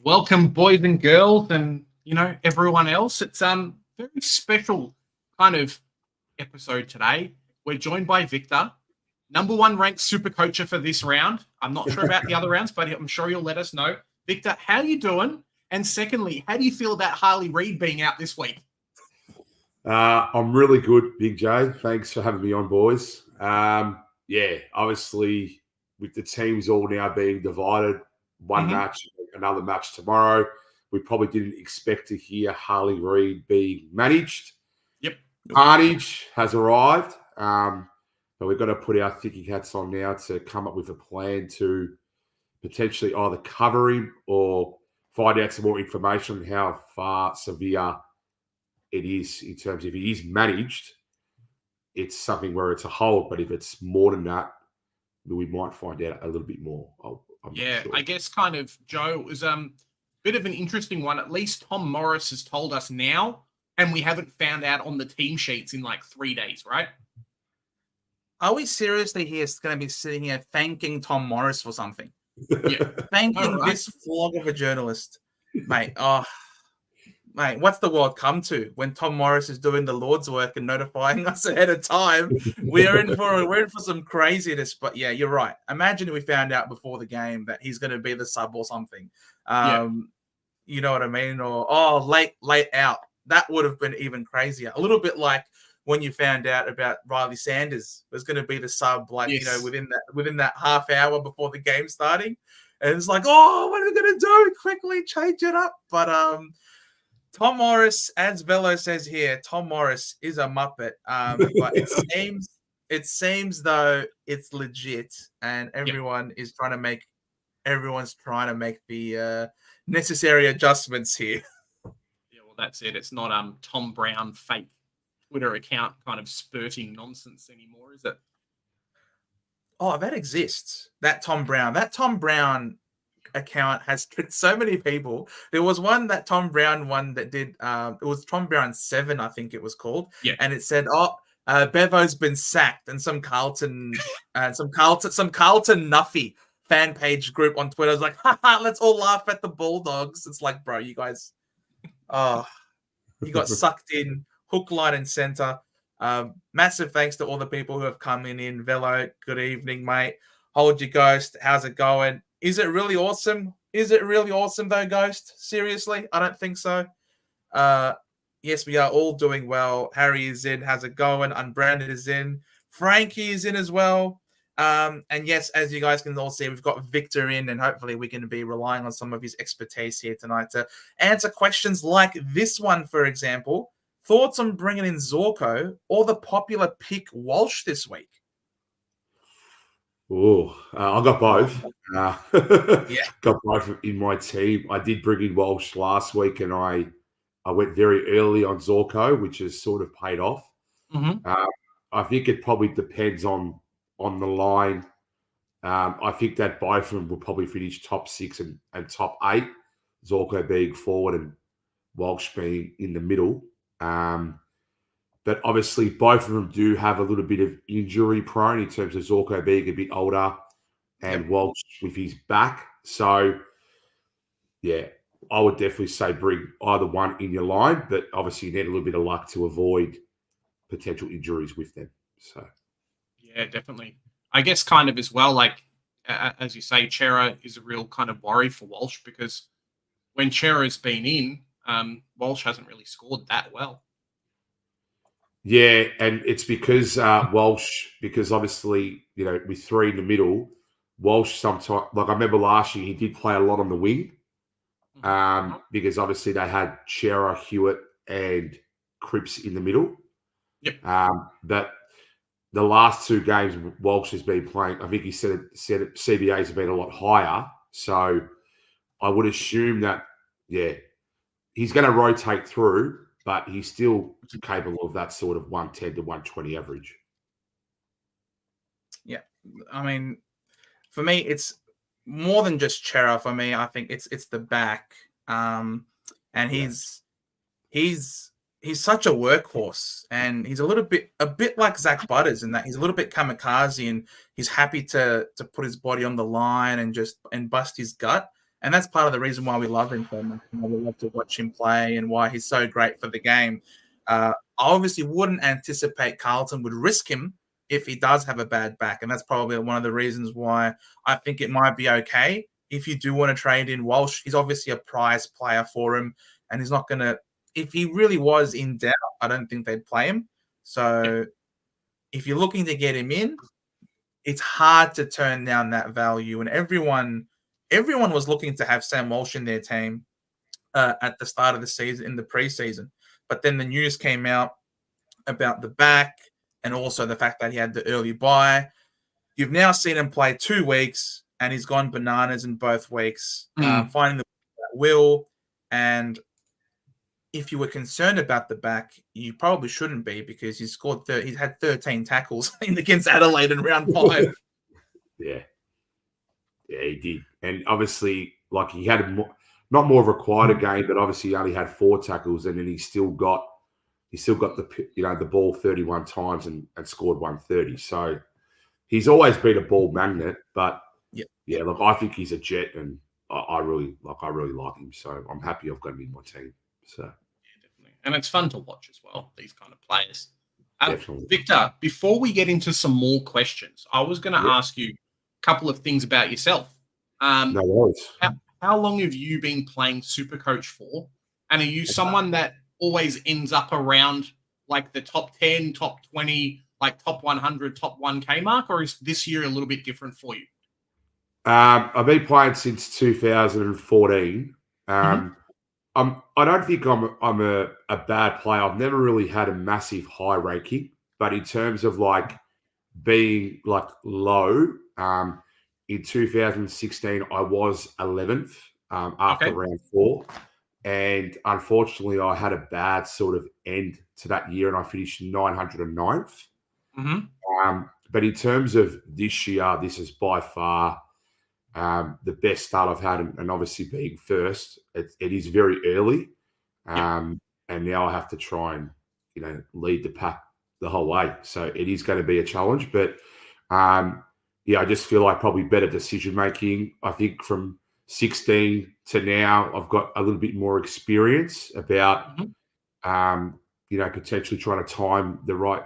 Welcome, boys and girls, and everyone else. It's very special kind of episode today. We're joined by Victor, number one ranked super coacher for this round. I'm not sure about the other rounds, but I'm sure you'll let us know. Victor, how are you doing? And secondly, how do you feel about Harley Reid being out this week? I'm really good, Big J. Thanks for having me on, boys. Obviously, with the teams all now being divided, one match, another match tomorrow, we probably didn't expect to hear Harley Reid being managed. Yep. Carnage has arrived, but we've got to put our thinking hats on now to come up with a plan to potentially either cover him or find out some more information on how far severe it is in terms of if he is managed, it's something where it's a hold. But if it's more than that, we might find out a little bit more. I'm not sure. I guess kind of, Joe, it was a bit of an interesting one. At least Tom Morris has told us now, and we haven't found out on the team sheets in like 3 days, right? Are we seriously here going to be sitting here thanking Tom Morris for something? Yeah. Thanking this flog of a journalist, mate. Oh, mate, what's the world come to when Tom Morris is doing the Lord's work and notifying us ahead of time? We're in for some craziness. But yeah, you're right. Imagine if we found out before the game that he's going to be the sub or something. You know what I mean? Or late out. That would have been even crazier. A little bit like when you found out about Riley Sanders was going to be the sub, within that half hour before the game starting, and it's like, oh, what are we going to do? Quickly change it up. But Tom Morris, as Velo says here, Tom Morris is a muppet. But it seems though it's legit, and everyone's trying to make the necessary adjustments here. Yeah, well, that's it. It's not Tom Brown fake Twitter account kind of spurting nonsense anymore, is it? Oh, that exists. That Tom Brown account has tricked so many people. There was that Tom Brown one that did it was Tom Brown 7, I think it was called. Yeah. And it said, Bevo's been sacked, and some Carlton Nuffy fan page group on Twitter was like, haha, let's all laugh at the Bulldogs. It's like, bro, you guys you got sucked in hook, line, and center. Massive thanks to all the people who have come in. Velo, good evening, mate. Hold your Ghost. How's it going? Is it really awesome? Is it really awesome, though, Ghost? Seriously? I don't think so. Yes, we are all doing well. Harry is in. How's it going? Unbranded is in. Frankie is in as well. And yes, as you guys can all see, we've got Victor in, and hopefully we can be relying on some of his expertise here tonight to answer questions like this one, for example. Thoughts on bringing in Zorko or the popular pick Walsh this week? Oh, I got both. Got both in my team. I did bring in Walsh last week, and I went very early on Zorko, which has sort of paid off. I think it probably depends on the line. I think that both of them will probably finish top 6 and top 8, Zorko being forward and Walsh being in the middle. But obviously both of them do have a little bit of injury prone in terms of Zorko being a bit older and Walsh with his back. So, yeah, I would definitely say bring either one in your line, but obviously you need a little bit of luck to avoid potential injuries with them. So, yeah, definitely. I guess kind of as well, like, as you say, Chera is a real kind of worry for Walsh because when Chera's been in, Walsh hasn't really scored that well. Yeah, and it's because because obviously, with 3 in the middle, Walsh sometimes, like I remember last year, he did play a lot on the wing because obviously they had Chera, Hewitt, and Cripps in the middle. Yep. But the last 2 games Walsh has been playing, I think he said CBAs have been a lot higher. So I would assume that, he's going to rotate through, but he's still capable of that sort of 110 to 120 average. Yeah. I mean, for me, it's more than just Chera. For me, I think it's the back. And he's such a workhorse, and he's a bit like Zach Butters in that he's a little bit kamikaze, and he's happy to put his body on the line and bust his gut. And that's part of the reason why we love him so much. We love to watch him play and why he's so great for the game. I obviously wouldn't anticipate Carlton would risk him if he does have a bad back. And that's probably one of the reasons why I think it might be okay. If you do want to trade in Walsh, he's obviously a prize player for him. And he's not going to, if he really was in doubt, I don't think they'd play him. So if you're looking to get him in, it's hard to turn down that value. And everyone was looking to have Sam Walsh in their team at the start of the season, in the preseason. But then the news came out about the back and also the fact that he had the early bye. You've now seen him play 2 weeks, and he's gone bananas in both weeks, finding the will. And if you were concerned about the back, you probably shouldn't be, because he's had 13 tackles against Adelaide in round 5. Yeah, he did. And obviously, like, he had not more of a quieter game, but obviously he only had 4 tackles, and then he still got the ball 31 times and scored 130. So he's always been a ball magnet, but yeah, look, I think he's a jet, and I really like him. So I'm happy I've got him in my team. So yeah, definitely, and it's fun to watch as well, these kind of players. Definitely. Victor, before we get into some more questions, I was going to ask you a couple of things about yourself. No worries. How long have you been playing Supercoach for? And are you someone that always ends up around like the top 10, top 20, like top 100, top 1K mark? Or is this year a little bit different for you? I've been playing since 2014. I don't think I'm a bad player. I've never really had a massive high ranking, but in terms of like being like low, in 2016, I was 11th after round 4. And unfortunately, I had a bad sort of end to that year, and I finished 909th. But in terms of this year, this is by far the best start I've had. And obviously being first, it is very early. And now I have to try and, lead the pack the whole way. So it is going to be a challenge. But I just feel like probably better decision making. I think from 16 to now, I've got a little bit more experience about, potentially trying to time the right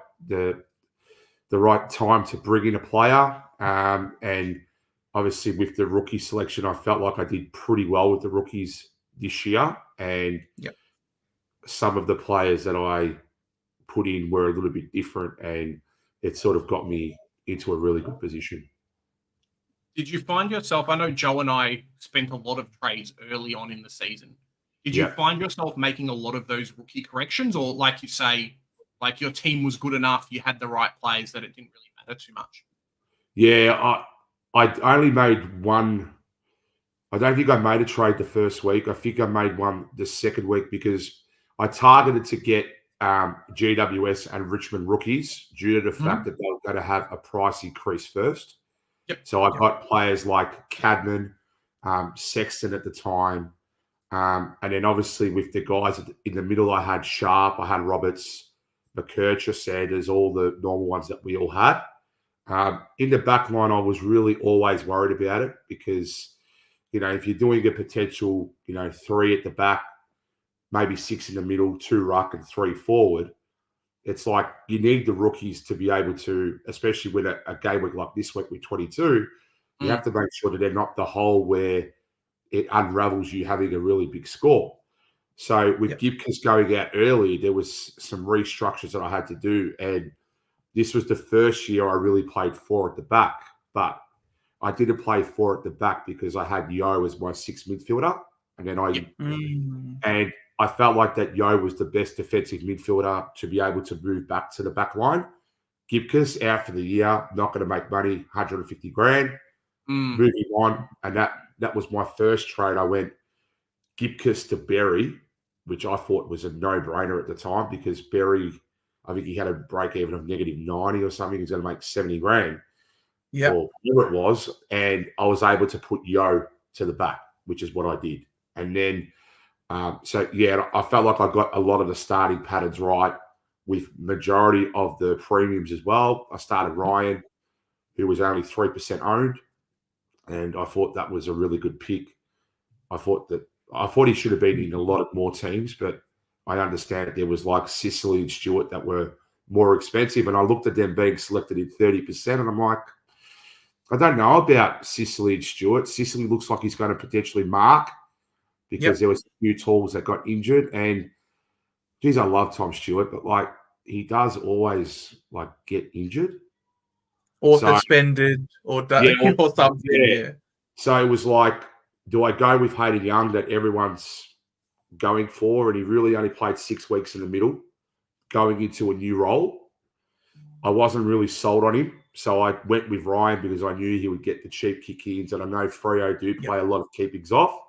time to bring in a player. And obviously with the rookie selection, I felt like I did pretty well with the rookies this year. And some of the players that I put in were a little bit different, and it sort of got me into a really good position. Did you find yourself, I know Joe and I spent a lot of trades early on in the season. Did you find yourself making a lot of those rookie corrections, or like you say, like your team was good enough, you had the right players that it didn't really matter too much? Yeah, I only made one. I don't think I made a trade the first week. I think I made one the second week because I targeted to get GWS and Richmond rookies due to the fact that they were going to have a price increase first. So I got players like Cadman, Sexton at the time. And then obviously with the guys in the middle, I had Sharp, I had Roberts, McKercher, Sanders, all the normal ones that we all had. In the back line, I was really always worried about it because, if you're doing a potential, 3 at the back, maybe 6 in the middle, 2 ruck and 3 forward, it's like you need the rookies to be able to, especially with a game week like this week with 22, you have to make sure that they're not the hole where it unravels you having a really big score. So with Gibcus going out early, there was some restructures that I had to do. And this was the first year I really played 4 at the back. But I didn't play 4 at the back because I had Yo as my 6th midfielder. And then and I felt like that Yo was the best defensive midfielder to be able to move back to the back line. Gibcus out for the year, not going to make money, 150 grand. Moving on. And that was my first trade. I went Gibcus to Berry, which I thought was a no-brainer at the time because Berry, I think he had a break even of negative 90 or something. He's going to make 70 grand. Or whatever it was. And I was able to put Yo to the back, which is what I did. And then, I felt like I got a lot of the starting patterns right with majority of the premiums as well. I started Ryan, who was only 3% owned. And I thought that was a really good pick. I thought he should have been in a lot of more teams, but I understand that there was like Sicily and Stewart that were more expensive, and I looked at them being selected in 30%, and I'm like, I don't know about Sicily and Stewart. Sicily looks like he's going to potentially mark because there was a few tools that got injured, and geez, I love Tom Stewart, but like he does always like get injured or suspended or something. Yeah. So it was like, do I go with Hayden Young that everyone's going for, and he really only played 6 weeks in the middle, going into a new role? I wasn't really sold on him, so I went with Ryan because I knew he would get the cheap kick-ins, and I know Freo do play a lot of keepings off.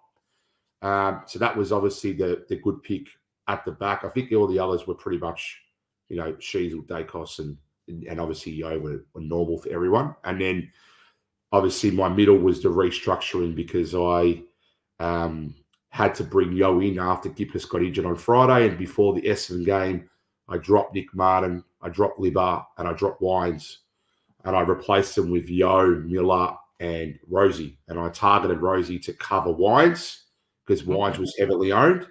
So that was obviously the good pick at the back. I think all the others were pretty much, Sheasel, Dacos, and obviously Yo were normal for everyone. And then obviously my middle was the restructuring because I had to bring Yo in after Gippus got injured on Friday, and before the Essendon game, I dropped Nick Martin, I dropped Libba, and I dropped Wines, and I replaced them with Yo, Miller, and Rosie. And I targeted Rosie to cover Wines because Wines was heavily owned.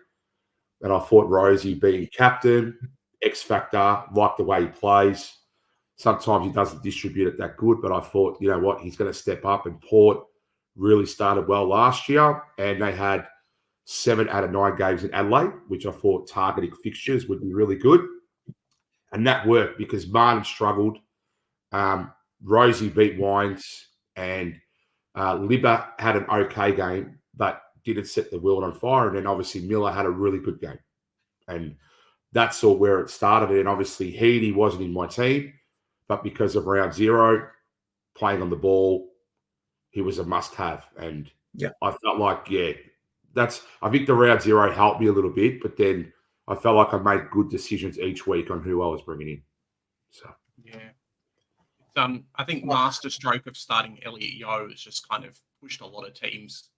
And I thought Rosie being captain, X factor, like the way he plays. Sometimes he doesn't distribute it that good, but I thought, you know what, he's going to step up. And Port really started well last year, and they had 7 out of 9 games in Adelaide, which I thought targeting fixtures would be really good. And that worked because Martin struggled. Rosie beat Wines, and Libba had an okay game, but didn't set the world on fire. And then obviously Miller had a really good game. And that's all where it started. And obviously Heaney wasn't in my team, but because of round 0, playing on the ball, he was a must-have. And I felt like, I think the round 0 helped me a little bit, but then I felt like I made good decisions each week on who I was bringing in. So I think masterstroke of starting Elliot Yo has just kind of pushed a lot of teams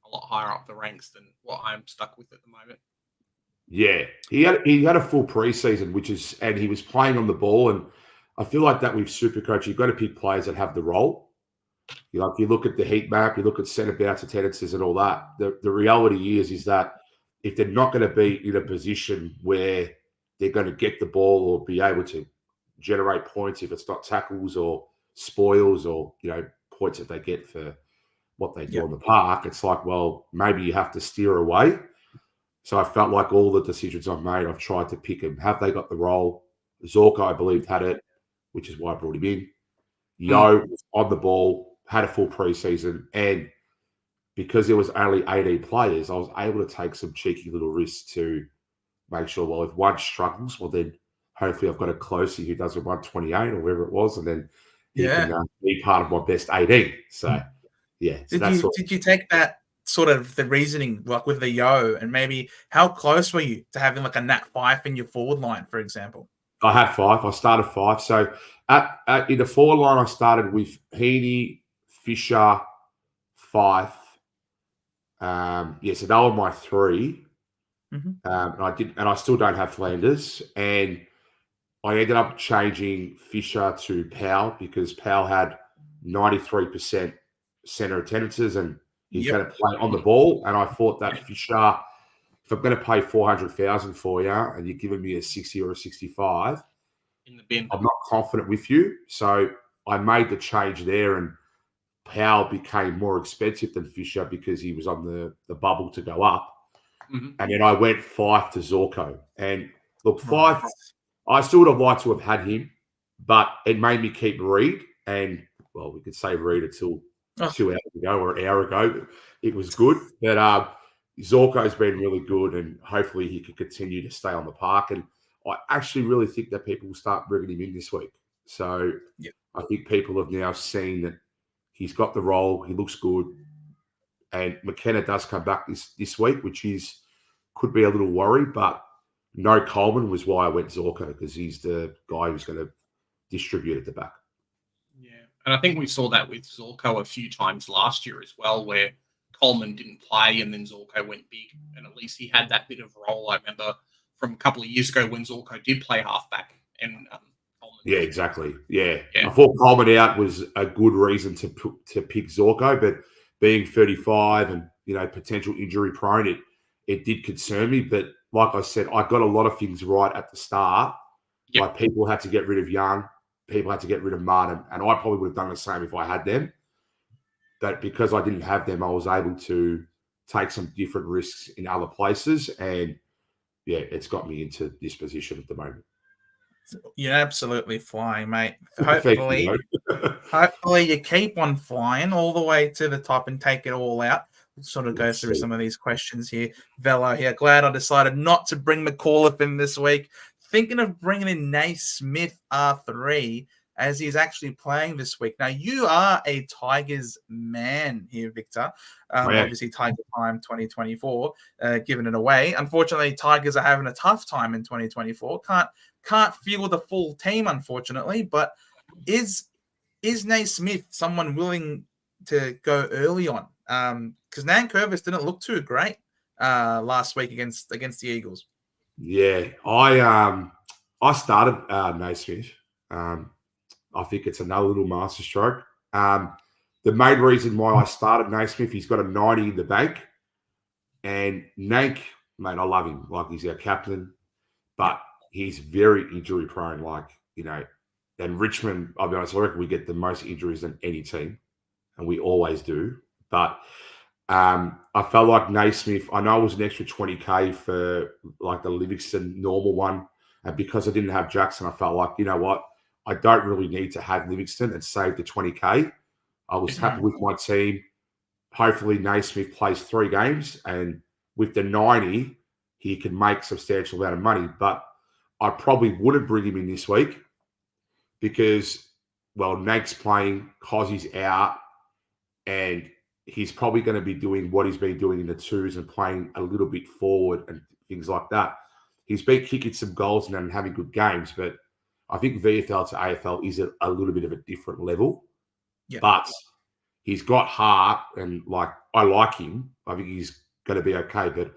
a lot higher up the ranks than what I'm stuck with at the moment. Yeah, he had a full preseason, and he was playing on the ball, and I feel like that with Supercoach, you've got to pick players that have the role. If you look at the heat map, you look at centre bounce attendances and all that. The reality is that if they're not going to be in a position where they're going to get the ball or be able to generate points, if it's not tackles or spoils or points that they get for what they do on the park, it's like, well, maybe you have to steer away. So I felt like all the decisions I've made, I've tried to pick them. Have they got the role? Zorko, I believed, had it, which is why I brought him in. Yo was on the ball, had a full preseason, and because there was only 18 players, I was able to take some cheeky little risks to make sure, well, if one struggles, well, then hopefully I've got a closey who does a 128 or wherever it was, and then he can be part of my best 18. So, Did you take that sort of the reasoning, like with the Yo, and maybe how close were you to having like a Nat Fyfe in your forward line, for example? I had 5. I started 5. So in the forward line, I started with Heaney, Fisher, Fyfe. So they were my 3. And I still don't have Flanders. And I ended up changing Fisher to Powell because Powell had 93% centre attendances, and he's going to play on the ball. And I thought that Fisher, if I'm going to pay 400,000 for you and you're giving me a 60 or a 65, in the bin, I'm not confident with you. So I made the change there, and Powell became more expensive than Fisher because he was on the bubble to go up. And then I went Fyfe to Zorko. And look, Fyfe, I still would have liked to have had him, but it made me keep Reed. And, well, we could say Reed until 2 hours ago or an hour ago. It was good. But Zorko's been really good, and hopefully he can continue to stay on the park. And I actually really think that people will start bringing him in this week. So I think people have now seen that he's got the role. He looks good. And McKenna does come back this week, which could be a little worry. But no Coleman was why I went Zorko, because he's the guy who's going to distribute at the back. Yeah, and I think we saw that with Zorko a few times last year as well, where Coleman didn't play and then Zorko went big, and at least he had that bit of role. I remember from a couple of years ago when Zorko did play halfback and Coleman. Yeah, exactly. Yeah. I thought Coleman out was a good reason to pick Zorko, but being 35 and, potential injury prone, it did concern me. But like I said, I got a lot of things right at the start. Yep. Like people had to get rid of Young, people had to get rid of Martin, and I probably would have done the same if I had them. But because I didn't have them, I was able to take some different risks in other places. And yeah, it's got me into this position at the moment. You're absolutely flying, mate. Thank you, Hopefully you keep on flying all the way to the top and take it all out. We'll sort of go through some of these questions here. Velo here. Glad I decided not to bring McAuliffe in this week. Thinking of bringing in Naismith R3 as he's actually playing this week. Now, you are a Tigers man here, Victor. Obviously, Tiger Time 2024, giving it away. Unfortunately, Tigers are having a tough time in 2024. Can't field the full team, unfortunately. But is Naismith someone willing to go early on? Because Nankervis didn't look too great last week against the Eagles. Yeah, I started Naismith. I think it's another little masterstroke. The main reason why I started Naismith, he's got a 90 in the bank. And Nank, mate, I love him. Like, he's our captain. But he's very injury prone. And Richmond, I'll be honest, I reckon we get the most injuries than any team. And we always do. But I felt like Naismith, I know it was an extra 20K for like the Livingston normal one. And because I didn't have Jackson, I felt like, you know what? I don't really need to have Livingston and save the 20K. I was happy with my team. Hopefully Naismith plays 3 games, and with the 90, he can make substantial amount of money. But I probably wouldn't bring him in this week because, well, Nank's playing, Cozzie's out, and he's probably going to be doing what he's been doing in the twos and playing a little bit forward and things like that. He's been kicking some goals and having good games, but I think VFL to AFL is a little bit of a different level. Yeah. But he's got heart, and I like him. I think he's going to be okay, but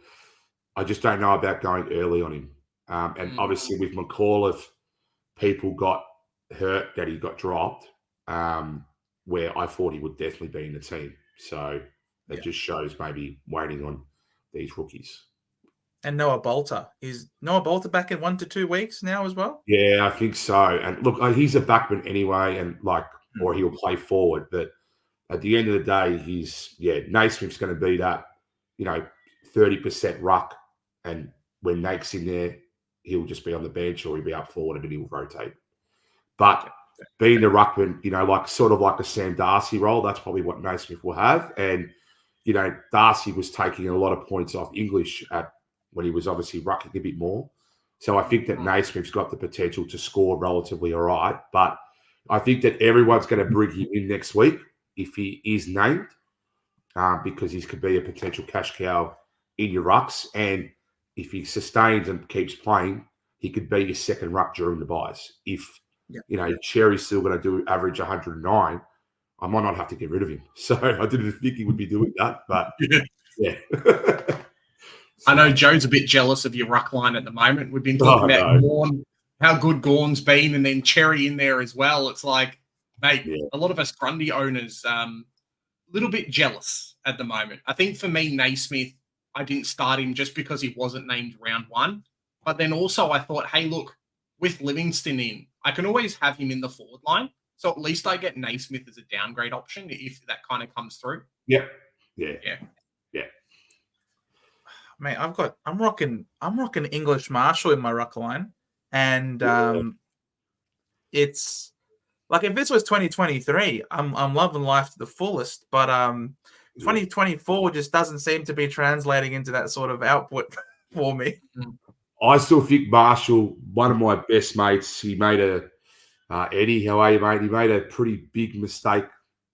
I just don't know about going early on him. And obviously with McAuliffe, people got hurt that he got dropped, where I thought he would definitely be in the team. So it just shows maybe waiting on these rookies. And Noah Bolter. Is Noah Bolter back in 1 to 2 weeks now as well? Yeah, I think so. And look, he's a backman anyway, and or he'll play forward. But at the end of the day, Naismith's going to be that, 30% ruck. And when Nake's in there, he'll just be on the bench or he'll be up forward and he'll rotate. But being the ruckman, sort of like a Sam Darcy role, that's probably what Naismith will have. And, Darcy was taking a lot of points off English when he was obviously rucking a bit more. So I think that Naismith's got the potential to score relatively all right. But I think that everyone's going to bring him in next week if he is named, because he could be a potential cash cow in your rucks. And if he sustains and keeps playing, he could be your second ruck during the buys. If, Cherry's still going to do average 109, I might not have to get rid of him. So I didn't think he would be doing that, but yeah. I know Joe's a bit jealous of your ruck line at the moment. We've been talking about Gawn, how good Gawn's been, and then Cherry in there as well. It's like, mate, a lot of us Grundy owners, a little bit jealous at the moment. I think for me, Naismith, I didn't start him just because he wasn't named round 1. But then also I thought, hey, look, with Livingston in, I can always have him in the forward line. So at least I get Naismith as a downgrade option if that kind of comes through. Yep. Yeah. Mate, I'm rocking English Marshall in my ruck line, and it's like if this was 2023, I'm loving life to the fullest. But 2024 just doesn't seem to be translating into that sort of output for me. I still think Marshall, one of my best mates, he made Eddie, how are you, mate? He made a pretty big mistake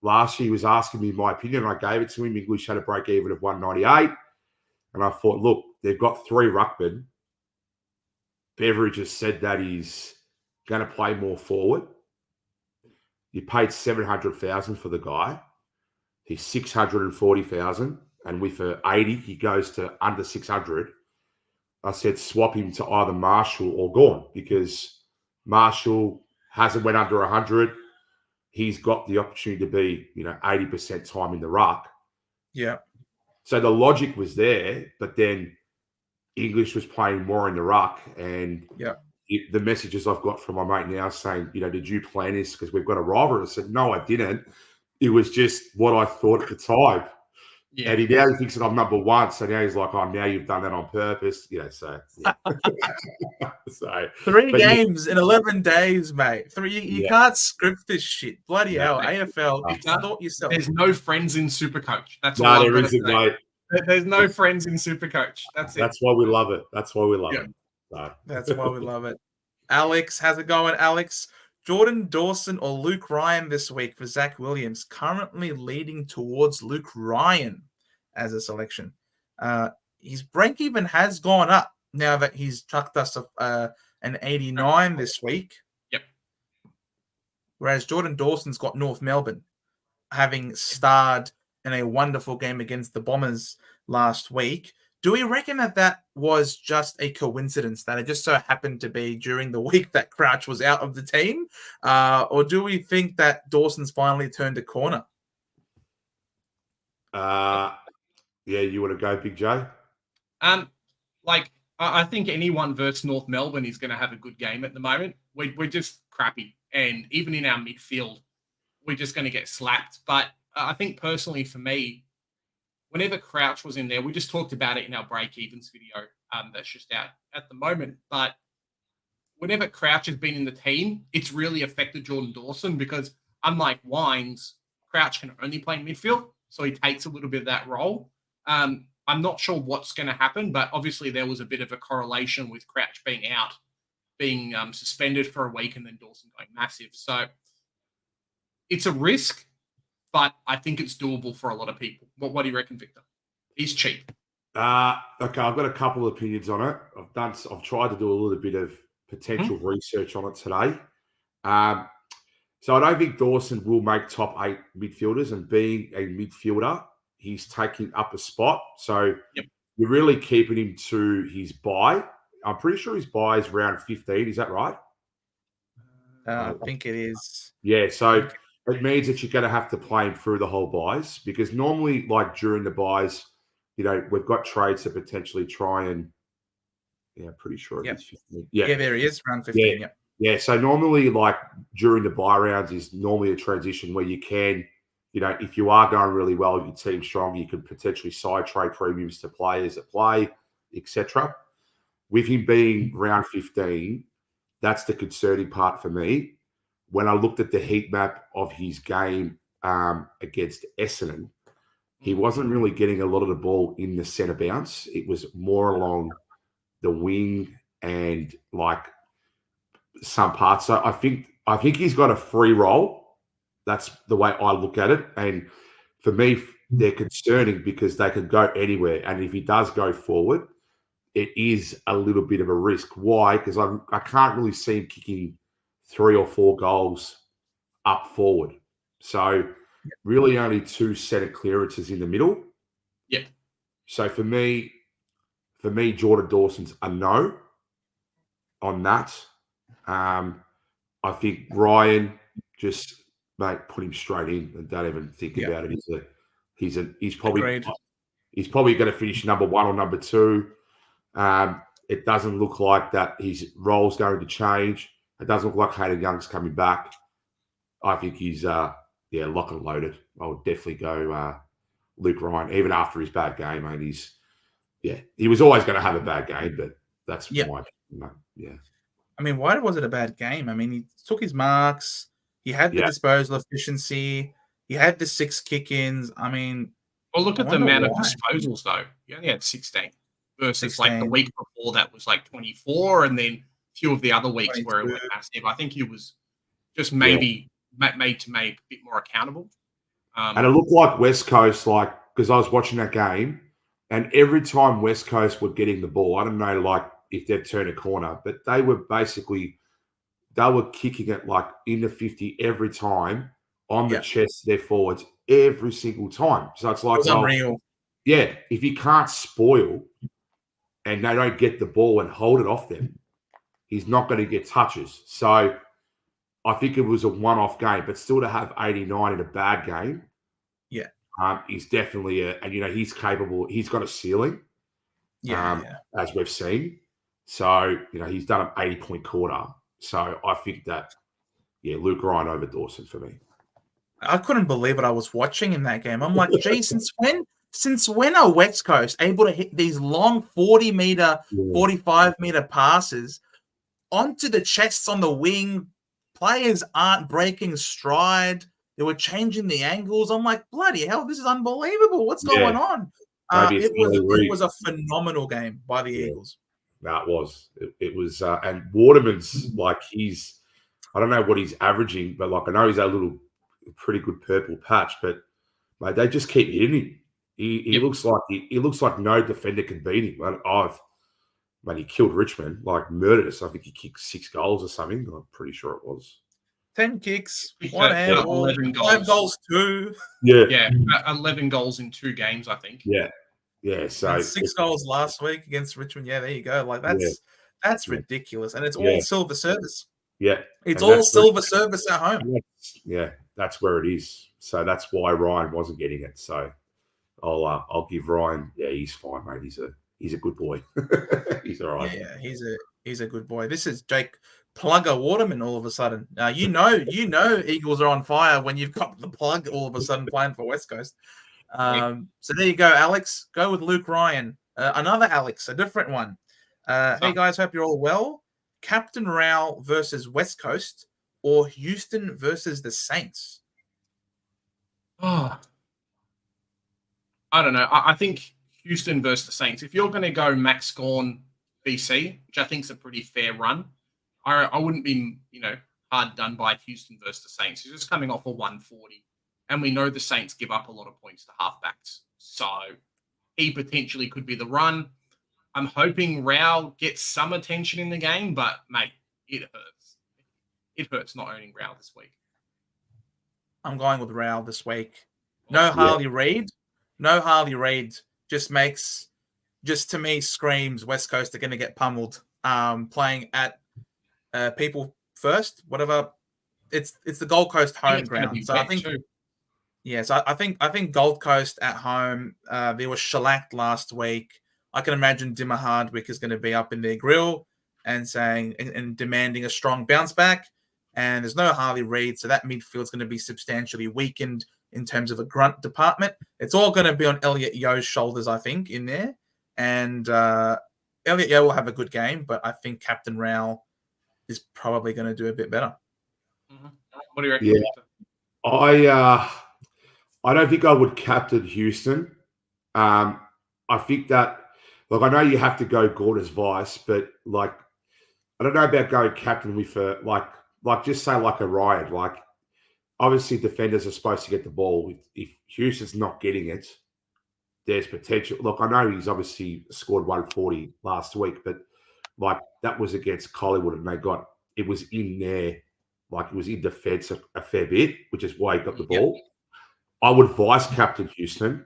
last year. He was asking me my opinion, and I gave it to him. English had a break even of 198. And I thought, look, they've got 3 ruckmen. Beveridge has said that he's going to play more forward. You paid $700,000 for the guy. He's $640,000, and with an 80, he goes to under 600. I said swap him to either Marshall or Gawn, because Marshall hasn't went under 100. He's got the opportunity to be, 80% time in the ruck. Yeah. So the logic was there, but then English was playing more in the ruck, and the messages I've got from my mate now saying, did you plan this because we've got a rivalry? I said, no, I didn't. It was just what I thought at the time. Yeah. And he now thinks that I'm number one. So now he's like, now you've done that on purpose. So. Yeah. So 3 games in 11 days, mate. You can't script this shit. Bloody hell. AFL, sort yourself. There's no friends in Supercoach. That's all I'm going to say. There's no friends in Supercoach. That's it. That's why we love it. That's why we love it. So. That's why we love it. Alex, how's it going, Alex? Jordan Dawson or Luke Ryan this week for Zach Williams? Currently leading towards Luke Ryan as a selection. His break even has gone up now that he's chucked us an 89 this week. Yep. Whereas Jordan Dawson's got North Melbourne, having starred in a wonderful game against the Bombers last week. Do we reckon that was just a coincidence, that it just so happened to be during the week that Crouch was out of the team? Or do we think that Dawson's finally turned a corner? Yeah, you want to go, Big J? I think anyone versus North Melbourne is going to have a good game at the moment. We're just crappy. And even in our midfield, we're just going to get slapped. But I think personally for me, whenever Crouch was in there, we just talked about it in our break-evens video that's just out at the moment. But whenever Crouch has been in the team, it's really affected Jordan Dawson because unlike Wines, Crouch can only play midfield. So he takes a little bit of that role. I'm not sure what's going to happen, but obviously there was a bit of a correlation with Crouch being out, being suspended for a week, and then Dawson going massive. So it's a risk, but I think it's doable for a lot of people. What do you reckon, Victor? He's cheap. Okay, I've got a couple of opinions on it. I've tried to do a little bit of potential research on it today. So I don't think Dawson will make top 8 midfielders, and being a midfielder, he's taking up a spot. So you're really keeping him to his bye. I'm pretty sure his bye is around 15. Is that right? I think it is. Yeah, so it means that you're going to have to play him through the whole buys, because normally, like during the buys, we've got trades to potentially try and, pretty sure it's 15. Yeah, there he is, around 15. Yeah, so normally, like during the buy rounds, is normally a transition where you can, if you are going really well, your team's strong, you could potentially side trade premiums to players that play, etc. With him being round 15, that's the concerning part for me. When I looked at the heat map of his game against Essendon, he wasn't really getting a lot of the ball in the centre bounce. It was more along the wing and like some parts. So I think he's got a free role. That's the way I look at it. And for me, they're concerning because they can go anywhere. And if he does go forward, it is a little bit of a risk. Why? Because I can't really see him kicking 3 or 4 goals up forward. So really only 2 set of clearances in the middle. Yep. So for me, Jordan Dawson's a no on that. I think Ryan just put him straight in and don't even think about it. He's probably going to finish number 1 or number 2. It doesn't look like that his role's going to change. It doesn't look like Hayden Young's coming back. I think he's lock and loaded. I would definitely go Luke Ryan, even after his bad game, mate. He was always going to have a bad game, but that's my I mean, why was it a bad game? I mean, he took his marks. He had the disposal efficiency. He had the 6 kick-ins. I mean, well, look at the amount of disposals, though. He only had 16 versus like the week before that was like 24, and then a few of the other weeks where it was massive. I think he was just maybe made to make a bit more accountable. And it looked like West Coast, because I was watching that game, and every time West Coast were getting the ball, I don't know, if they've turned a corner, but they were kicking it in the 50 every time on the chest of their forwards every single time. So it's like, unreal. Yeah, if you can't spoil and they don't get the ball and hold it off them, he's not going to get touches. So I think it was a one-off game, but still to have 89 in a bad game, He's definitely and he's capable. He's got a ceiling, as we've seen. So he's done an 80-point quarter. So I think that Luke Ryan over Dawson for me. I couldn't believe what I was watching in that game. I'm like, gee, since when are West Coast able to hit these long 40-meter, 45-meter passes onto the chests on the wing? Players aren't breaking stride. They were changing the angles. I'm like, bloody hell, this is unbelievable. What's going on? It was a phenomenal game by the Eagles. That was. It was. And Waterman's like I don't know what he's averaging, but I know he's a pretty good purple patch, but mate, they just keep hitting him. He looks like he looks like no defender can beat him. He killed Richmond, murdered us. I think he kicked 6 goals or something. I'm pretty sure it was 10 kicks, 1 handball, 5 goals, 2. Yeah, 11 goals in 2 games, I think. Yeah. So and 6 goals last week against Richmond. Yeah, there you go. That's ridiculous, and it's all silver service. Yeah, it's all silver service at home. Yeah, that's where it is. So that's why Ryan wasn't getting it. So I'll give Ryan. Yeah, he's fine, mate. He's a good boy. He's all right. Yeah, he's a good boy. This is Jake Plugger Waterman. All of a sudden, Eagles are on fire when you've got the plug all of a sudden playing for West Coast. So there you go, Alex. Go with Luke Ryan. Another Alex, a different one. Hey guys, hope you're all well. Captain Rao versus West Coast or Houston versus the Saints? Oh, I don't know. I think Houston versus the Saints. If you're going to go Max Gawn BC, which I think is a pretty fair run, I wouldn't be, hard done by Houston versus the Saints. He's just coming off a 140. And we know the Saints give up a lot of points to halfbacks. So he potentially could be the run. I'm hoping Rao gets some attention in the game, but, mate, it hurts. It hurts not owning Rao this week. I'm going with Rao this week. No Harley Reid. No Harley Reid just to me screams West Coast are going to get pummeled. Playing at People First, whatever. It's the Gold Coast home ground. So I think too. Yes, I think Gold Coast at home. They were shellacked last week. I can imagine Dimmer Hardwick is going to be up in their grill and saying and demanding a strong bounce back. And there's no Harley Reid, so that midfield is going to be substantially weakened in terms of a grunt department. It's all going to be on Elliot Yeo's shoulders, I think, in there. And Elliot Yeo will have a good game, but I think Captain Rao is probably going to do a bit better. Mm-hmm. What do you reckon? Yeah. I don't think I would captain Houston. I think that, I know you have to go Gordas Vice, but I don't know about going captain with just say a Ryan. Obviously defenders are supposed to get the ball. If Houston's not getting it, there's potential. Look, I know he's obviously scored 140 last week, but that was against Collingwood, and it was in there, it was in defence a fair bit, which is why he got the ball. I would vice captain Houston,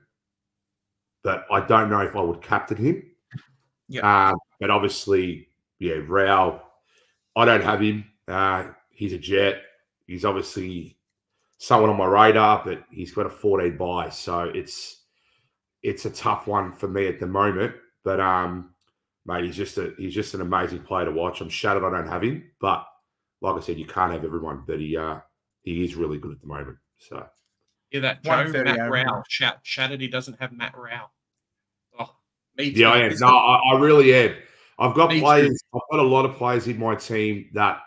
but I don't know if I would captain him. But obviously, Rao, I don't have him. He's a Jet. He's obviously someone on my radar, but he's got a 14 bye, so it's a tough one for me at the moment. But mate, he's just an amazing player to watch. I'm shattered I don't have him, but like I said, you can't have everyone. But he is really good at the moment. So that Joe Matt Rao shattered. He doesn't have Matt Rao. Oh, me too. Yeah, I am. No, I really am. I've got players. I've got a lot of players in my team that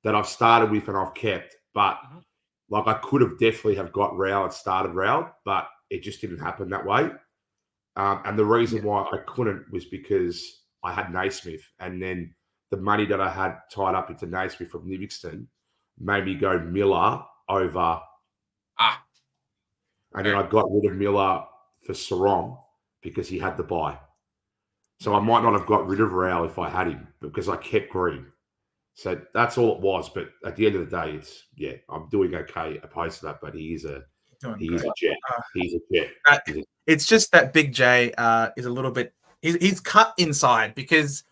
I've started with and I've kept, but I could have definitely have got Rao and started Rao, but it just didn't happen that way. And the reason why I couldn't was because I had Naismith, and then the money that I had tied up into Naismith from Livingston made me go Miller over. And then I got rid of Miller for Sarong because he had the bye. So I might not have got rid of Rao if I had him because I kept Green. So that's all it was. But at the end of the day, I'm doing okay opposed to that. But he is a Jet. He's a Jet. It's just that Big J is a little bit. He's cut inside because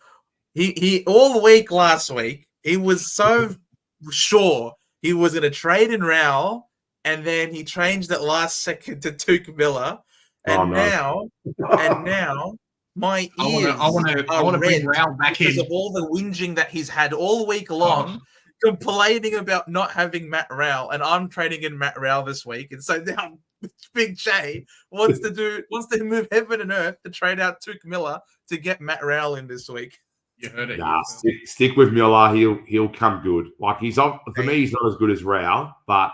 he all week last week he was so sure he was going to trade in Rao and then he changed it last second to Tuke Miller, and Oh, no. now my ears I want to bring red Raul back because in. of all the whinging that he's had all week long, complaining about not having Matt Rowell, and I'm trading in Matt Rowell this week, and so now Big J wants to move heaven and earth to trade out Tuke Miller to get Matt Rowell in this week. You heard it. Nah, stick with Miller. He'll come good. Like for me, he's not as good as Rao, but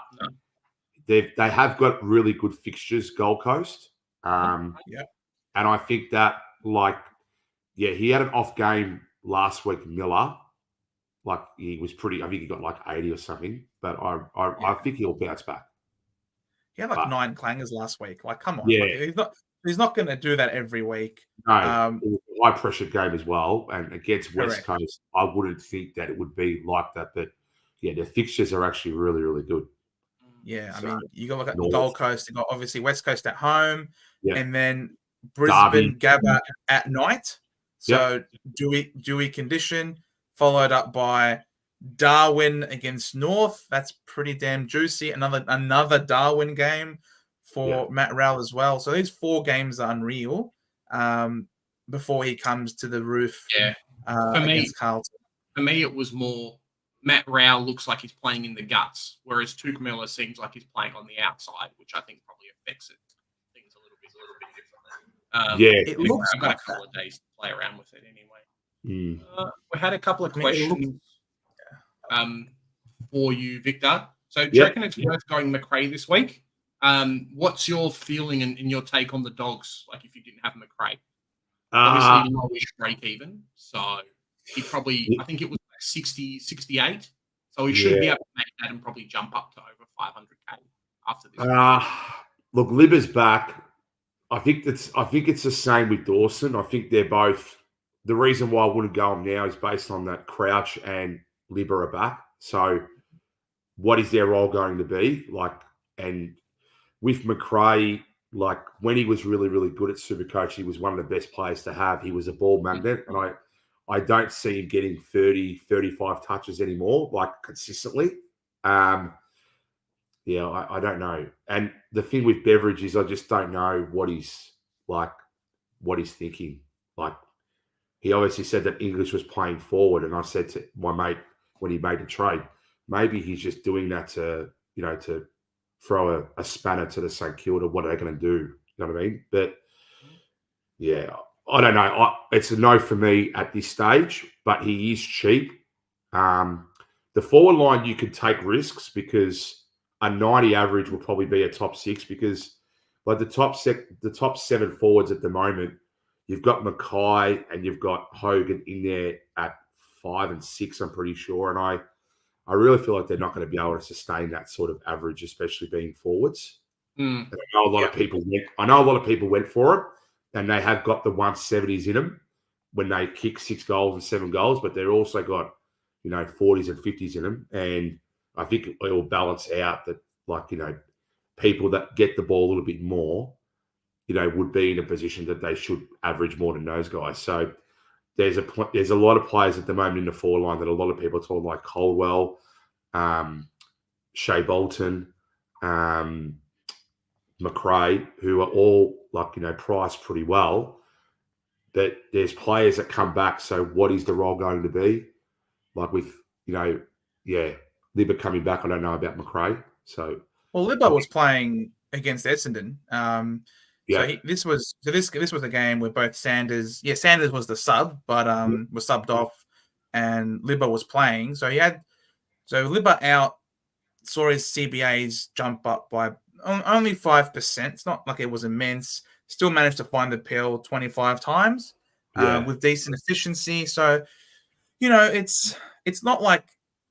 they have got really good fixtures. Gold Coast, and I think that he had an off game last week. Miller, he was pretty. I think he got 80 or something, but I think he'll bounce back. He had 9 clangers last week. Come on, yeah. He's not going to do that every week. No, it was a high pressure game as well, and against West Coast, I wouldn't think that it would be like that. But their fixtures are actually really, really good. Yeah, I mean, you got to look at the Gold Coast. You got obviously West Coast at home, and then Brisbane Gabba at night. So Dewey condition, followed up by Darwin against North. That's pretty damn juicy. Another Darwin game for Matt Rowell as well. So these 4 games are unreal before he comes to the roof against Carlton. For me, it was more Matt Rowell looks like he's playing in the guts, whereas Tuke Miller seems like he's playing on the outside, which I think probably affects it. Things a little bit differently. It looks I've got a couple of days to play around with it anyway. We had a couple of questions for you, Victor. So do you reckon it's worth going McRae this week? What's your feeling and your take on the Dogs? If you didn't have McRae, obviously lowish break even, so he probably I think it was 60, 68. So he should be able to make that and probably jump up to over 500k after this. Look, Libba's back. I think it's the same with Dawson. I think they're both. The reason why I wouldn't go them now is based on that Crouch and Libba are back. So, what is their role going to be And with McRae, when he was really, really good at Supercoach, he was one of the best players to have. He was a ball magnet, and I don't see him getting 30, 35 touches anymore, consistently. I don't know. And the thing with Beveridge is I just don't know what he's thinking. He obviously said that English was playing forward, and I said to my mate when he made the trade, maybe he's just doing that to throw a spanner to the St Kilda. What are they going to do? You know what I mean? But I don't know. It's a no for me at this stage, but he is cheap. The forward line, you could take risks because a 90 average will probably be a top 6 because the top 7 forwards at the moment, you've got Mackay and you've got Hogan in there at 5 and 6, I'm pretty sure. And I really feel like they're not going to be able to sustain that sort of average, especially being forwards. I know a lot of people went for it, and they have got the 170s in them when they kick 6 goals and 7 goals, but they've also got 40s and 50s in them. And I think it will balance out that people that get the ball a little bit more, would be in a position that they should average more than those guys. So there's a lot of players at the moment in the forward line that a lot of people are talking, like Colwell, Shea Bolton, McRae, who are all priced pretty well. But there's players that come back. So what is the role going to be? With Libba coming back, I don't know about McRae. So Libba was playing against Essendon. So this was a game where both Sanders was the sub, but was subbed off, and Libba was playing. So Libba out saw his CBAs jump up by only 5%. It's not like it was immense. Still managed to find the pill 25 times with decent efficiency. So it's not like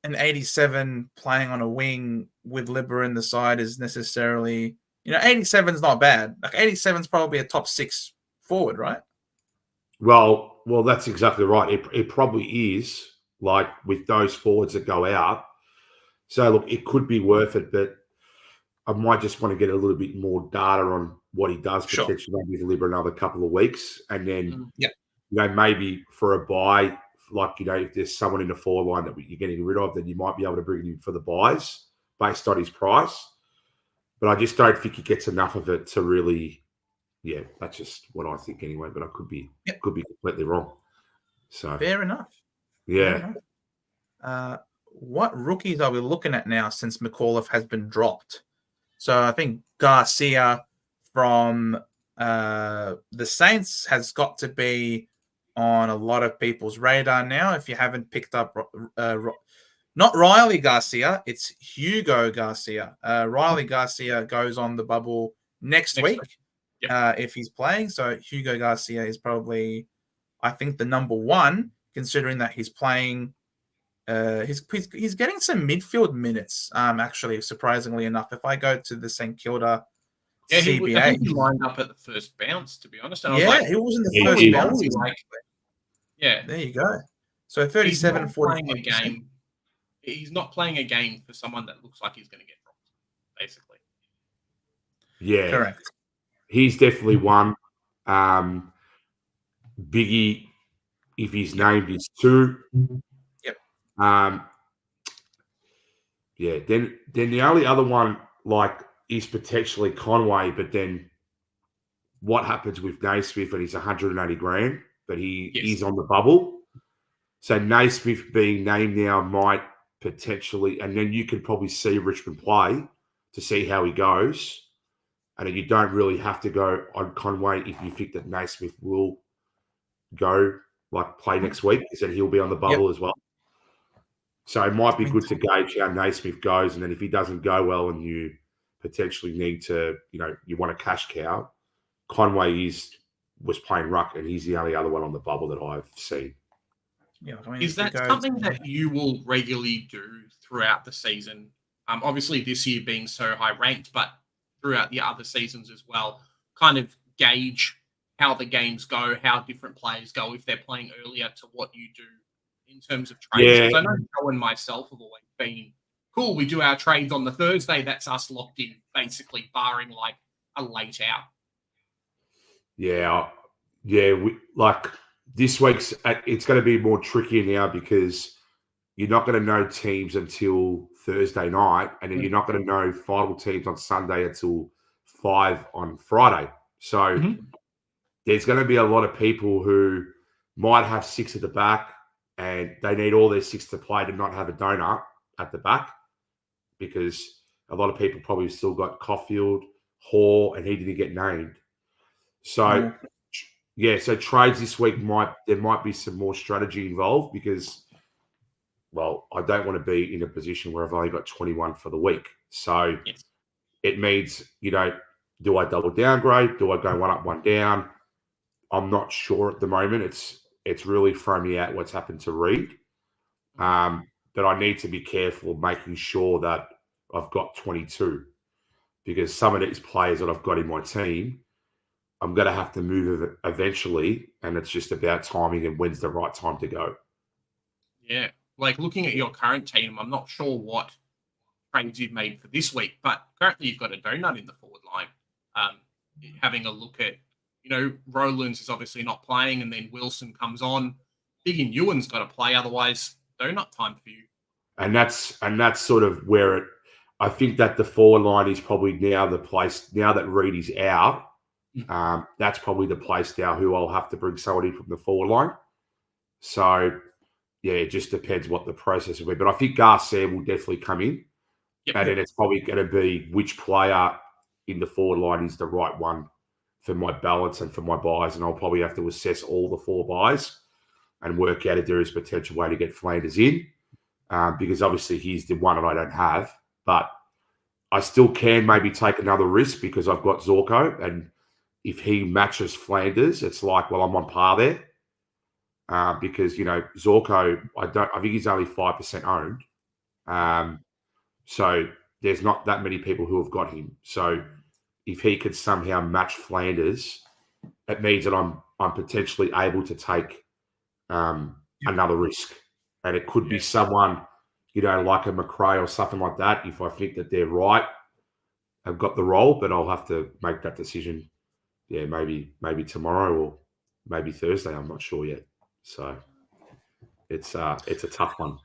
an 87 playing on a wing with Libba in the side is necessarily. 87 is not bad. 87 is probably a top 6 forward, right? Well, that's exactly right. It probably is, with those forwards that go out. So, look, it could be worth it, but I might just want to get a little bit more data on what he does potentially maybe with Libba another couple of weeks. And then, maybe for a buy, if there's someone in the forward line that you're getting rid of, then you might be able to bring him in for the buys based on his price. but I just don't think he gets enough of it to really. Yeah, that's just what I think anyway. But I could be completely wrong. So Fair enough. yeah. Fair enough. What rookies are we looking at now since McAuliffe has been dropped? So I think Garcia from the Saints has got to be on a lot of people's radar now. If you haven't picked up, not Riley Garcia, it's Hugo Garcia. Riley Garcia goes on the bubble next week. Yep. If he's playing. So Hugo Garcia is probably, I think, the number one, considering that he's playing. He's getting some midfield minutes. Actually, surprisingly enough, if I go to the St Kilda CBA, I think he lined up at the first bounce. To be honest, and he was in the first bounce. Yeah, there you go. So 37 and 40 a game. He's not playing a game for someone that looks like he's going to get dropped. Basically, yeah, correct. He's definitely one. Biggie, if he's named, is two. Yep. Yeah. Then the only other one is potentially Conway, but then what happens with Naismith and he's 180 grand, but he's on the bubble. So Naismith being named now might potentially, and then you could probably see Richmond play to see how he goes. And then you don't really have to go on Conway if you think that Naismith will go play next week, because then he'll be on the bubble as well. So it might be good to gauge how Naismith goes, and then if he doesn't go well and you potentially need to, you want a cash cow, Conway was playing ruck, and he's the only other one on the bubble that I've seen. Yeah, I mean, is that something that you will regularly do throughout the season? Obviously this year being so high ranked, but throughout the other seasons as well, kind of gauge how the games go, how different players go, if they're playing earlier, to what you do in terms of trades. I know Joe and myself have always been, cool, we do our trades on the Thursday, that's us locked in, basically, barring a late out. Yeah. This week's, it's going to be more tricky now because you're not going to know teams until Thursday night, and then you're not going to know final teams on Sunday until 5 on Friday. So there's going to be a lot of people who might have 6 at the back, and they need all their 6 to play to not have a donut at the back, because a lot of people probably still got Caulfield, Hoare, and he didn't get named. So, so trades this week there might be some more strategy involved, because, well, I don't want to be in a position where I've only got 21 for the week. So it means, do I double downgrade? Do I go one up, one down? I'm not sure at the moment. It's really thrown me out what's happened to Reed. But I need to be careful making sure that I've got 22, because some of these players that I've got in my team, I'm going to have to move eventually, and it's just about timing and when's the right time to go. Yeah. Looking at your current team, I'm not sure what trades you've made for this week, but currently you've got a donut in the forward line. Having a look at, Rowlands is obviously not playing, and then Wilson comes on. Big and Ewan's got to play, otherwise donut time for you. And that's sort of where I think that the forward line is probably now the place, now that Reed is out, that's probably the place now who I'll have to bring someone in from the forward line. So, yeah, it just depends what the process will be. But I think Garcia will definitely come in. And then it's probably going to be which player in the forward line is the right one for my balance and for my buys. And I'll probably have to assess all the 4 buys and work out if there is a potential way to get Flanders in, because obviously he's the one that I don't have. But I still can maybe take another risk because I've got Zorko. And if he matches Flanders, it's like, well, I'm on par there. Because, Zorko, I think he's only 5% owned. So there's not that many people who have got him. So if he could somehow match Flanders, it means that I'm potentially able to take another risk. And it could be someone, like a McRae or something like that. If I think that they're right, I've got the role, but I'll have to make that decision. Yeah, maybe tomorrow or maybe Thursday. I'm not sure yet. So it's a tough one.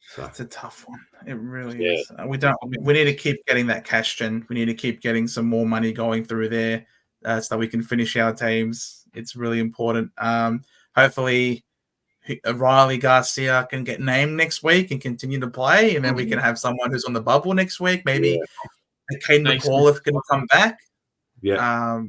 So It's a tough one. It really Yeah. is. We need to keep getting that cash gen. We need to keep getting some more money going through there so that we can finish our teams. It's really important. Hopefully, Riley Garcia can get named next week and continue to play, and then we can have someone who's on the bubble next week. Maybe Caden McAuliffe can come back. Yeah.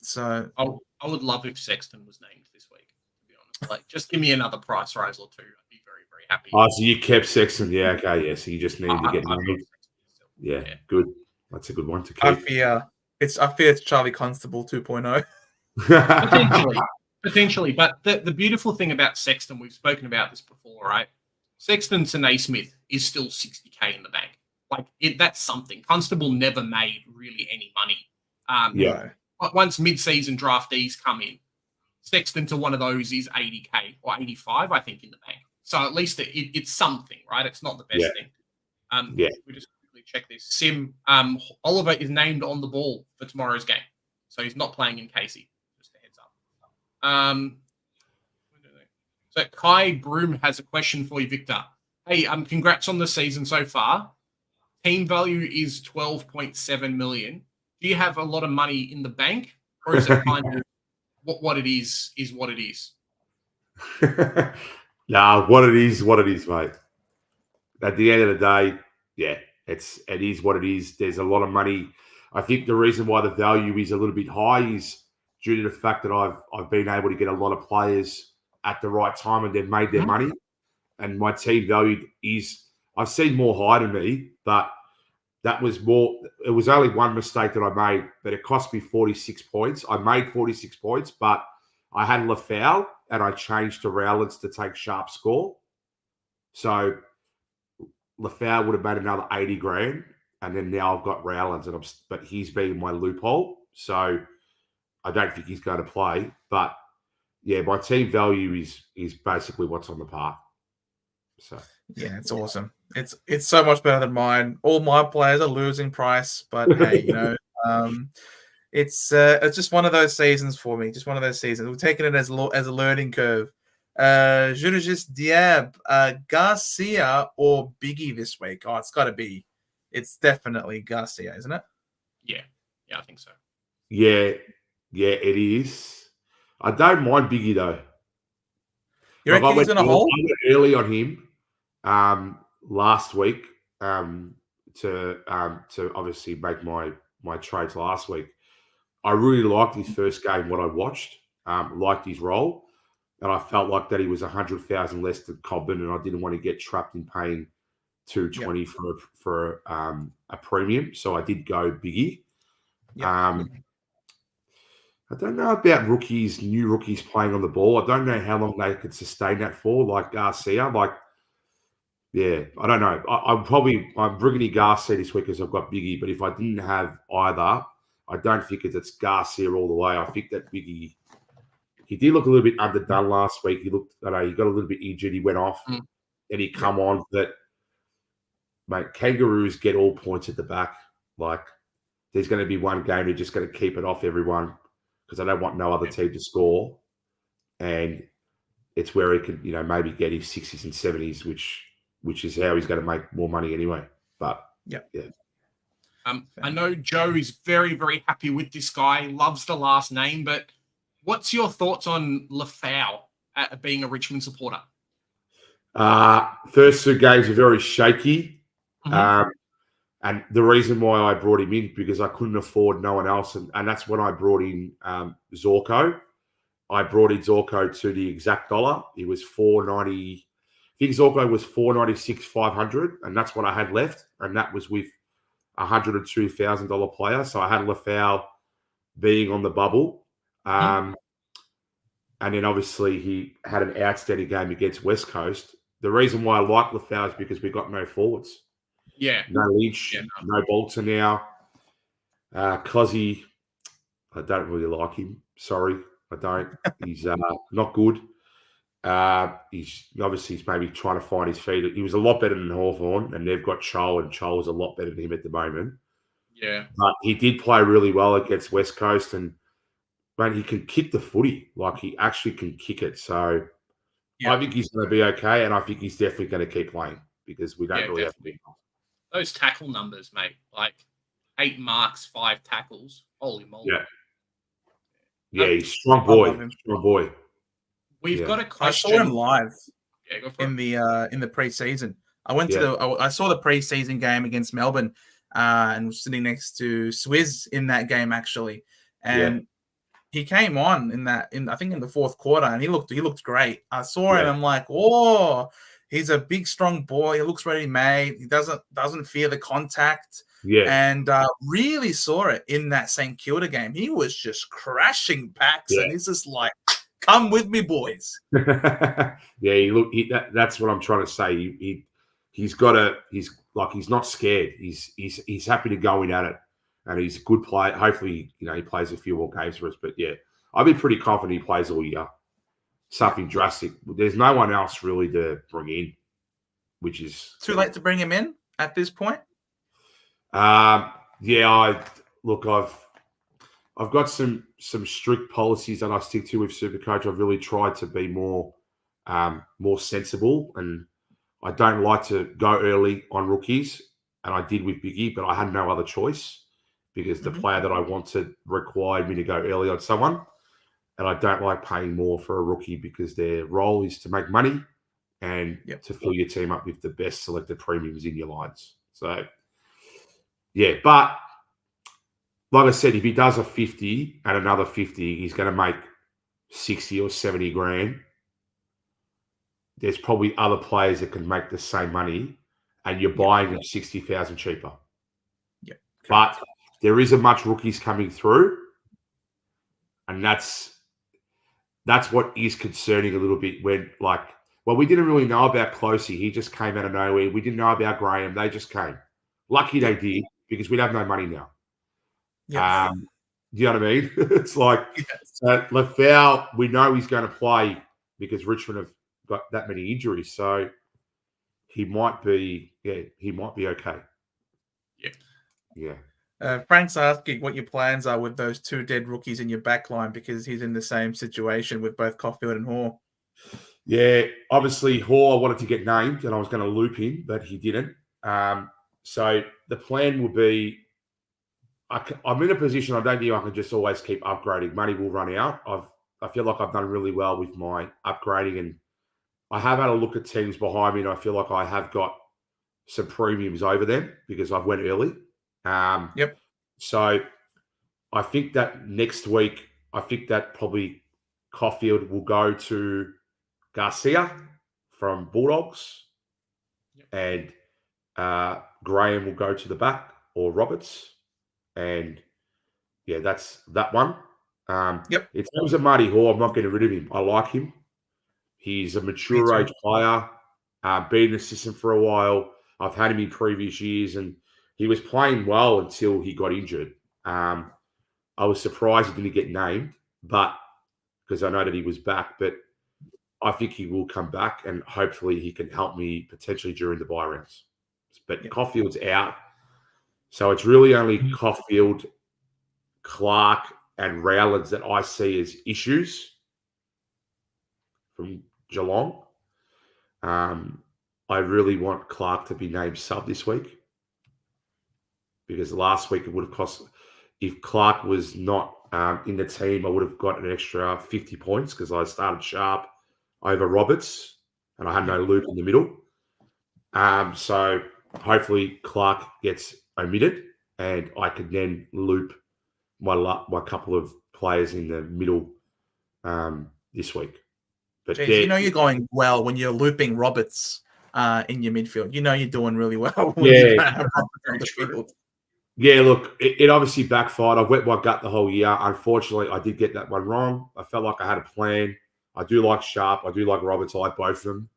So I would love if Sexton was named this week, to be honest. Like, just give me another price rise or two. I'd be very, very happy. Oh, so you kept Sexton. Yeah, okay, yeah. So you just need to get named. Yeah, good. That's a good one to keep. I fear it's Charlie Constable 2.0. Potentially. But the beautiful thing about Sexton, we've spoken about this before, right? Sexton to Naismith is still 60K in the bank. Like, that's something. Constable never made really any money. But once mid-season draftees come in, Sexton to one of those is 80K or 85, I think, in the bank. So at least it's something, right? It's not the best thing. We just quickly check this. Sim, Oliver is named on the ball for tomorrow's game. So he's not playing in Casey. Just a heads up. So Kai Broom has a question for you, Victor. Hey, congrats on the season so far. Team value is 12.7 million. Do you have a lot of money in the bank, or is it kind of what it is what it is? Nah, what it is, mate. At the end of the day, it is what it is. There's a lot of money. I think the reason why the value is a little bit high is due to the fact that I've been able to get a lot of players at the right time and they've made their money. And my team value is, I've seen more high than me, but that was more. It was only one mistake that I made, but it cost me 46 points. I made 46 points, but I had Lafau and I changed to Rowlands to take sharp score. So Lafau would have made another 80 grand, and then now I've got Rowlands, but he's been my loophole. So I don't think he's going to play. But yeah, my team value is basically what's on the par. So yeah, it's awesome. It's so much better than mine. All my players are losing price, but hey, it's just one of those seasons for me. Just one of those seasons. We're taking it as a learning curve. Jurgis Diab, Garcia or Biggie this week? Oh, it's definitely Garcia, isn't it? Yeah, I think so. Yeah, it is. I don't mind Biggie though. You reckon he's going to hold? I went early on him last week to obviously make my trades last week. I really liked his first game, what I watched, liked his role, and I felt like that he was 100,000 less than Cobden, and I didn't want to get trapped in paying $220 for a premium, so I did go Biggie. I don't know about new rookies playing on the ball. I don't know how long they could sustain that for, like Garcia. I don't know. I'm bringing Garcia this week because I've got Biggie, but if I didn't have either, I don't think it's Garcia all the way. I think that Biggie, he did look a little bit underdone last week. He got a little bit injured. He went off and he come on. But, mate, Kangaroos get all points at the back. Like, there's going to be one game they're just going to keep it off everyone because I don't want no other team to score. And it's where he can, maybe get his 60s and 70s, which is how he's going to make more money anyway. But, yeah. I know Joe is very, very happy with this guy, loves the last name, but what's your thoughts on Lafau being a Richmond supporter? First two games are very shaky. And the reason why I brought him in, because I couldn't afford no one else. And that's when I brought in Zorko. I brought in Zorko to the exact dollar. He was $490. I think Zorko was $496,500, and that's what I had left. And that was with $102,000 player. So I had Lafau being on the bubble. And then obviously he had an outstanding game against West Coast. The reason why I like Lafau is because we got no forwards. Yeah. No Lynch, no Bolton now. Cozzy, I don't really like him. Sorry, I don't. He's not good. He's maybe trying to find his feet. He was a lot better than Hawthorn, and they've got Chol, and Chol's a lot better than him at the moment. Yeah. But he did play really well against West Coast, and man, he can kick the footy. Like, he actually can kick it. So I think he's going to be okay, and I think he's definitely going to keep playing. because we don't really have to be. Those tackle numbers, mate, like 8 marks, 5 tackles. Holy moly. Yeah, he's strong boy. Strong boy. We've got a question. I saw him live in the preseason. I went to I saw the preseason game against Melbourne and was sitting next to Swizz in that game actually. And he came on I think in the fourth quarter, and he looked great. I saw him, I'm like, oh, he's a big, strong boy. He looks ready made. He doesn't fear the contact. Yeah. And really saw it in that St. Kilda game. He was just crashing packs, and he's just like, come with me, boys. That's what I'm trying to say. He's not scared. He's happy to go in at it. And he's a good player. Hopefully, he plays a few more games for us. But I'd be pretty confident he plays all year. Something drastic. There's no one else really to bring in, which is too late to bring him in at this point. I've got some strict policies that I stick to with Supercoach. I've really tried to be more sensible, and I don't like to go early on rookies. And I did with Biggie, but I had no other choice, because the player that I wanted required me to go early on someone. And I don't like paying more for a rookie, because their role is to make money and to fill your team up with the best selected premiums in your lines. So, but like I said, if he does a 50 and another 50, he's going to make 60 or 70 grand. There's probably other players that can make the same money, and you're buying them 60,000 cheaper. But there isn't much rookies coming through, and that's what is concerning a little bit. When we didn't really know about Closey. He just came out of nowhere. We didn't know about Graham. They just came. Lucky they did, because we'd have no money now. Yes. Do you know what I mean? It's like Lafau, we know he's going to play because Richmond have got that many injuries. So he might be okay. Yeah. Frank's asking what your plans are with those 2 dead rookies in your backline, because he's in the same situation with both Caulfield and Hoare. Yeah, obviously Hoare wanted to get named, and I was going to loop him, but he didn't. So the plan will be, I'm in a position I don't think I can just always keep upgrading. Money will run out. I feel like I've done really well with my upgrading, and I have had a look at teams behind me, and I feel like I have got some premiums over them because I've went early. So I think that next week, probably Caulfield will go to Garcia from Bulldogs, and Graham will go to the back, or Roberts. And that's that one. In terms of Marty Hoare, I'm not getting rid of him. I like him. He's a mature age player, been an assistant for a while. I've had him in previous years, and he was playing well until he got injured. I was surprised he didn't get named, but because I know that he was back. But I think he will come back, and hopefully he can help me potentially during the bye rounds. But Caulfield's out. So it's really only Caulfield, Clark, and Rowlands that I see as issues from Geelong. I really want Clark to be named sub this week, because last week it would have cost, if Clark was not in the team, I would have got an extra 50 points, because I started Sharp over Roberts and I had no loop in the middle. So hopefully Clark gets omitted, and I could then loop my couple of players in the middle this week. But Jeez, you're going well when you're looping Roberts in your midfield. You're doing really well. Yeah, look, it obviously backfired. I've wet my gut the whole year. Unfortunately, I did get that one wrong. I felt like I had a plan. I do like Sharp. I do like Roberts. I like both of them.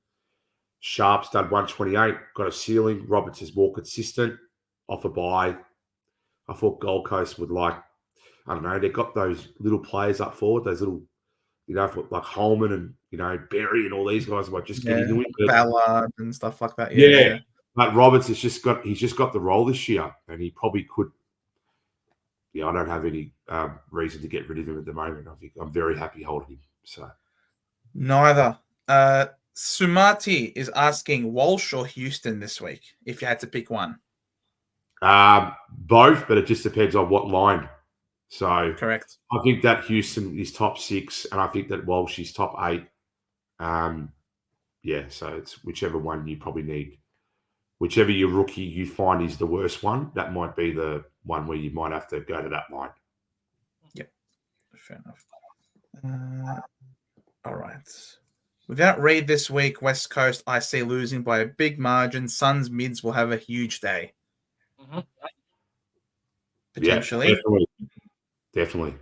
Sharp's done 128, got a ceiling. Roberts is more consistent, off a bye. I thought Gold Coast would they got those little players up forward, those little, like Holman and, Berry and all these guys might just get into it. Ballard and stuff like that. Yeah. But Roberts he's just got the role this year, and he probably could. Yeah, I don't have any reason to get rid of him at the moment. I think I'm very happy holding him. So neither. Sumati is asking Walsh or Houston this week, if you had to pick one. Both, but it just depends on what line. So Correct. I think that Houston is top 6, and I think that Walsh is top 8. So it's whichever one you probably need. Whichever your rookie you find is the worst one, that might be the one where you might have to go to that line. Yep, fair enough. All right. Without Reed this week, West Coast I see losing by a big margin. Suns mids will have a huge day. Mm-hmm. Potentially. Yeah, definitely.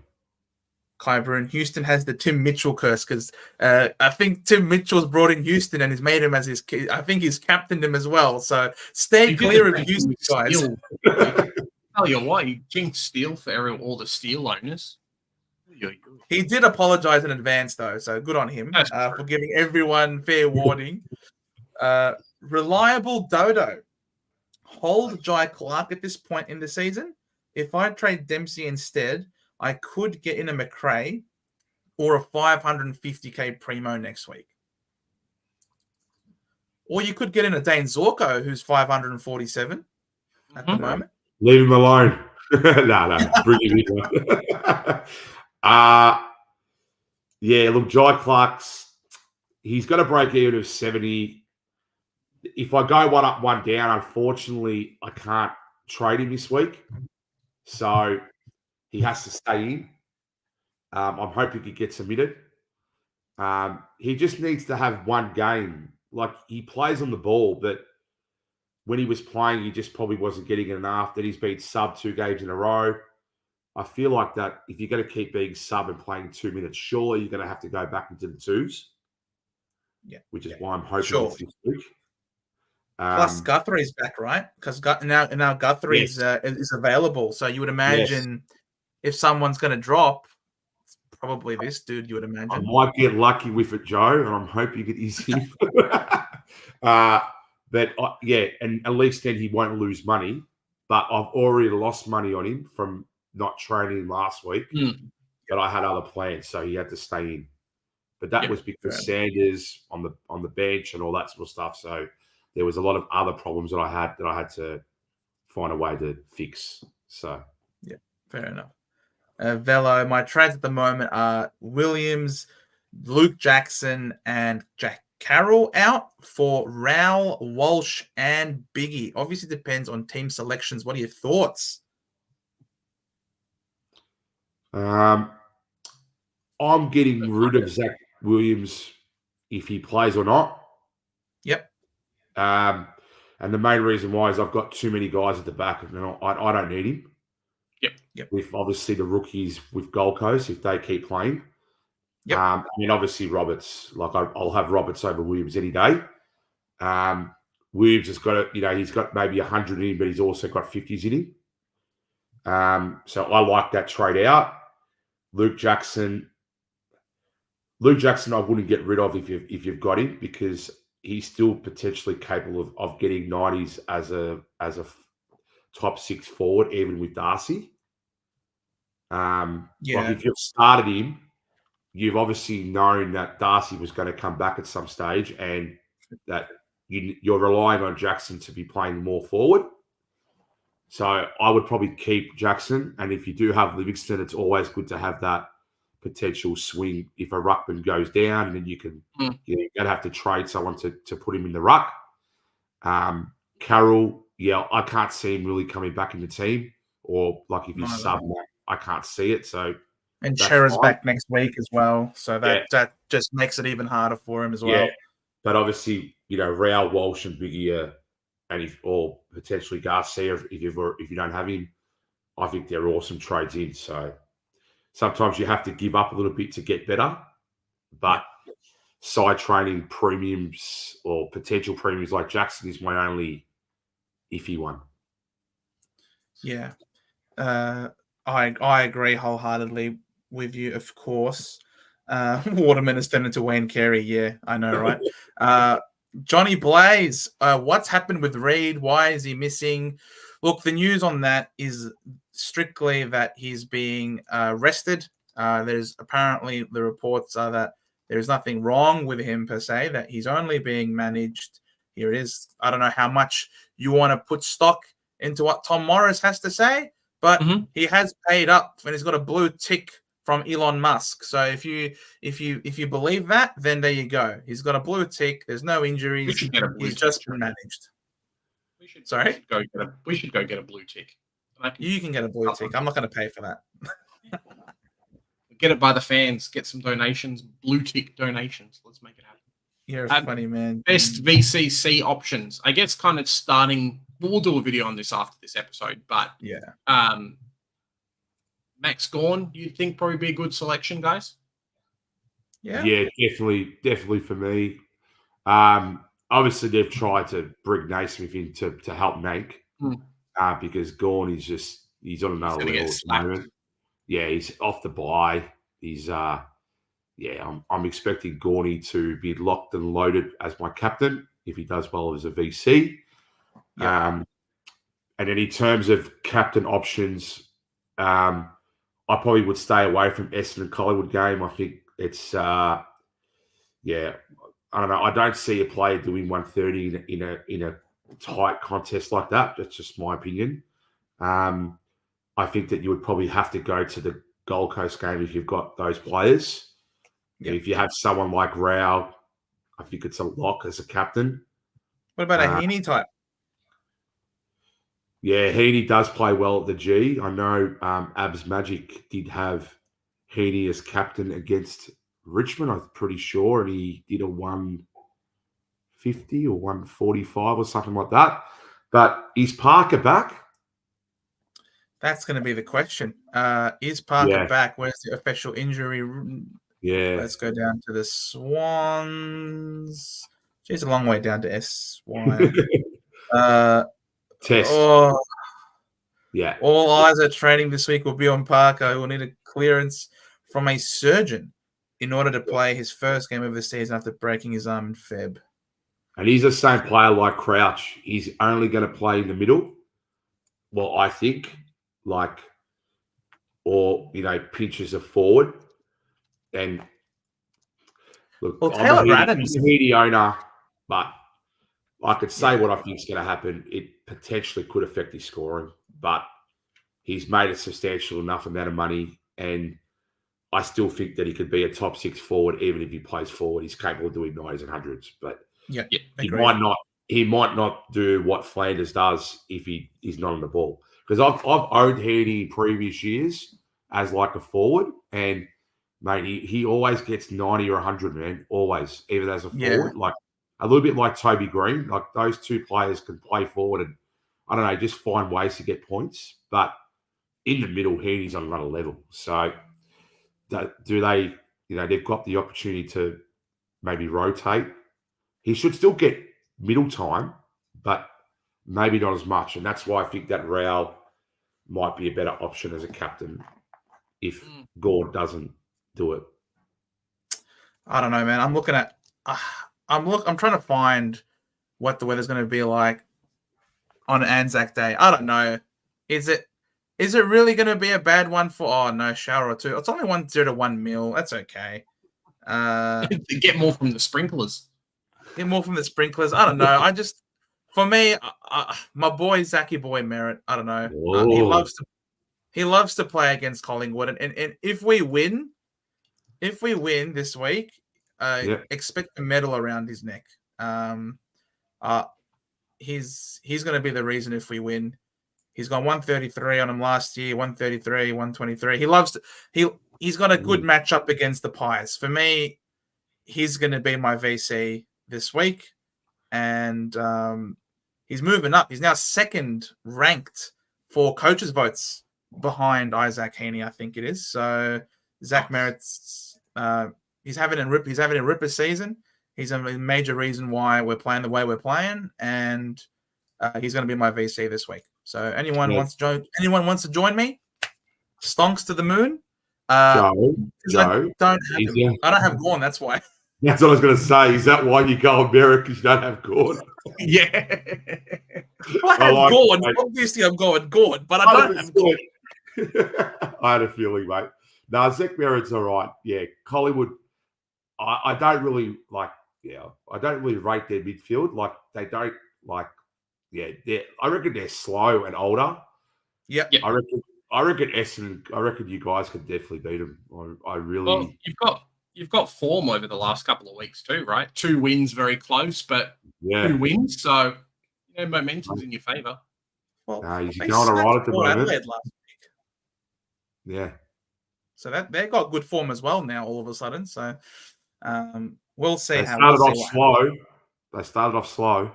Kai Bruin, Houston has the Tim Mitchell curse because I think Tim Mitchell's brought in Houston and he's made him as his kid. I think he's captained him as well. So stay clear of Houston, guys. Tell you what, you jinxed Steele for all the Steele owners. He did apologize in advance, though, so good on him for giving everyone fair warning. Reliable Dodo. Hold Jai Clark at this point in the season. If I trade Dempsey instead, I could get in a McRae or a 550k primo next week. Or you could get in a Dane Zorko, who's 547 at the moment. Leave him alone. No, bring him in. Look, Jai Clark's, he's got a break even of 70. If I go one up, one down, unfortunately, I can't trade him this week. So he has to stay in. I'm hoping he gets submitted. He just needs to have one game. Like, he plays on the ball, but when he was playing, he just probably wasn't getting enough. Then he's been sub 2 games in a row. I feel like that if you're going to keep being sub and playing 2 minutes, surely you're going to have to go back into the 2s. Yeah. Which is why I'm hoping it's this week. Plus Guthrie's back, right? Because now Guthrie is available. So you would imagine if someone's going to drop, it's probably this dude, you would imagine. I might get lucky with it, Joe, and I'm hoping it is him. And at least then he won't lose money. But I've already lost money on him from not training him last week. But I had other plans, so he had to stay in. But that was because Sanders on the bench and all that sort of stuff. So there was a lot of other problems that I had to find a way to fix. So yeah, fair enough. Velo, my trades at the moment are Williams, Luke Jackson, and Jack Carroll out for Raul, Walsh, and Biggie. Obviously depends on team selections. What are your thoughts? I'm getting rid of Zach Williams if he plays or not. Yep. And the main reason why is I've got too many guys at the back, and I don't need him. Yep. With obviously the rookies with Gold Coast, if they keep playing. Yep. Obviously Roberts, like I'll have Roberts over Williams any day. Williams has got he's got maybe 100 in him, but he's also got 50s in him. So I like that trade out. Luke Jackson, I wouldn't get rid of if you've got him, because he's still potentially capable of getting 90s as a top 6 forward, even with Darcy. Like if you've started him, you've obviously known that Darcy was going to come back at some stage, and that you're relying on Jackson to be playing more forward. So I would probably keep Jackson, and if you do have Livingston, it's always good to have that potential swing. If a ruckman goes down, then you're going to have to trade someone to put him in the ruck. Carroll, I can't see him really coming back in the team, or like if he's sub, I can't see it. So and Chera's back next week as well, so that just makes it even harder for him as well. Yeah. But obviously, Raul, Walsh, and Biggie, or potentially Garcia, if you don't have him, I think they're awesome trades in. So sometimes you have to give up a little bit to get better, but side training premiums or potential premiums like Jackson is my only iffy one. Yeah, I agree wholeheartedly with you, of course. Waterman has turned into Wayne Carey. Yeah, I know, right? Johnny Blaze, what's happened with Reed? Why is he missing? Look, the news on that is strictly that he's being rested. There's apparently the reports are that There is nothing wrong with him per se, that he's only being managed. Here it is. I don't know how much you want to put stock into what Tom Morris has to say, but he has paid up and he's got a blue tick from Elon Musk. So if you believe that, then there you go. He's got a blue tick. There's no injuries. He's just been managed. We should go get a blue tick. You can get a blue tick. I'm not going to pay for that. Get it by the fans. Get some donations. Blue tick donations. Let's make it happen. You're a funny man. Best VCC options. I guess kind of starting. We'll do a video on this after this episode. But yeah, Max Gawn, you think probably be a good selection, guys? Yeah, definitely for me. Obviously, they've tried to bring Naismith in to help Nank because Gawn is he's on another level at the moment. Yeah, he's off the bye. He's I'm expecting Gawny to be locked and loaded as my captain if he does well as a VC. And then in terms of captain options, I probably would stay away from Essendon Collingwood game. I think it's I don't know. I don't see a player doing 130 in a tight contest like that. That's just my opinion. I think that you would probably have to go to the Gold Coast game if you've got those players. Yeah. If you have someone like Rao, I think it's a lock as a captain. What about a Heaney type? Yeah, Heaney does play well at the G. I know Abs Magic did have Heaney as captain against Richmond, I'm pretty sure, and he did a 150 or 145 or something like that. But is Parker back? That's going to be the question. Is Parker back? Where's the official injury? Yeah. Let's go down to the Swans. She's a long way down to SY. Test. Oh, yeah. All eyes at training this week will be on Parker, who will need a clearance from a surgeon in order to play his first game of the season after breaking his arm in Feb. And he's the same player like Crouch. He's only going to play in the middle. Well, I think, pinches a forward. And look, Taylor Radden's a media owner, but I could say what I think is going to happen. It potentially could affect his scoring, but he's made a substantial enough amount of money, and I still think that he could be a top 6 forward, even if he plays forward. He's capable of doing 90s and 100s, but he might not do what Flanders does if he's not on the ball. Because I've owned Heaney in previous years as like a forward, and mate, he always gets 90 or 100, man, always, even as a forward. Like a little bit like Toby Green. Like those two players can play forward and, I don't know, just find ways to get points. But in the middle, Heaney's on another level. So do they, they've got the opportunity to maybe rotate. He should still get middle time, but maybe not as much. And that's why I think that Rao might be a better option as a captain if Gord doesn't do it. I don't know, man. I'm looking at I'm trying to find what the weather's going to be like on Anzac Day. I don't know. Is it really going to be a bad one for shower or two? It's only 1 0 to 1 mil. That's okay. Get more from the sprinklers. I don't know. For me, my boy Zachy Boy Merritt. I don't know. He loves to play against Collingwood, and if we win this week, expect a medal around his neck. He's going to be the reason if we win. He's got 133 on him last year, 133, 123. He's got a good matchup against the Pies. For me, he's going to be my VC this week, and he's moving up. He's now second ranked for coaches' votes behind Isaac Heaney, I think it is. So Zach Merritt's he's having a ripper season. He's a major reason why we're playing the way we're playing, and he's going to be my VC this week. So anyone wants to join me? Stonks to the moon. Joe, I don't have Gawn. That's why. That's what I was going to say. Is that why you go on Merritt because you don't have Gawn? Yeah. Well, I have Gawn. Obviously, I'm going Gawn, but I don't have Gawn. I had a feeling, mate. No, Zach Merritt's all right. Yeah, Collingwood. I don't really like. Yeah, I don't really rate their midfield. Like they don't like. Yeah, I reckon they're slow and older. Yep. I reckon Essendon. I reckon you guys could definitely beat them. I really. Well, you've got form over the last couple of weeks too, right? 2 wins, very close, but 2 wins, so momentum's in your favour. Well, he's going all right at the moment. Adelaide last week. Yeah. So that they've got good form as well now. All of a sudden, so we'll see. They started off slow.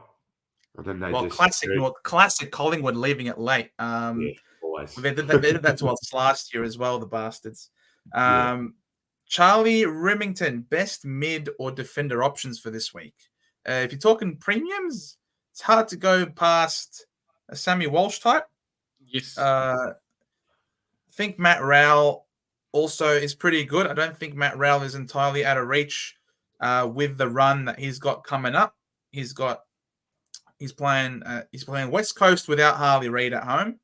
And then they classic Collingwood leaving it late. Always. They did that to us last year as well, the bastards. Charlie Remington, best mid or defender options for this week. If you're talking premiums, it's hard to go past a Sammy Walsh type. Yes. I think Matt Rowell also is pretty good. I don't think Matt Rowell is entirely out of reach with the run that he's got coming up. He's playing West Coast without Harley Reid at home.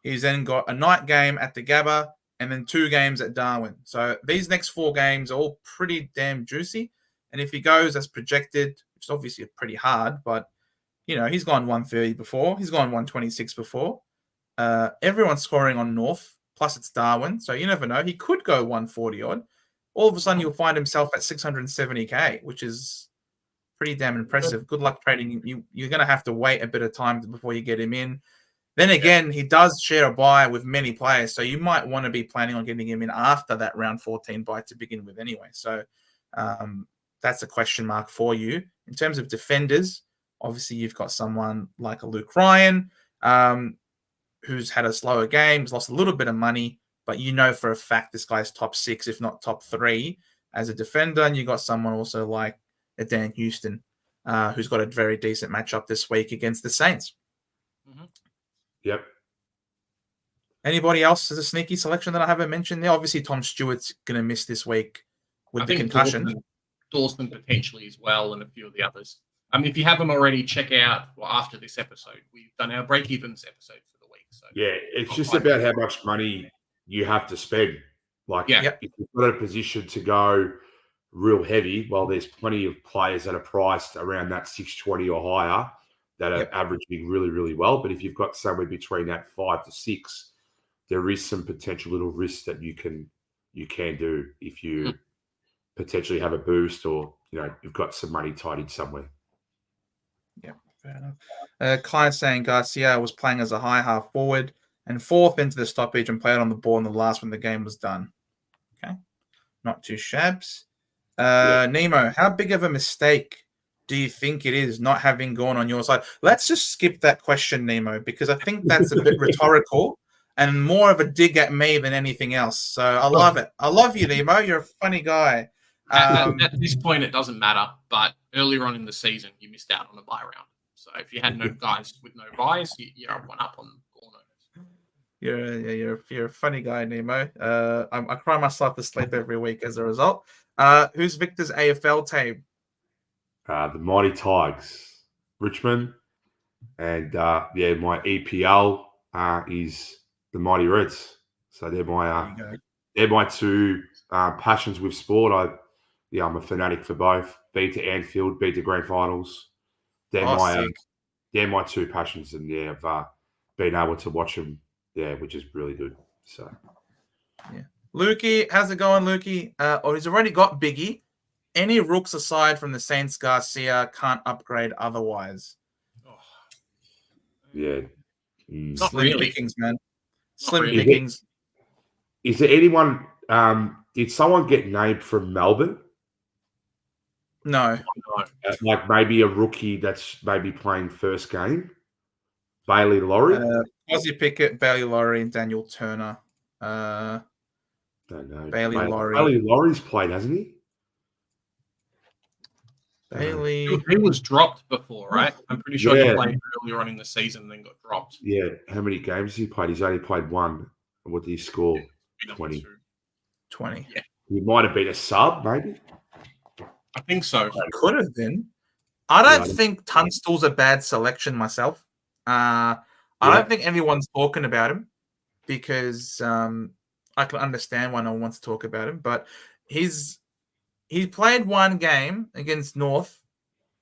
He's then got a night game at the Gabba and then 2 games at Darwin. So these next 4 games are all pretty damn juicy. And if he goes as projected, which is obviously pretty hard, but he's gone 130 before. He's gone 126 before. Everyone's scoring on North, plus it's Darwin. So you never know. He could go 140 odd. All of a sudden, you'll find himself at 670K, which is pretty damn impressive. Good luck trading. You're going to have to wait a bit of time before you get him in. Then again, he does share a buy with many players, so you might want to be planning on getting him in after that round 14 buy to begin with anyway. So that's a question mark for you. In terms of defenders, obviously you've got someone like a Luke Ryan, who's had a slower game, he's lost a little bit of money, but for a fact this guy's top 6, if not top 3 as a defender. And you got someone also like a Dan Houston, who's got a very decent matchup this week against the Saints. Mm-hmm. Yep. Anybody else as a sneaky selection that I haven't mentioned there? Obviously, Tom Stewart's going to miss this week with the concussion. Dawson potentially as well, and a few of the others. If you haven't already, check out after this episode. We've done our break-evens episode for the week. So it's just about how much money you have to spend. If you've got a position to go real heavy, well, there's plenty of players that are priced around that 620 or higher that are averaging really, really well. But if you've got somewhere between that 5 to 6, there is some potential little risks that you can do if you potentially have a boost or you've got some money tied in somewhere. Yeah, fair enough. Client saying Garcia was playing as a high half forward and 4th into the stoppage and played on the ball in the last when the game was done. Okay, not too shabs. Nemo, how big of a mistake do you think it is not having gone on your side? Let's just skip that question, Nemo, because I think that's a bit rhetorical and more of a dig at me than anything else. So I love it. I love you, Nemo. You're a funny guy. At this point, it doesn't matter. But earlier on in the season, you missed out on a buy round. So if you had no guys with no buys, you're one up on Gorno. You're a funny guy, Nemo. I cry myself to sleep every week as a result. Who's Victor's AFL team? The Mighty Tigers, Richmond, and my EPL is the Mighty Reds. So they're my 2 passions with sport. I'm a fanatic for both. Been to Anfield, been to grand finals. They're my 2 passions, and I've been able to watch them. Which is really good. So, Lukey, how's it going, Lukey? He's already got Biggie. Any rooks aside from the Saints, Garcia can't upgrade otherwise. Not really. Pickings, man. Slim pickings. Is there anyone? Did someone get named from Melbourne? No. Like maybe a rookie that's maybe playing first game. Bailey Laurie, Ozzy Pickett, Bailey Laurie, and Daniel Turner. Don't know. Bailey Laurie. Bailey Laurie's played, hasn't he? Bailey. He was dropped before, right? I'm pretty sure he played earlier on in the season and then got dropped. Yeah. How many games has he played? He's only played 1. What did he score? 20. 20. Yeah. He might have been a sub, maybe. I think so. Could have been. I don't think Tunstall's a bad selection myself. I don't think anyone's talking about him because I can understand why no one wants to talk about him, but he's he played one game against North,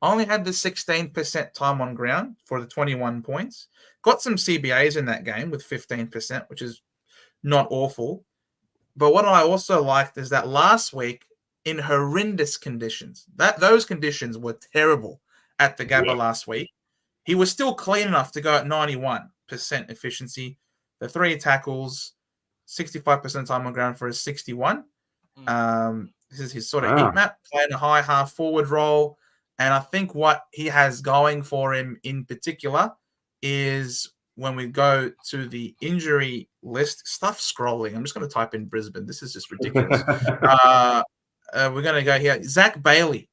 only had the 16% time on ground for the 21 points. Got some CBAs in that game with 15%, which is not awful. But what I also liked is that last week, in horrendous conditions, those conditions were terrible at the Gabba last week. He was still clean enough to go at 91% efficiency, the 3 tackles, 65% time on ground for his 61. This is his sort of heat map, playing a high half forward role. And I think what he has going for him in particular is when we go to the injury list, stuff scrolling. I'm just going to type in Brisbane. This is just ridiculous. We're going to go here. Zach Bailey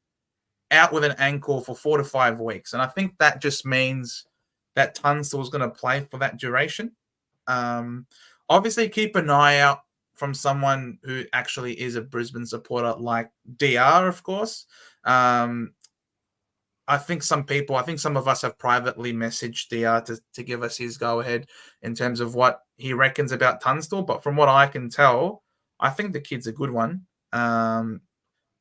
out with an ankle for 4 to 5 weeks. And I think that just means that Tunstall is going to play for that duration. Obviously, keep an eye out from someone who actually is a Brisbane supporter like DR, of course. I think some of us have privately messaged DR to give us his go-ahead in terms of what he reckons about Tunstall. But from what I can tell, I think the kid's a good one.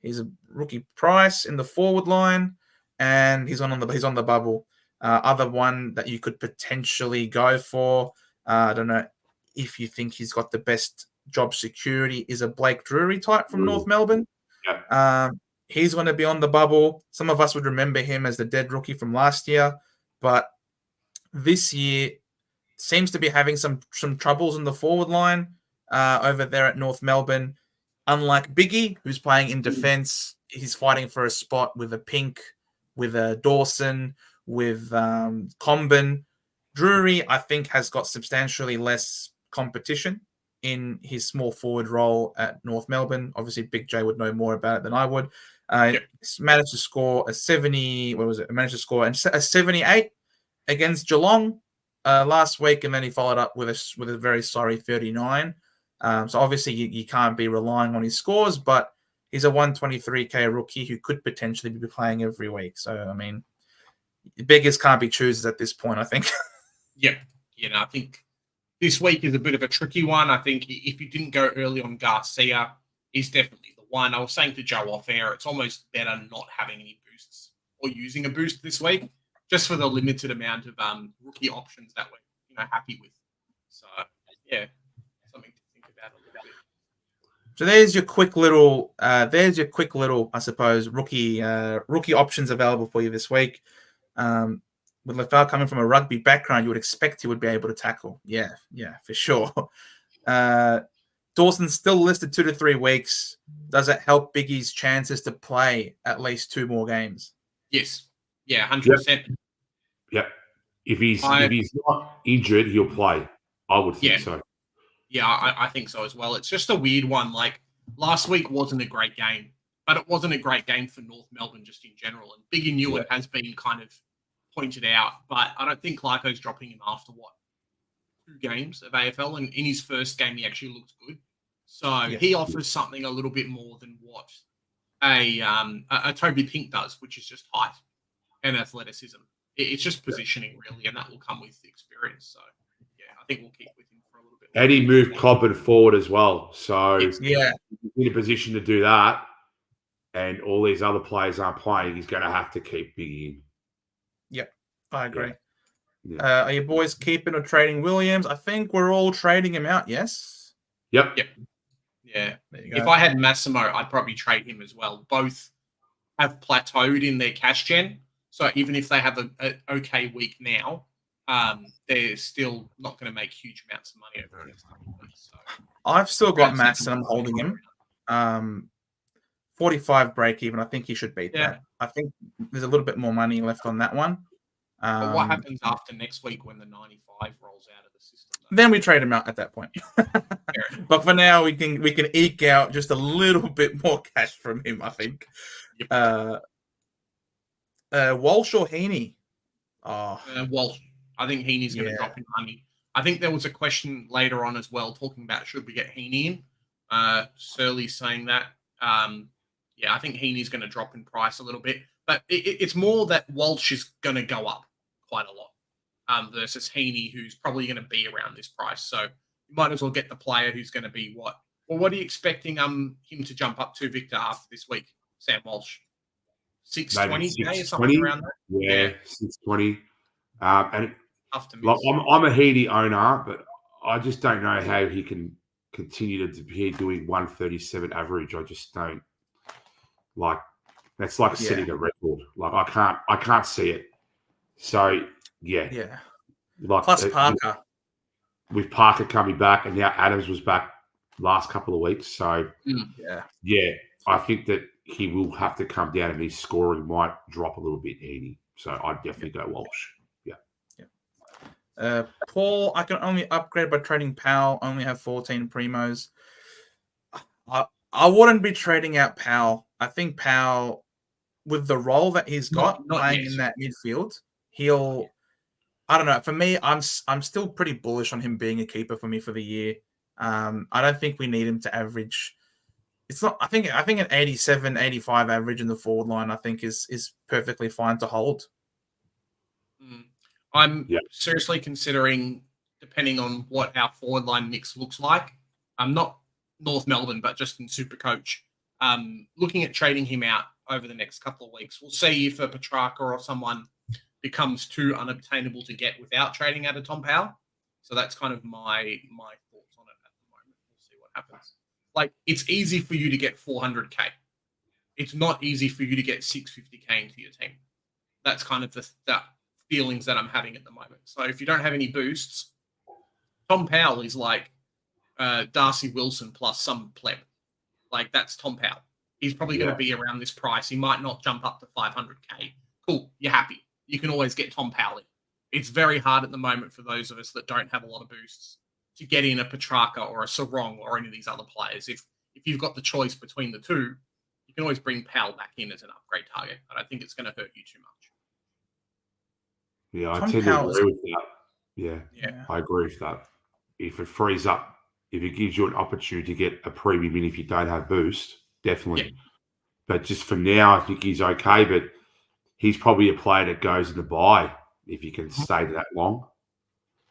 He's a rookie price in the forward line, and he's on the bubble. Other one that you could potentially go for, I don't know if you think he's got the best job security, is a Blake Drury type from North Melbourne. Yeah. He's going to be on the bubble. Some of us would remember him as the dead rookie from last year, but this year seems to be having some troubles in the forward line over there at North Melbourne. Unlike Biggie, who's playing in defense, he's fighting for a spot with a Pink, with a Dawson, with Comben. Drury, I think, has got substantially less competition in his small forward role at North Melbourne. Obviously, Big J would know more about it than I would. Managed to score a 70. What was it? Managed to score a 78 against Geelong last week, and then he followed up with a very sorry 39. So obviously you can't be relying on his scores, but he's a 123k rookie who could potentially be playing every week. So I mean, beggars can't be choosers at this point, I think. I think this week is a bit of a tricky one. I think if you didn't go early on Garcia, he's definitely the one. I was saying to Joe off air, it's almost better not having any boosts or using a boost this week, just for the limited amount of rookie options that we're happy with. So something to think about a little bit. So there's your quick little, I suppose, rookie options available for you this week. With Lafau coming from a rugby background, you would expect he would be able to tackle. Yeah, for sure. Dawson's still listed 2 to 3 weeks. Does it help Biggie's chances to play at least 2 more games? Yes. Yeah, 100%. Yep. If he's not injured, he'll play. I would think so. Yeah, I think so as well. It's just a weird one. Like, last week wasn't a great game, but it wasn't a great game for North Melbourne just in general. And Biggie Newen has been kind of pointed out, but I don't think Clarko's dropping him after 2 games of AFL, and in his first game he actually looked good. So he offers something a little bit more than what a Toby Pink does, which is just height and athleticism. It's just positioning really, and that will come with experience. So I think we'll keep with him for a little bit. And he moved Cobben forward as well, so he's in a position to do that. And all these other players aren't playing. He's going to have to keep Biggie in. Yep, I agree. Yeah. Are you boys keeping or trading Williams? I think we're all trading him out, yes? Yep. Yeah. If I had Massimo, I'd probably trade him as well. Both have plateaued in their cash gen. So even if they have an okay week now, they're still not going to make huge amounts of money over the next couple of weeks. So I've still got Mass and I'm holding him. 45 break even. I think he should beat that. I think there's a little bit more money left on that one. But what happens after next week when the 95 rolls out of the system? Then we trade him out at that point. But for now, we can eke out just a little bit more cash from him, I think. Yep. Walsh or Heaney? Walsh. I think Heaney's going to drop in money. I think there was a question later on as well talking about should we get Heaney in. Surly's saying that. I think Heaney's going to drop in price a little bit. But it's more that Walsh is going to go up quite a lot versus Heaney, who's probably going to be around this price. So you might as well get the player who's going to be what? Well, what are you expecting him to jump up to, Victor, after this week? Sam Walsh? Maybe 620K or something around that? Yeah, 620. And Tough to miss. like, I'm a Heaney owner, but I just don't know how he can continue to be doing 137 average. I just don't like. That's like setting a record. Like I can't see it. So Yeah. like Plus Parker. with Parker coming back, and now Adams was back last couple of weeks. So yeah, I think that he will have to come down, and his scoring might drop a little bit, Heaney. So I'd definitely go Walsh. Paul, I can only upgrade by trading Powell. Only have 14 primos. I wouldn't be trading out Powell. I think Powell, with the role that he's got playing in that midfield, he'll. I don't know. For me, I'm still pretty bullish on him being a keeper for me for the year. I don't think we need him to average. It's not. I think an 87, 85 average in the forward line, I think is perfectly fine to hold. I'm seriously considering, depending on what our forward line mix looks like, I'm not North Melbourne, but just in Supercoach, looking at trading him out over the next couple of weeks. We'll see if a Petrarca or someone becomes too unobtainable to get without trading out of Tom Powell. So that's kind of my thoughts on it at the moment. We'll see what happens. Like, it's easy for you to get 400K. It's not easy for you to get 650K into your team. That's kind of the feelings that I'm having at the moment. So if you don't have any boosts, Tom Powell is like Darcy Wilson plus some pleb. Like, that's Tom Powell. He's probably going to be around this price. He might not jump up to 500K. Cool. You're happy. You can always get Tom Powell in. It's very hard at the moment for those of us that don't have a lot of boosts to get in a Petrarca or a Sarong or any of these other players. If you've got the choice between the two, you can always bring Powell back in as an upgrade target. But I think it's going to hurt you too much. Yeah, I tend to agree with that. Yeah, I agree with that. If it frees up, if it gives you an opportunity to get a premium in if you don't have boost, definitely. Yeah. But just for now, I think he's okay. But he's probably a player that goes in the buy if you can stay that long.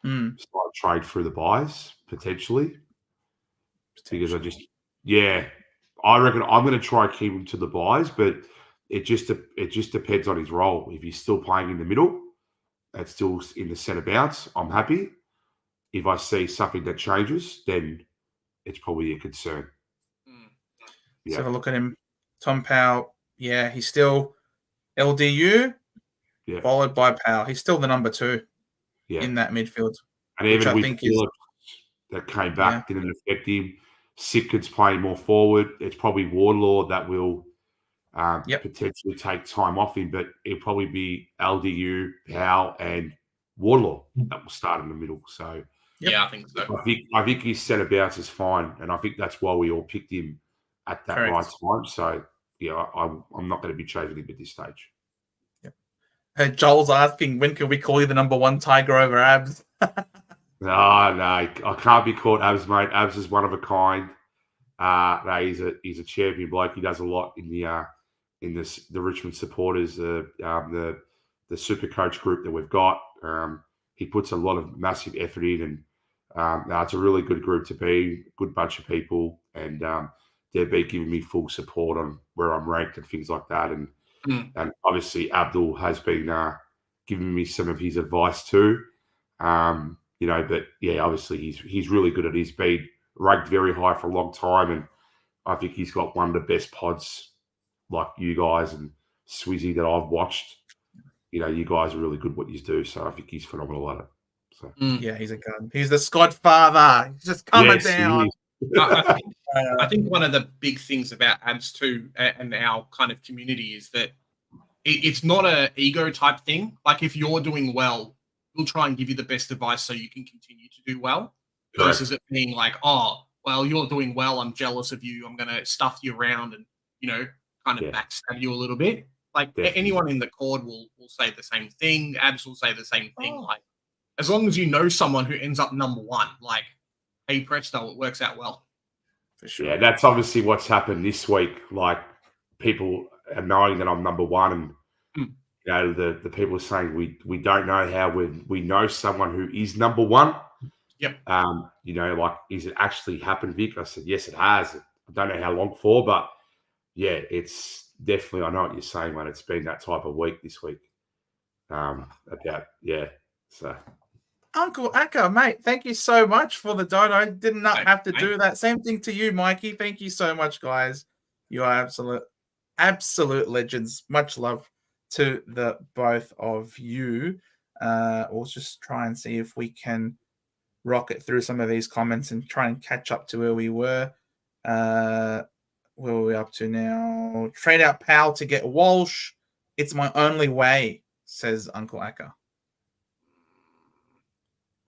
Start trade through the buys, potentially. Because I reckon I'm going to try keep him to the buys, but it just depends on his role. If he's still playing in the middle, that's still in the centre bounce, I'm happy. If I see something that changes, then it's probably a concern. Let's have a look at him. Tom Powell, he's still LDU, followed by Powell. He's still the number 2 in that midfield. And even with Phillips that came back, didn't affect him. Sitkins playing more forward. It's probably Wardlaw that will potentially take time off him, but it'll probably be LDU, Powell, and Wardlaw that will start in the middle. So I think so. I think his centre bounce is fine, and I think that's why we all picked him at that right time. So I'm not going to be chasing him at this stage. Joel's asking, when can we call you the number 1 Tiger over Abs? No, I can't be called Abs, mate. Abs is one of a kind. He's a champion bloke. He does a lot in the Richmond supporters, the Supercoach group that we've got. He puts a lot of massive effort in, and it's a really good group to be. Good bunch of people, and they've been giving me full support on where I'm ranked and things like that. And obviously Abdul has been giving me some of his advice too. But obviously he's really good at it. He's been ranked very high for a long time, and I think he's got one of the best pods, like you guys and Swizzy, that I've watched. You guys are really good at what you do, so I think he's phenomenal at it. So he's a gun. He's the Scott father. He's just coming down. I think one of the big things about Abs too, and our kind of community, is that it's not an ego type thing. Like, if you're doing well, we'll try and give you the best advice so you can continue to do well. Versus it being like, oh, well, you're doing well, I'm jealous of you, I'm going to stuff you around and, kind of backstab you a little bit. Like, anyone in the cord will say the same thing. Abs will say the same thing. Like, as long as you know someone who ends up number 1, like, hey, presto, it works out well. For sure. Yeah, that's obviously what's happened this week. Like, people are knowing that I'm number 1, and the people are saying we don't know how we know someone who is number 1. Yep. Like, is it actually happened, Vic? I said, yes, it has. I don't know how long for, but it's definitely, I know what you're saying, man. It's been that type of week this week. So Uncle Akka, mate, thank you so much for the dono. I did not have to Mate. do that. Same thing to you, Mikey. Thank you so much, guys. You are absolute legends. Much love to the both of you. We'll just try and see if we can rocket through some of these comments and try and catch up to where we were. Where are we up to now? Trade out Powell to get Walsh. It's my only way, says Uncle Akka.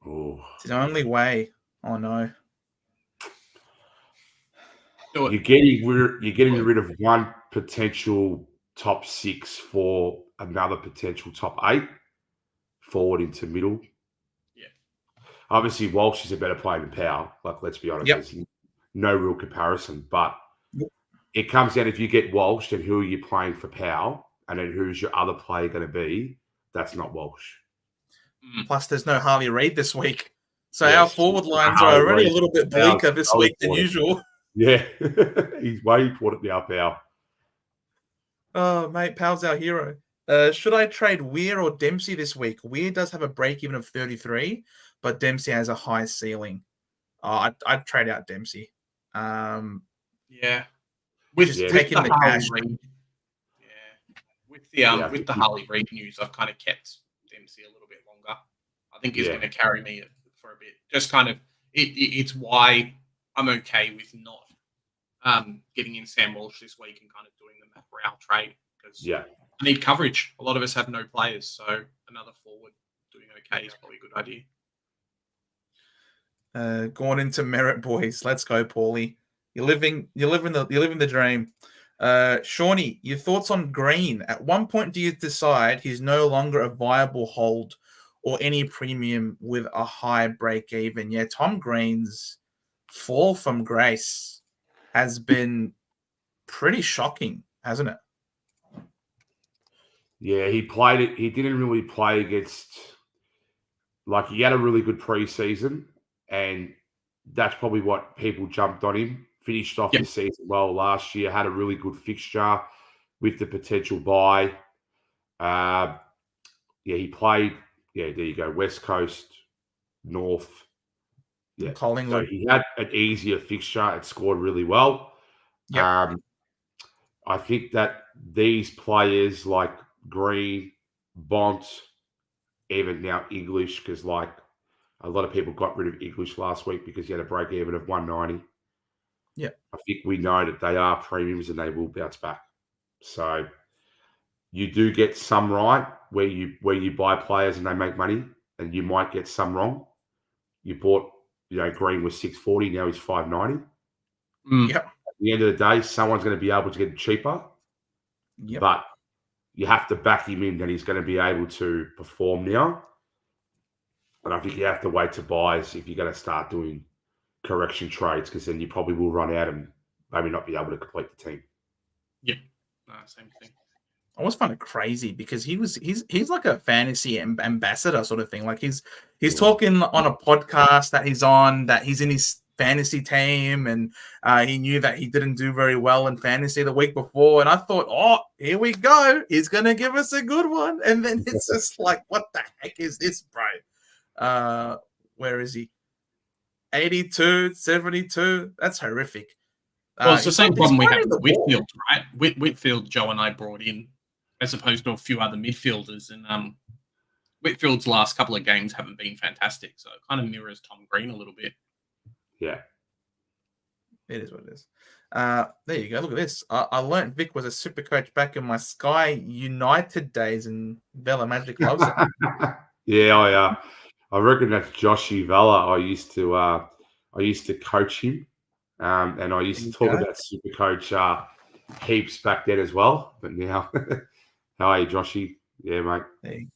oh, It's his only way. Oh no. Do you're it. getting rid of one potential top 6 for another potential top 8 forward into middle. Yeah. Obviously, Walsh is a better player than Powell. Like, let's be honest, Yep. there's no real comparison. But Yep. it comes down, if you get Walsh, then who are you playing for Powell? And then who's your other player going to be? That's not Walsh. Plus, there's no Harley Reid this week. So Yes. our forward lines Harley are already Reid. a little bit bleaker this Harley week than Reid. usual. Yeah. He's way important now, Powell. Oh, mate, Powell's our hero. Should I trade Weir or Dempsey this week? Weir does have a break even of 33, but Dempsey has a high ceiling. I'd trade out Dempsey. Yeah. With Just Yeah. taking the Harley cash. Reid. Yeah. Yeah. With the Harley Reid news, I've kind of kept Dempsey a little bit longer. I think he's Yeah. going to carry me for a bit. Just kind of, it's why I'm okay with not getting in Sam Walsh this week and kind of doing the Matt Rowell trade, because Yeah. I need coverage. A lot of us have no players, so another forward doing okay is probably a good idea. Going into merit, boys. Let's go, Paulie. You're living the dream. Shawnee, your thoughts on Green? At one point, do you decide he's no longer a viable hold or any premium with a high break even? Yeah, Tom Green's fall from grace has been pretty shocking, hasn't it? Yeah, he played it. He didn't really play against, like, he had a really good preseason, and that's probably what people jumped on him. Finished off Yep. the season well last year, had a really good fixture with the potential buy. He played, there you go, West Coast, North. Yeah, so Collingwood. he had an easier fixture and scored really well. Yep. I think that these players like Green, Bont, even now English, because like a lot of people got rid of English last week because he had a break even of 190. Yeah, I think we know that they are premiums and they will bounce back. So you do get some right where you buy players and they make money, and you might get some wrong. You bought, Green was 640, now he's 590. Yep. At the end of the day, someone's going to be able to get it cheaper. Yep. But you have to back him in that he's going to be able to perform now. And I think you have to wait to buy if you're going to start doing correction trades, because then you probably will run out and maybe not be able to complete the team. Yeah, same thing. I always find it crazy because he's like a fantasy ambassador sort of thing. Like he's talking on a podcast that he's on, that he's in his fantasy team, and he knew that he didn't do very well in fantasy the week before. And I thought, oh, here we go. He's going to give us a good one. And then it's just like, what the heck is this, bro? Where is he? 82, 72. That's horrific. Well, it's the same problem we have with ball. Whitfield, right? Whitfield, Joe and I brought in, as opposed to a few other midfielders. And Whitfield's last couple of games haven't been fantastic. So it kind of mirrors Tom Green a little bit. Yeah. It is what it is. There you go. Look at this. I learned Vic was a super coach back in my Sky United days, and Vela Magic loves it. Yeah, I reckon that's Joshy Vela. I used to coach him, and I used to talk about super coach heaps back then as well. But now, how are you, Joshy? Yeah, mate.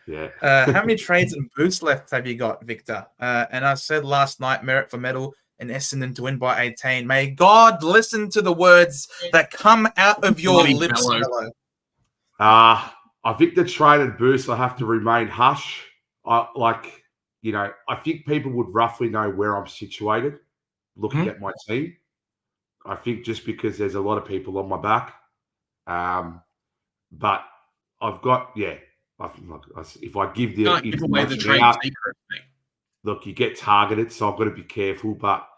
Yeah. How many trades and boosts left have you got, Victor? And I said last night, merit for medal and Essendon to win by 18. May God listen to the words that come out of your lips, fellow. I think the trade and boost will have to remain hush. I think people would roughly know where I'm situated looking at my team. I think just because there's a lot of people on my back, But I've got, if I give the Can't give away the information trade out, secret thing. look, you get targeted, so I've got to be careful. But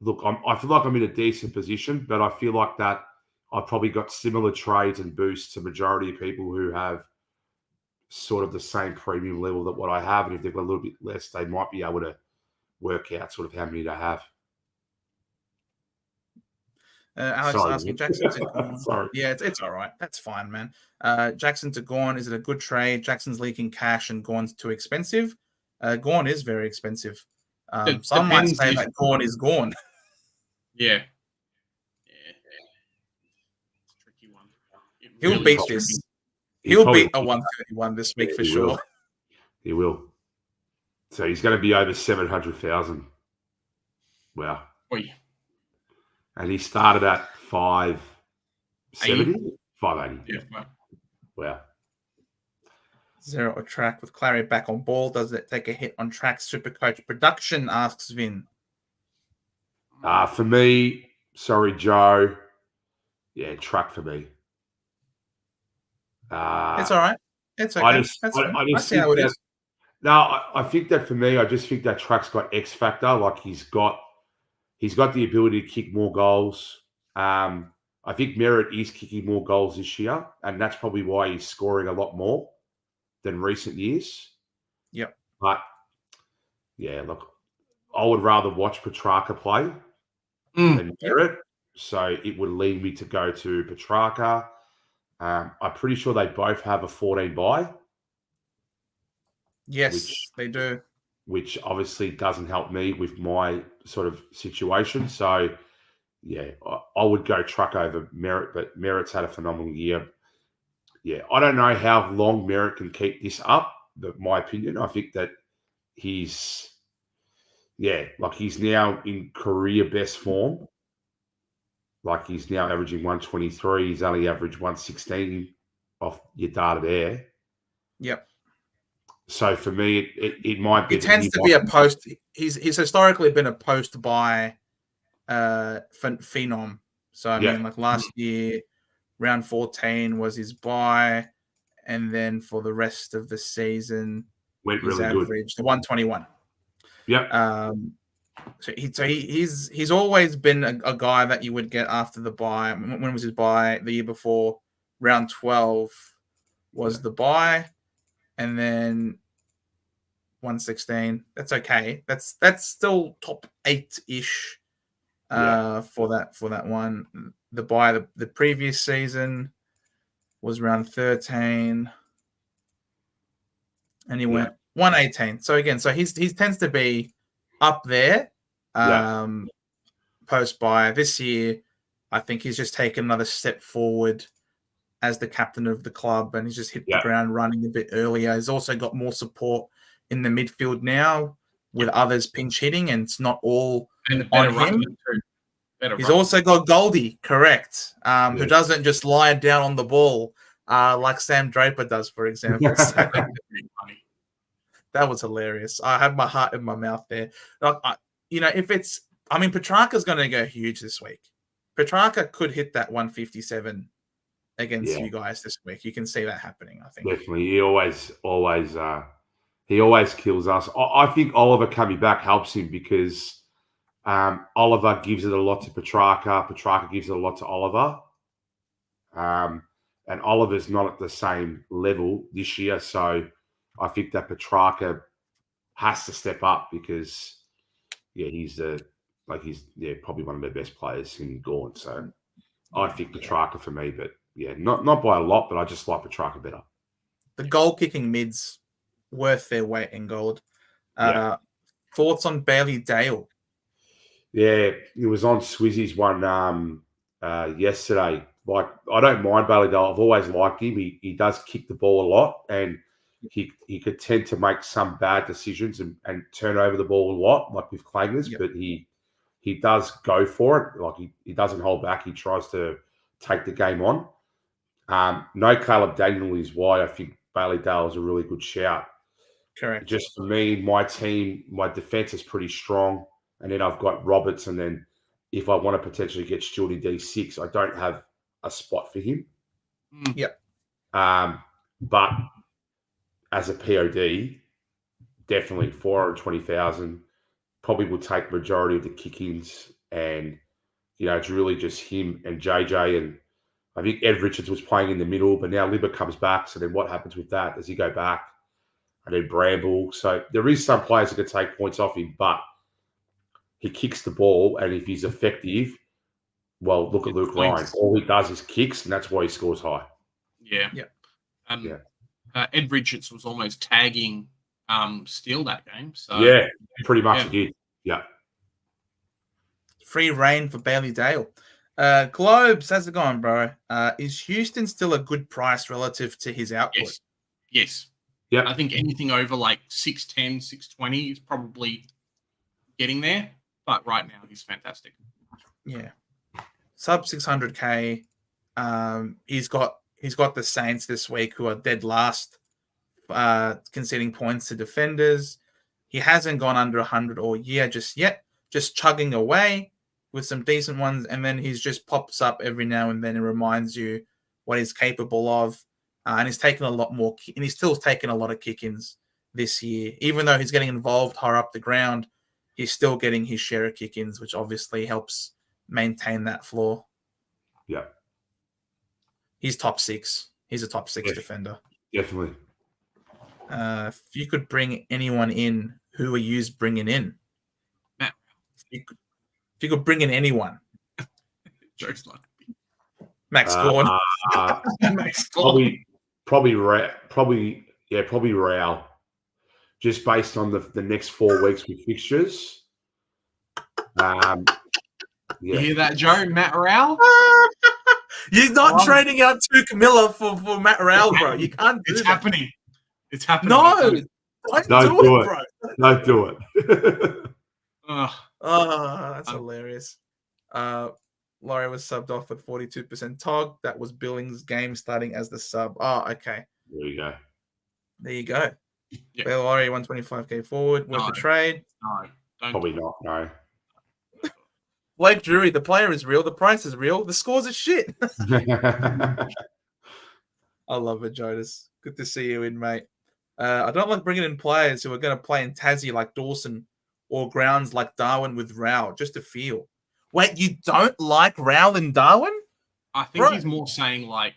look, I feel like I'm in a decent position, but I feel like that I've probably got similar trades and boosts to majority of people who have sort of the same premium level that what I have. And if they've got a little bit less, they might be able to work out sort of how many they have. Alex Sorry, asking mate. Jackson to Gorn. Sorry. Yeah, it's all right. That's fine, man. Jackson to Gorn, is it a good trade? Jackson's leaking cash and Gorn's too expensive. Gorn is very expensive. Some might say that Gorn is Gorn. Yeah. It's a tricky one. He'll beat this. He'll beat a 131 this week for sure. He will. So he's going to be over 700,000. Wow. Oy. And he started at 570? 580. Yeah. Wow. Zero a track with Clary back on ball. Does it take a hit on track? Supercoach production, asks Vin. For me, sorry, Joe. Yeah, track for me. It's all right. It's okay. I just see how it is. No, I think that for me, I just think that track's got X factor. Like he's got the ability to kick more goals. I think Merritt is kicking more goals this year, and that's probably why he's scoring a lot more than recent years. Yep. But yeah, look, I would rather watch Petrarca play than Merritt, so it would lead me to go to Petrarca. I'm pretty sure they both have a 14 bye. Yes, they do. Which obviously doesn't help me with my sort of situation. So, yeah, I would go truck over Merritt, but Merritt's had a phenomenal year. Yeah, I don't know how long Merritt can keep this up, but my opinion, I think that he's now in career best form. Like he's now averaging 123. He's only averaged 116 off your data there. Yep. So for me, it might be. He tends to be a post. He's historically been a post by phenom. So I mean, like last year, round 14 was his buy, and then for the rest of the season, went his really average, the 121. Yep. So he's always been a guy that you would get after the buy. When was his buy? The year before, round 12 was the buy, and then 116. That's okay. That's still top 8-ish for that one. The buy the previous season was round 13, and he went 118. So again, he tends to be up there. Post buy this year, I think he's just taken another step forward as the captain of the club, and he's just hit the ground running a bit earlier. He's also got more support in the midfield now with others pinch hitting, and it's not all on him. He's also got Goldie, correct, who doesn't just lie down on the ball like Sam Draper does, for example. That was hilarious. I had my heart in my mouth there. Petrarca's going to go huge this week. Petrarca could hit that 157 against you guys this week. You can see that happening, I think. Definitely. He always kills us. I think Oliver coming back helps him because Oliver gives it a lot to Petrarca. Petrarca gives it a lot to Oliver. And Oliver's not at the same level this year. So I think that Petrarca has to step up because, he's probably one of the best players in Gorn. So I think Petrarca for me, but not by a lot, but I just like Petrarca better. The goal-kicking mids worth their weight in gold. Thoughts on Bailey Dale? Yeah, it was on Swizzy's one yesterday. Like, I don't mind Bailey Dale. I've always liked him. He does kick the ball a lot, and he could tend to make some bad decisions and turn over the ball a lot, like with Clangers, but he does go for it. Like, he doesn't hold back. He tries to take the game on. No Caleb Daniel is why I think Bailey Dale is a really good shout. Correct. Just for me, my team, my defense is pretty strong. And then I've got Roberts. And then if I want to potentially get Stewardy D6, I don't have a spot for him. Yep. But as a POD, definitely 420,000 probably will take majority of the kick-ins, and it's really just him and JJ, and I think Ed Richards was playing in the middle, but now Libba comes back. So then what happens with that? Does he go back? And then Bramble. So there is some players that can take points off him, but he kicks the ball, and if he's effective, well, look at Luke Ryan. All he does is kicks, and that's why he scores high. Yeah. Yeah. Ed Richards was almost tagging Steele that game. So yeah, pretty much he did. Yeah. Free reign for Bailey Dale. Globes, how's it going, bro? Is Houston still a good price relative to his output? Yes. Yeah. I think anything over like 610, 620 is probably getting there. But right now, he's fantastic. Yeah. Sub 600K. He's got the Saints this week, who are dead last, conceding points to defenders. He hasn't gone under 100 all year just yet, just chugging away with some decent ones, and then he's just pops up every now and then and reminds you what he's capable of. And he's taken a lot more, and he's still taking a lot of kick-ins this year. Even though he's getting involved higher up the ground, he's still getting his share of kick-ins, which obviously helps maintain that floor. Yeah. He's top 6. He's a top 6 defender. Definitely. If you could bring anyone in, who are you bringing in? Matt. If you could bring in anyone. Joke's not. Max Gord. Max Gord. Probably Rao. Just based on the next 4 weeks with fixtures. You hear that, Joe? Matt Rao? You're not trading out Tuke Miller for Matt Rao, bro. You can't do It's that. happening. It's happening. No, don't do it, bro. Don't do it. That's hilarious. Laurie was subbed off with 42% TOG. That was Billings' game starting as the sub. Oh, okay. There you go. There you go. Yeah. Laurie, 125K forward. Worth the trade. No, Probably not. No. Blake Drury, the player is real. The price is real. The scores are shit. I love it, Jonas. Good to see you in, mate. I don't like bringing in players who are going to play in Tassie like Dawson or grounds like Darwin with Rao, just to feel. Wait, you don't like Rao and Darwin? I think he's more saying like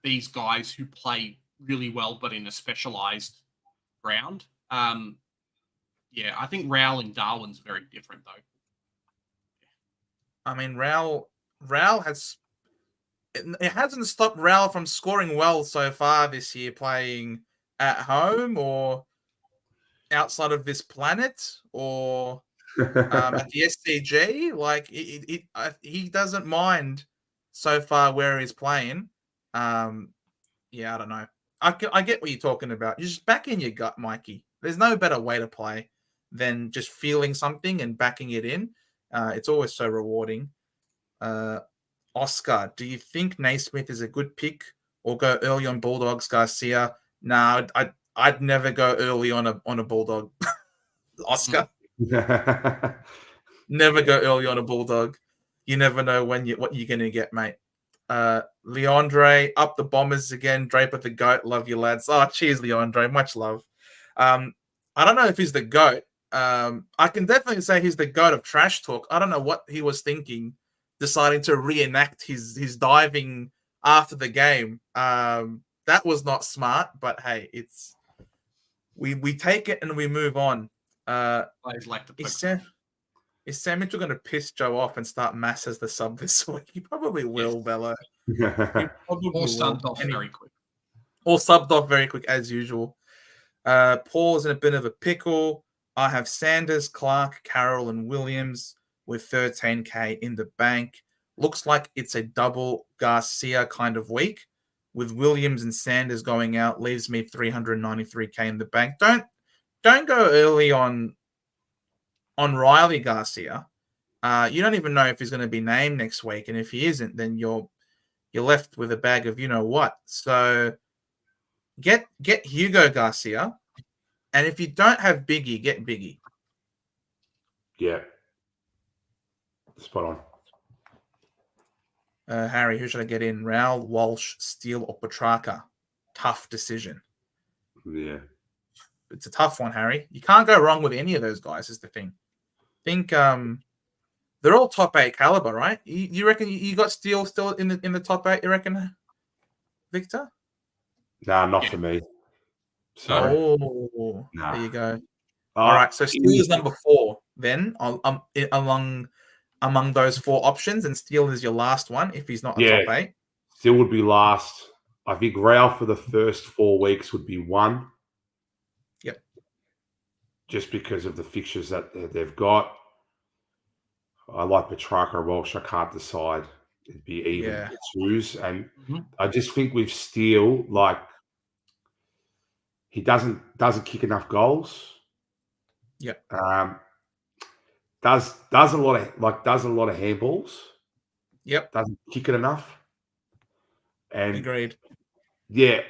these guys who play really well but in a specialized ground. Yeah, I think Rao and Darwin's very different though. I mean, Rao has... It hasn't stopped Rao from scoring well so far this year, playing at home or outside of this planet or at the SCG. Like, he doesn't mind so far where he's playing. Yeah, I don't know. I get what you're talking about. You just back in your gut, Mikey. There's no better way to play than just feeling something and backing it in. It's always so rewarding. Oscar, do you think Naismith is a good pick or go early on Bulldogs Garcia? No, I'd never go early on a Bulldog. Oscar, never go early on a Bulldog. You never know what you're going to get, mate. Leandre, up the Bombers again. Draper the GOAT. Love you, lads. Oh, cheers, Leandre. Much love. I don't know if he's the GOAT. I can definitely say he's the GOAT of trash talk. I don't know what he was thinking, deciding to reenact his diving after the game. That was not smart, but hey, it's we take it and we move on. Is Sam Mitchell going to piss Joe off and start Mass as the sub this week? He probably will, Bella. Or subbed off very quick. Or subbed off very quick, as usual. Paul is in a bit of a pickle. I have Sanders, Clark, Carroll, and Williams with 13K in the bank. Looks like it's a double Garcia kind of week. With Williams and Sanders going out, leaves me 393K in the bank. Don't go early on Riley Garcia. You don't even know if he's going to be named next week, and if he isn't, then you're left with a bag of you know what. So get Hugo Garcia, and if you don't have Biggie, get Biggie. Yeah, spot Harry, who should I get in? Raul, Walsh, Steele, or Petrarca? Tough decision. Yeah. It's a tough one, Harry. You can't go wrong with any of those guys, is the thing. I think they're all top 8 caliber, right? You reckon you got Steele still in the top 8, you reckon, Victor? Nah, not for me. Sorry. Oh, nah. There you go. All right, so Steele is number 4 then among those 4 options, and Steele is your last one if he's not a top 8. Steele would be last. I think Raul for the first 4 weeks would be 1. Yep. Just because of the fixtures that they've got. I like Petrarca or Walsh. I can't decide. It'd be even to choose. And I just think with Steele, like, he doesn't kick enough goals. Yeah. Does a lot of handballs. Yep. Doesn't kick it enough. And agreed. Yeah.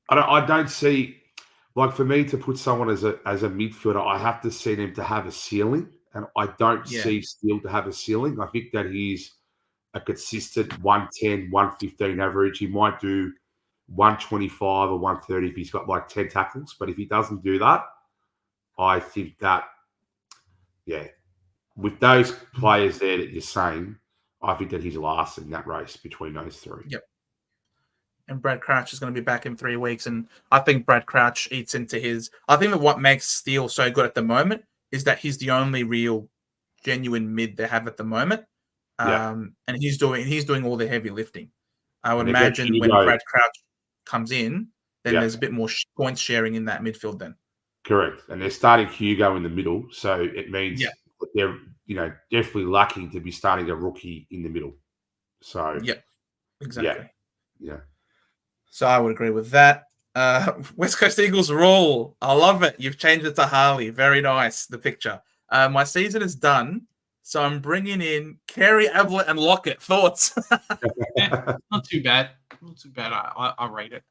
I don't see, like, for me to put someone as a midfielder, I have to see them to have a ceiling. And I don't see Steele to have a ceiling. I think that he's a consistent 110, 115 average. He might do 125 or 130 if he's got like 10 tackles. But if he doesn't do that, I think that, with those players there that you're saying, I think that he's last in that race between those 3. Yep. And Brad Crouch is going to be back in 3 weeks. And I think Brad Crouch eats into his... I think that what makes Steele so good at the moment is that he's the only real genuine mid they have at the moment. And he's doing all the heavy lifting. I would imagine when Brad Crouch comes in, then there's a bit more points sharing in that midfield then. Correct. And they're starting Hugo in the middle. So it means that they're, definitely lucky to be starting a rookie in the middle. So exactly. Yeah. So I would agree with that. West Coast Eagles rule. I love it. You've changed it to Harley. Very nice, the picture. My season is done, so I'm bringing in Carey, Ablett, and Lockett. Thoughts? Not too bad. Not too bad. I rate it.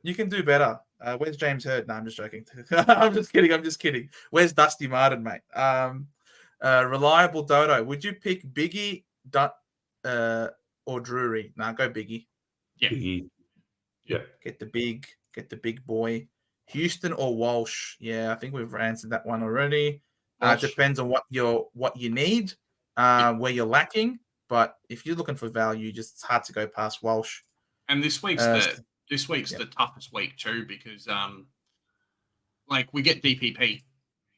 You can do better. Where's James Hurd? No, I'm just joking. I'm just kidding. Where's Dusty Martin, mate? Reliable Dodo. Would you pick Biggie or Drury? No, go Biggie. Yeah. Biggie. Yeah. Get the big boy. Houston or Walsh? Yeah, I think we've answered that one already. Depends on what you need, where you're lacking. But if you're looking for value, it's hard to go past Walsh. And this week's the toughest week too, because we get DPP.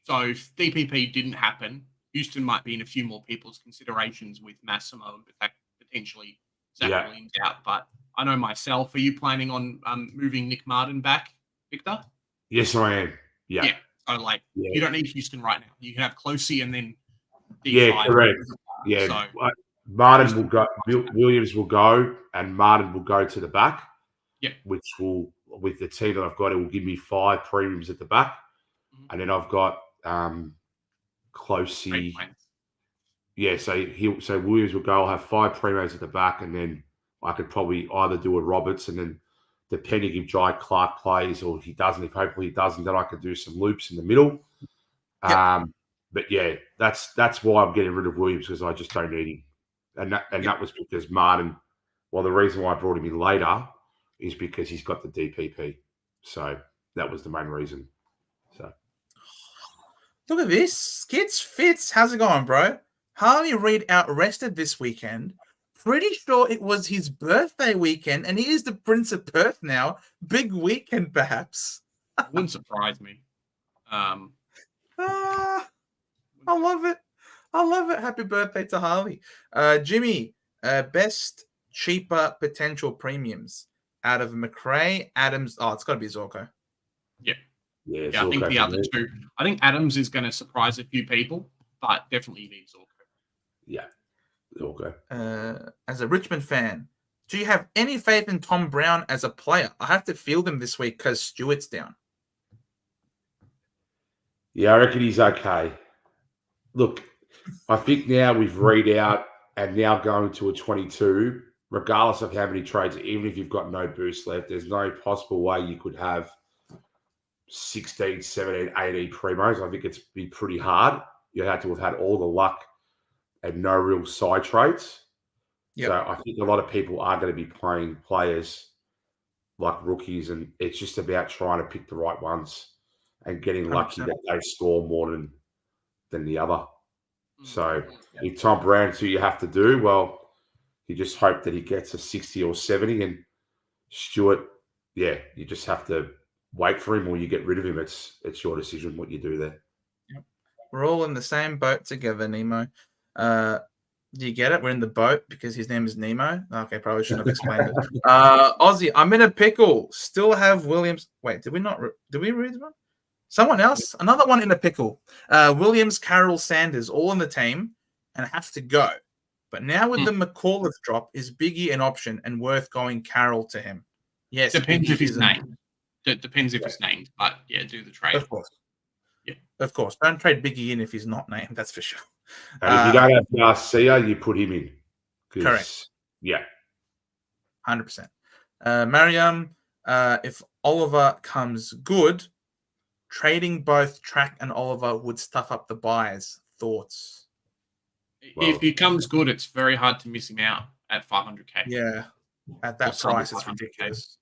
So if DPP didn't happen, Houston might be in a few more people's considerations with Massimo and potentially Zach Williams out. But I know myself. Are you planning on moving Nick Martin back, Victor? Yes, I am. Yeah. So you don't need Houston right now. You can have Closey and then D5. Correct. Yeah. So, Martin will go. Williams will go, and Martin will go to the back. Yeah. Which will, with the team that I've got, it will give me 5 premiums at the back, and then I've got Closey. Yeah. So Williams will go. I'll have 5 premiums at the back, and then I could probably either do a Roberts, and then depending if Jai Clark plays or he doesn't, if hopefully he doesn't, then I could do some loops in the middle. Yep. But yeah, that's why I'm getting rid of Williams, because I just don't need him. And that was because Martin, well, the reason why I brought him in later is because he's got the DPP. So that was the main reason. So look at this. Skits Fitz. How's it going, bro? Harley Reid out-rested this weekend. Pretty sure it was his birthday weekend, and he is the Prince of Perth now. Big weekend, perhaps. Wouldn't surprise me. I love it. I love it. Happy birthday to Harley. Jimmy, best cheaper potential premiums out of McRae, Adams. Oh, it's got to be Zorko. Yeah. Yeah, I think the other two. I think Adams is going to surprise a few people, but definitely you need Zorko. Yeah. Okay. As a Richmond fan, do you have any faith in Tom Brown as a player? I have to field him this week because Stewart's down. Yeah, I reckon he's okay. Look, I think now we've read out and now going to a 22, regardless of how many trades, even if you've got no boost left, there's no possible way you could have 16, 17, 18 primos. I think it's be pretty hard. You had to have had all the luck and no real side trades. So I think a lot of people are going to be playing players like rookies, and it's just about trying to pick the right ones and getting lucky 100%. that they score more than the other. So if Tom Brown's who you have to do, well, you just hope that he gets a 60 or 70, and Stewart, you just have to wait for him or you get rid of him. It's your decision what you do there. Yep. We're all in the same boat together, Nemo. Do you get it? We're in the boat because his name is Nemo. Okay, probably shouldn't have explained it. Aussie, I'm in a pickle. Still have Williams. Wait, did we not? Did we read one? Someone else? Another one in a pickle. Williams, Carroll, Sanders, all in the team and have to go. But now with the McAuliffe drop, is Biggie an option and worth going Carroll to him? Yes. Depends if he's named. It depends if it's named, but yeah, do the trade. Of course. Yeah. Of course. Don't trade Biggie in if he's not named. That's for sure. And if you don't have Garcia, you put him in. Correct. Yeah. 100%. Mariam, if Oliver comes good, trading both Track and Oliver would stuff up the buys. Thoughts? If he comes good, it's very hard to miss him out at 500k. Yeah. At that price, it's ridiculous.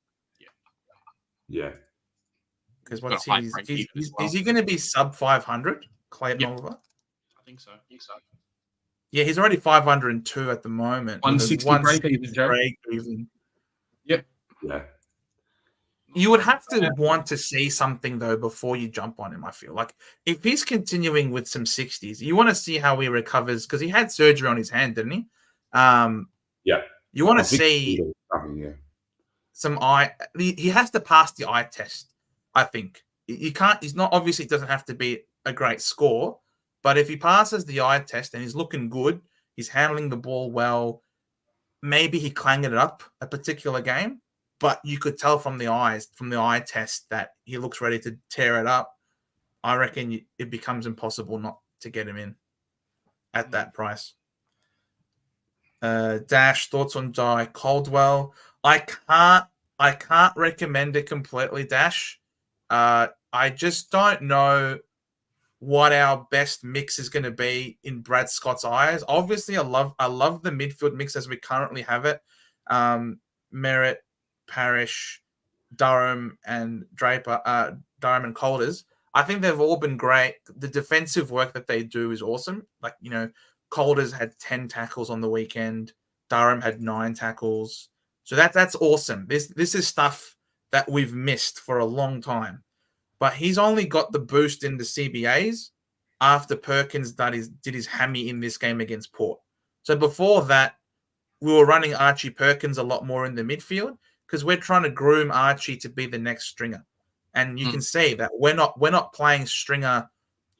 Yeah. Because what's is he going to be sub 500, Clayton Oliver? I think so. Yeah, he's already 502 at the moment. 160 break even. Yep. Yeah. You would have to want to see something though before you jump on him. I feel like if he's continuing with some 60s, you want to see how he recovers because he had surgery on his hand, didn't he? Yeah. You want to see some eye. He has to pass the eye test. I think you can't. He's not obviously. It doesn't have to be a great score, but if he passes the eye test and he's looking good, he's handling the ball well. Maybe he clanged it up a particular game. But you could tell from the eye test that he looks ready to tear it up. I reckon it becomes impossible not to get him in at that price. Dash, thoughts on Jai Caldwell? I can't recommend it completely, Dash. I just don't know what our best mix is going to be in Brad Scott's eyes. Obviously, I love the midfield mix as we currently have it. Merritt, Parrish, Durham, and Draper, Durham and Colders. I think they've all been great. The defensive work that they do is awesome. Like, Colders had 10 tackles on the weekend. Durham had 9 tackles. So that's awesome. This is stuff that we've missed for a long time. But he's only got the boost in the CBAs after Perkins did his hammy in this game against Port. So before that, we were running Archie Perkins a lot more in the midfield because we're trying to groom Archie to be the next stringer. And you can see that we're not playing stringer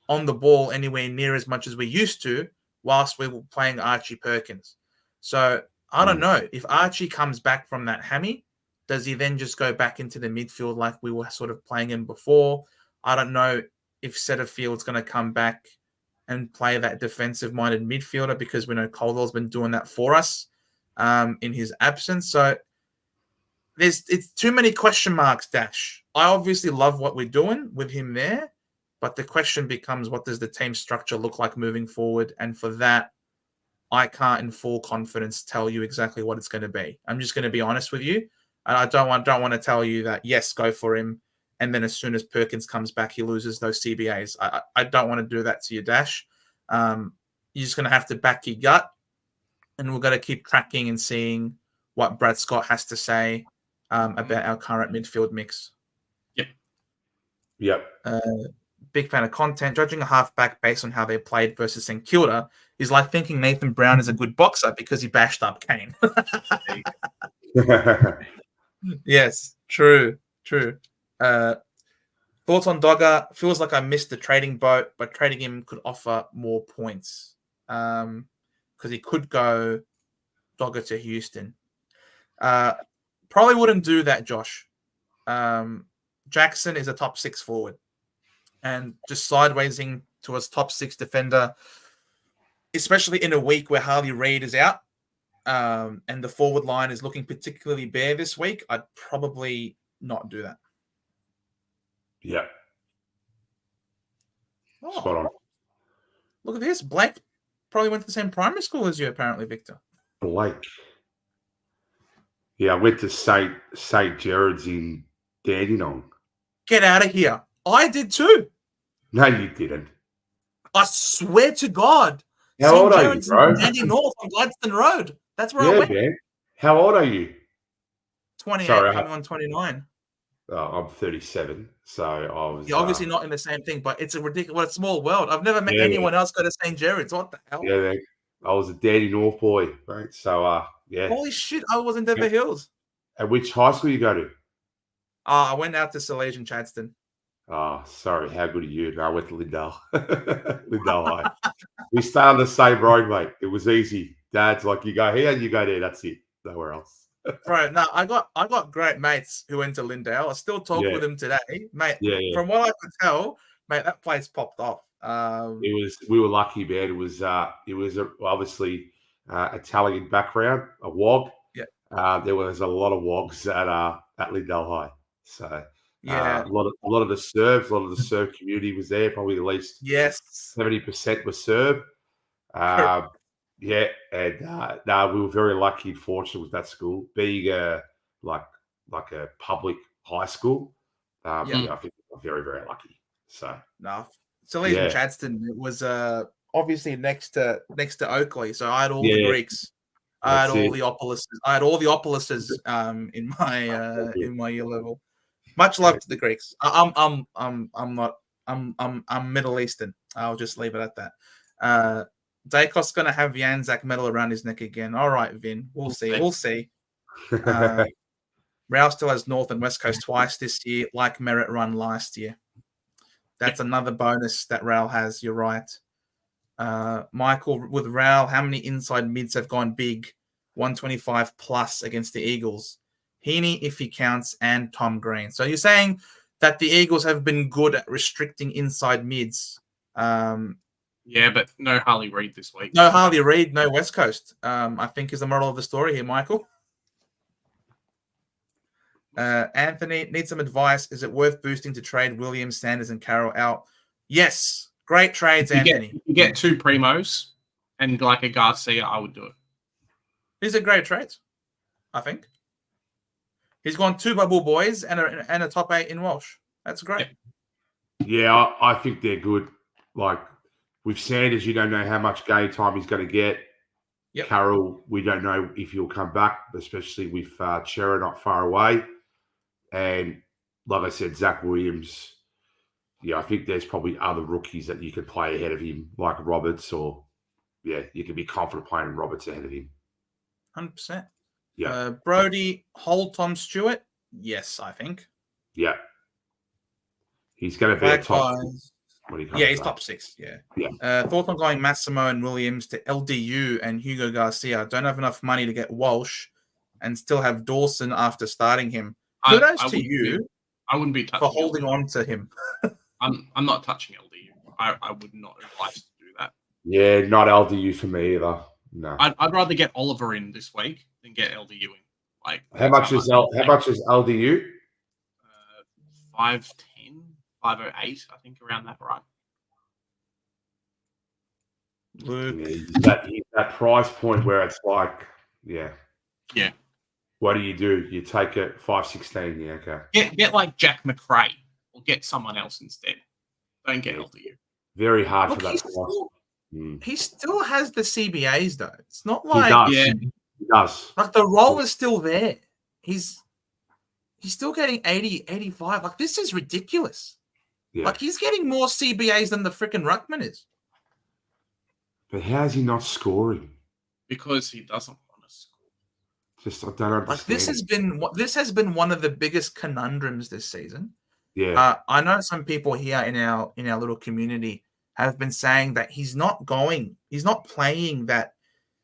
on the ball anywhere near as much as we used to whilst we were playing Archie Perkins. So I don't know. If Archie comes back from that hammy, does he then just go back into the midfield like we were sort of playing him before? I don't know if Setterfield's going to come back and play that defensive-minded midfielder because we know Caldwell's been doing that for us in his absence. So it's too many question marks, Dash. I obviously love what we're doing with him there, but the question becomes, what does the team structure look like moving forward? And for that, I can't in full confidence tell you exactly what it's going to be. I'm just going to be honest with you. And I don't want to tell you that, yes, go for him. And then as soon as Perkins comes back, he loses those CBAs. I don't want to do that to you, Dash. You're just going to have to back your gut. And we're going to keep tracking and seeing what Brad Scott has to say about our current midfield mix. Yep. Big fan of content. Judging a halfback based on how they played versus St Kilda is like thinking Nathan Brown is a good boxer because he bashed up Kane. Yes, true. Thoughts on Dogger? Feels like I missed the trading boat, but trading him could offer more points because he could go Dogger to Houston. Probably wouldn't do that, Josh. Jackson is a top 6 forward and just sidewaysing to his top 6 defender, especially in a week where Harley Reid is out and the forward line is looking particularly bare this week. I'd probably not do that. Yeah. Oh, spot on. Look at this. Blake probably went to the same primary school as you, apparently, Victor. Blake. Yeah, I went to St. Gerard's in Dandenong. Get out of here. I did too. No, you didn't. I swear to God. How old are you, bro? Dandy North on Gladstone Road. That's where I Yeah, went. man. How old are you? 28, Sorry, coming on 29. I'm 37, so I was. You're obviously not in the same thing, but it's a ridiculous, what a small world. I've never met Yeah. anyone else go to St. Gerard's. What the hell? Yeah, man. I was a Dandy North boy, right? So, yeah. Holy shit, I was in Denver Hills. At which high school you go to? I went out to Salesian Chadston. Oh, sorry. How good are you? No, I went to Lindale. Lindale High. We stay on the same road, mate. It was easy. Dad's like, you go here, you go there. That's it. Nowhere else. Bro, no, I got great mates who went to Lindale. I still talk with them today, mate. Yeah. From what I could tell, mate, that place popped off. We were lucky, man. It was obviously Italian background, a WOG. Yeah. There was a lot of WOGs at Lindale High. So yeah, a lot of the Serb community was there. Probably at least 70% were Serb. Yeah, and we were very lucky and fortunate with that school being like a public high school. I think we're very, very lucky. So Salesian Chadston, it was obviously next to Oakley, so I had all the Greeks. I had all the Opoluses in my year level. Much love to the Greeks. I'm Middle Eastern. I'll just leave it at that. Dacos gonna have the Anzac medal around his neck again. All right, Vin. We'll see. Rouse still has North and West Coast twice this year, like Merit Run last year. That's another bonus that Raul has. You're right. Michael, with Raul, how many inside mids have gone big? 125 plus against the Eagles. Heaney, if he counts, and Tom Green. So you're saying that the Eagles have been good at restricting inside mids. Yeah, but no Harley Reid this week. No Harley Reid, no West Coast. I think is the moral of the story here, Michael. Anthony, need some advice. Is it worth boosting to trade Williams, Sanders, and Carroll out? Yes. Great trades, Anthony. You get two primos and like a Garcia, I would do it. These are great trades, I think. He's gone 2 bubble boys and a top 8 in Walsh. That's great. Yeah, I think they're good. Like with Sanders, you don't know how much game time he's going to get. Yep. Carroll, we don't know if he'll come back, especially with Chera not far away. And like I said, Zach Williams, I think there's probably other rookies that you can play ahead of him, like Roberts, or you can be confident playing Roberts ahead of him. 100%. Yeah. Brody, hold Tom Stewart? Yes, I think. Yeah. He's going to be a top. He's top 6. Yeah. Thought on going Massimo and Williams to LDU and Hugo Garcia. Don't have enough money to get Walsh and still have Dawson after starting him. Kudos to you. I wouldn't be touching for holding on to him. I'm not touching LDU. I would not advise to do that. Yeah, not LDU for me either. No. I'd rather get Oliver in this week than get LDU in. Like how much is LDU? 510, 508, I think, around that, right? Luke. That price point where it's like, yeah. What do? You take it 516, yeah, okay. Get like Jack McRae or get someone else instead. Don't get LDU. Very hard for that. He still has the CBAs though. It's not like he does. Like the role is still there. He's still getting 80, 85. Like this is ridiculous. Yeah. Like he's getting more CBAs than the freaking Ruckman is. But how is he not scoring? Because he doesn't want to score. Just I don't understand. Like this has been one of the biggest conundrums this season. Yeah. I know some people here in our little community have been saying that he's not playing that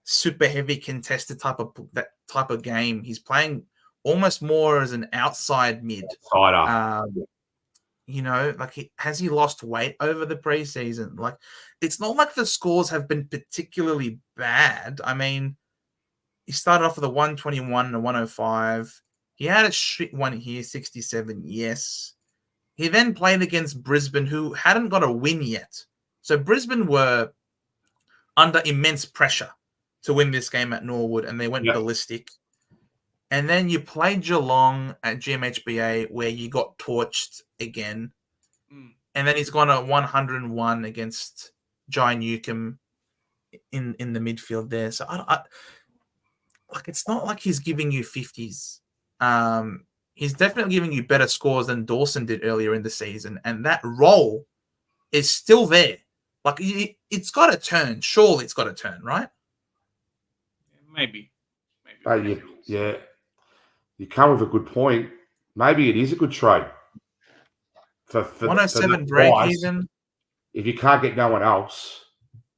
super heavy contested type of game. He's playing almost more as an outside mid. Has he lost weight over the preseason? Like, it's not like the scores have been particularly bad. I mean, he started off with a 121 and a 105. He had a shit one here, 67. Yes. He then played against Brisbane, who hadn't got a win yet. So Brisbane were under immense pressure to win this game at Norwood, and they went ballistic. And then you played Geelong at GMHBA where you got torched again. And then he's gone at 101 against Jai Newcomb in the midfield there. So like it's not like he's giving you 50s. He's definitely giving you better scores than Dawson did earlier in the season. And that role is still there. Like it's got to turn. Surely it's got to turn, right? Maybe. Yeah. You come with a good point. Maybe it is a good trade. For 107 break even. If you can't get no one else.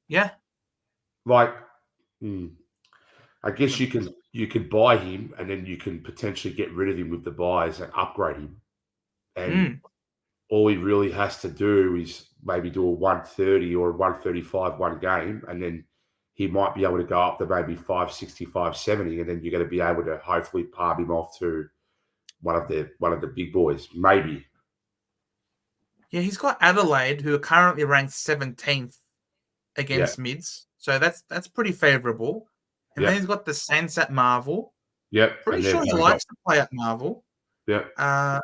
Yeah. Like, I guess you can buy him and then you can potentially get rid of him with the buys and upgrade him. And all he really has to do is maybe do a 130 or a 135 one game, and then he might be able to go up to maybe 560, 570, and then you're going to be able to hopefully palm him off to one of the big boys, maybe. Yeah, he's got Adelaide, who are currently ranked 17th against mids, so that's pretty favourable. And then he's got the Saints at Marvel. Yep. Pretty sure he likes to play at Marvel. Yep. And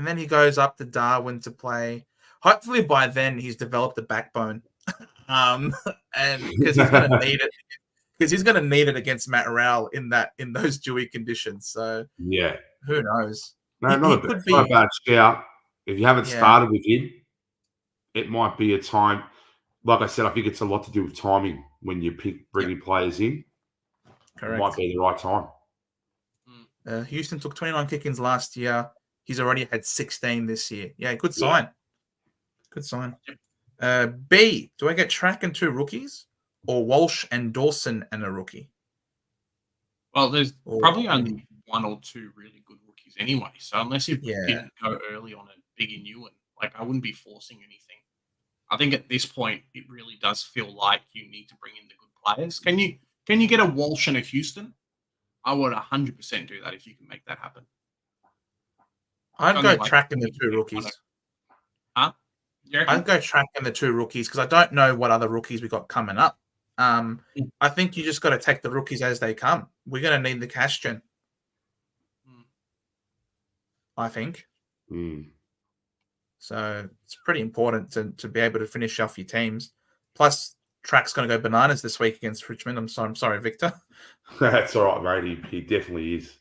then he goes up to Darwin to play. Hopefully by then he's developed a backbone. And because he's going to need it. Because he's going to need it against Matt Rowell in those Dewey conditions. So yeah, who knows? No, not a bad shout. If you haven't started with him, it might be a time. Like I said, I think it's a lot to do with timing when you bringing players in. Correct. It might be the right time. Houston took 29 kick-ins last year. He's already had 16 this year. Yeah, good sign. Good sign. B, do I get Track and 2 rookies, or Walsh and Dawson and a rookie? Well, there's probably only 1 or 2 really good rookies anyway. So unless you didn't go early on a biggie new one, like I wouldn't be forcing anything. I think at this point it really does feel like you need to bring in the good players. Can you get a Walsh and a Houston? I would 100% do that if you can make that happen. I'd go Track and the 2 rookies. Huh? I'd go Track and the 2 rookies because I don't know what other rookies we got coming up. I think you just got to take the rookies as they come. We're going to need the cash gen. I think. So it's pretty important to be able to finish off your teams. Plus, Track's going to go bananas this week against Richmond. I'm sorry, Victor. That's all right, mate. He definitely is.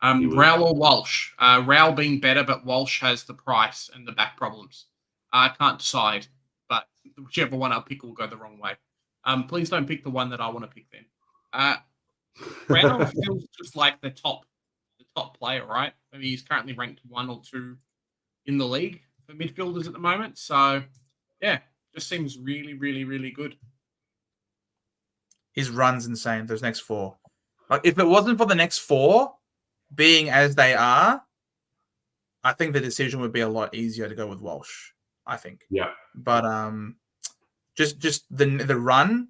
Rowell or Walsh? Rowell being better, but Walsh has the price and the back problems. I can't decide, but whichever one I pick will go the wrong way. Please don't pick the one that I want to pick then. Rowell feels just like the top player, right? I mean, he's currently ranked 1 or 2 in the league for midfielders at the moment. So, yeah, just seems really, really, really good. His run's insane, those next 4. Like, if it wasn't for the next 4 being as they are, I think the decision would be a lot easier to go with Walsh, I think. Yeah. But just the run,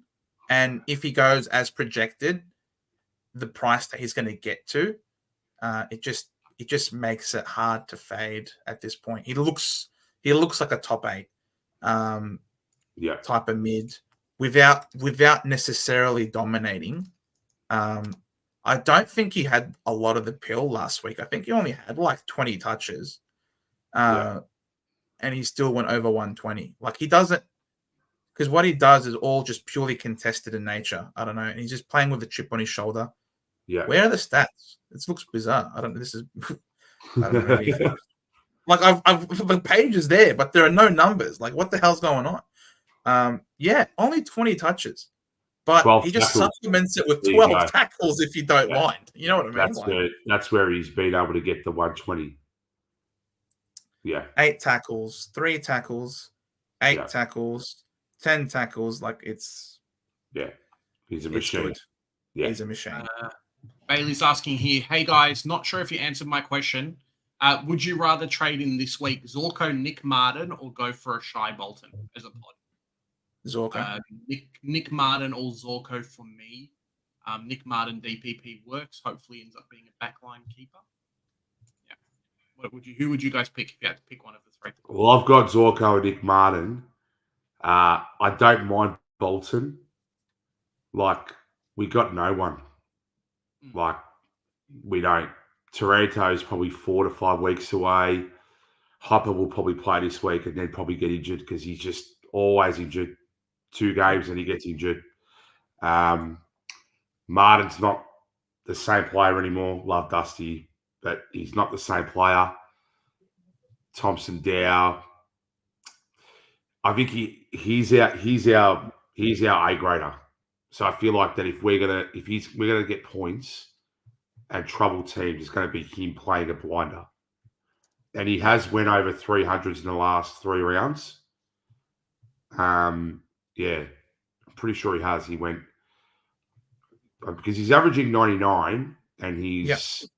and if he goes as projected, the price that he's going to get to, it just makes it hard to fade at this point. He looks like a top 8 type of mid without necessarily dominating. I don't think he had a lot of the pill last week. I think he only had like 20 touches. And he still went over 120. Like he doesn't, because what he does is all just purely contested in nature. I don't know. And he's just playing with a chip on his shoulder. Yeah. Where are the stats? This looks bizarre. I don't know. This is I don't really, like I've the page is there, but there are no numbers. Like what the hell's going on? Only 20 touches. But he just supplements it with 12 tackles if you don't mind. You know what I mean? That's where he's been able to get the 120. Yeah. 8 tackles, 3 tackles, 8 tackles, 10 tackles. Like it's... Yeah. He's a machine. Good. Yeah. He's a machine. Bailey's asking here, hey guys, not sure if you answered my question. Would you rather trade in this week Zorko, Nick Martin, or go for a Shai Bolton as a pod? Zorko. Nick Martin or Zorko for me. Nick Martin DPP works. Hopefully ends up being a backline keeper. Yeah. Who would you guys pick if you had to pick one of the 3? Well, I've got Zorko and Nick Martin. I don't mind Bolton. Like, we got no one. Like, we don't. Taranto is probably 4 to 5 weeks away. Hopper will probably play this week and then probably get injured because he's just always injured. 2 games and he gets injured. Martin's not the same player anymore. Love Dusty, but he's not the same player. Thompson Dow. I think he's our A grader. So I feel like that if we're gonna get points and trouble teams, it's gonna be him playing a blinder. And he has went over 300s in the last 3 rounds. Yeah, I'm pretty sure he has. He went because he's averaging 99 and he is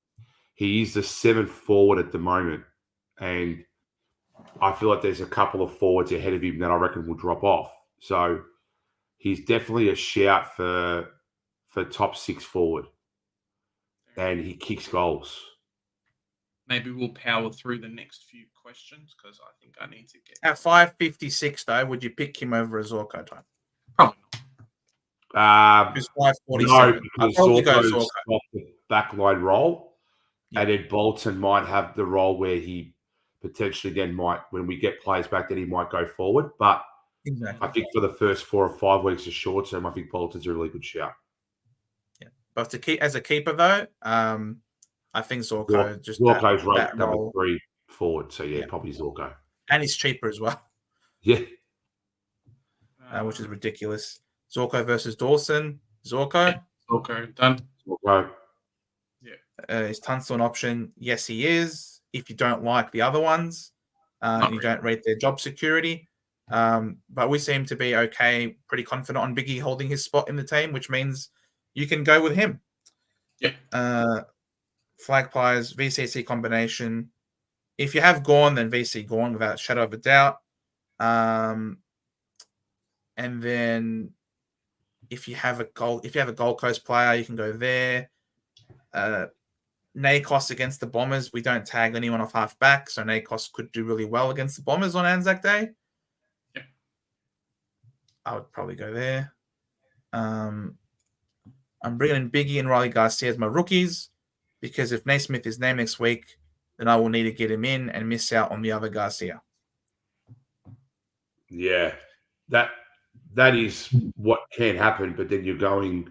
the 7th forward at the moment. And I feel like there's a couple of forwards ahead of him that I reckon will drop off. So he's definitely a shout for top 6 forward. And he kicks goals. Maybe we'll power through the next few questions because I think I need to get... At 556, though, would you pick him over a Zorko time? Probably not. It's 547. No, because Zorko's got the backline role. Yeah. And then Bolton might have the role where he potentially then might, when we get players back, then he might go forward. But I think for the first 4 or 5 weeks of short term, I think Bolton's a really good shout. Yeah, but to keep as a keeper though, I think Zorko Zorko's ranked number 3 forward, so yeah, probably Zorko. And he's cheaper as well. Yeah, which is ridiculous. Zorko versus Dawson. Zorko done. Zorko. Yeah. Is Tunstall an option? Yes, he is. If you don't like the other ones, you don't rate their job security. But we seem to be okay, pretty confident on Biggie holding his spot in the team, which means you can go with him. Yeah. Flag Pies, VCC combination. If you have Gawn, then VC Gawn without a shadow of a doubt. And then if you have a Gold Coast player, you can go there. Nakos against the Bombers. We don't tag anyone off half back, so Nakos could do really well against the Bombers on Anzac Day. Yeah. I would probably go there. I'm bringing in Biggie and Riley Garcia as my rookies because if Naismith is named next week, then I will need to get him in and miss out on the other Garcia. Yeah, that is what can happen, but then you're going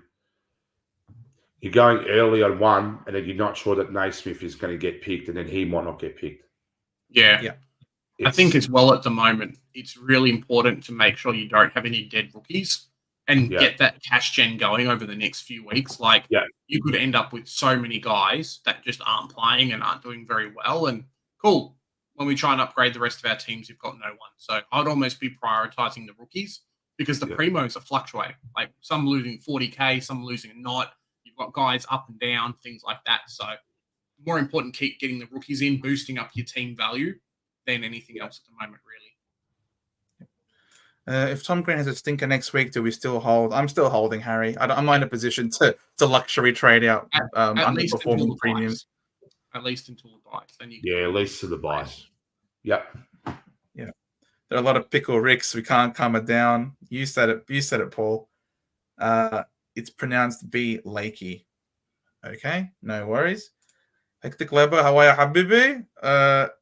early on one, and then you're not sure that Naismith is going to get picked, and then he might not get picked. Yeah. I think as well at the moment, it's really important to make sure you don't have any dead rookies and get that cash gen going over the next few weeks. Like, you could end up with so many guys that just aren't playing and aren't doing very well. And cool, when we try and upgrade the rest of our teams, we've got no one. So I'd almost be prioritizing the rookies because the primos are fluctuating. Like some losing 40K, some losing a knot. You've got guys up and down, things like that. So more important, keep getting the rookies in, boosting up your team value than anything else at the moment, really. If Tom Green has a stinker next week, do we still hold? I'm still holding, Harry. I'm not in a position to luxury trade out underperforming premiums. At least until the buys. Then at least to the buys. Yep. Yeah. There are a lot of pickle ricks. We can't calm it down. You said it, Paul. It's pronounced B Lakey. Okay, no worries. Hectic Lebo, how are you, Habibi?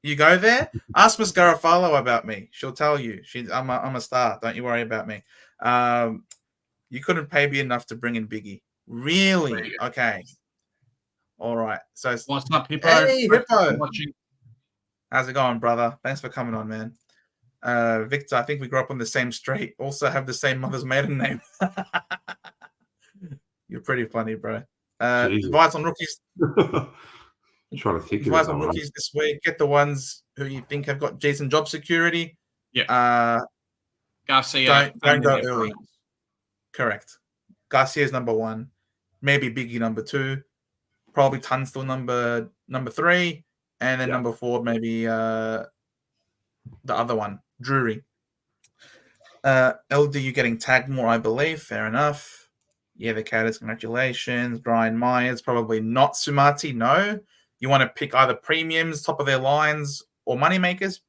You go there. Ask Miss Garofalo about me. She'll tell you. I'm a star. Don't you worry about me. You couldn't pay me enough to bring in Biggie. Really? Okay. All right. So what's up, Hippo? Hey, Hippo. How's it going, brother? Thanks for coming on, man. Victor, I think we grew up on the same street. Also have the same mother's maiden name. You're pretty funny, bro. Advice on rookies. I'm trying to think advice on rookies this week. Get the ones who you think have got decent job security. Yeah. Garcia. Don't go early. Correct. Garcia's number 1. Maybe Biggie number 2. Probably Tunstall number 3. And then number 4, maybe the other one, Drury. LD, you getting tagged more, I believe. Fair enough. Yeah, the Catters, congratulations. Brian Myers, probably not Sumati, no. You want to pick either premiums, top of their lines, or moneymakers.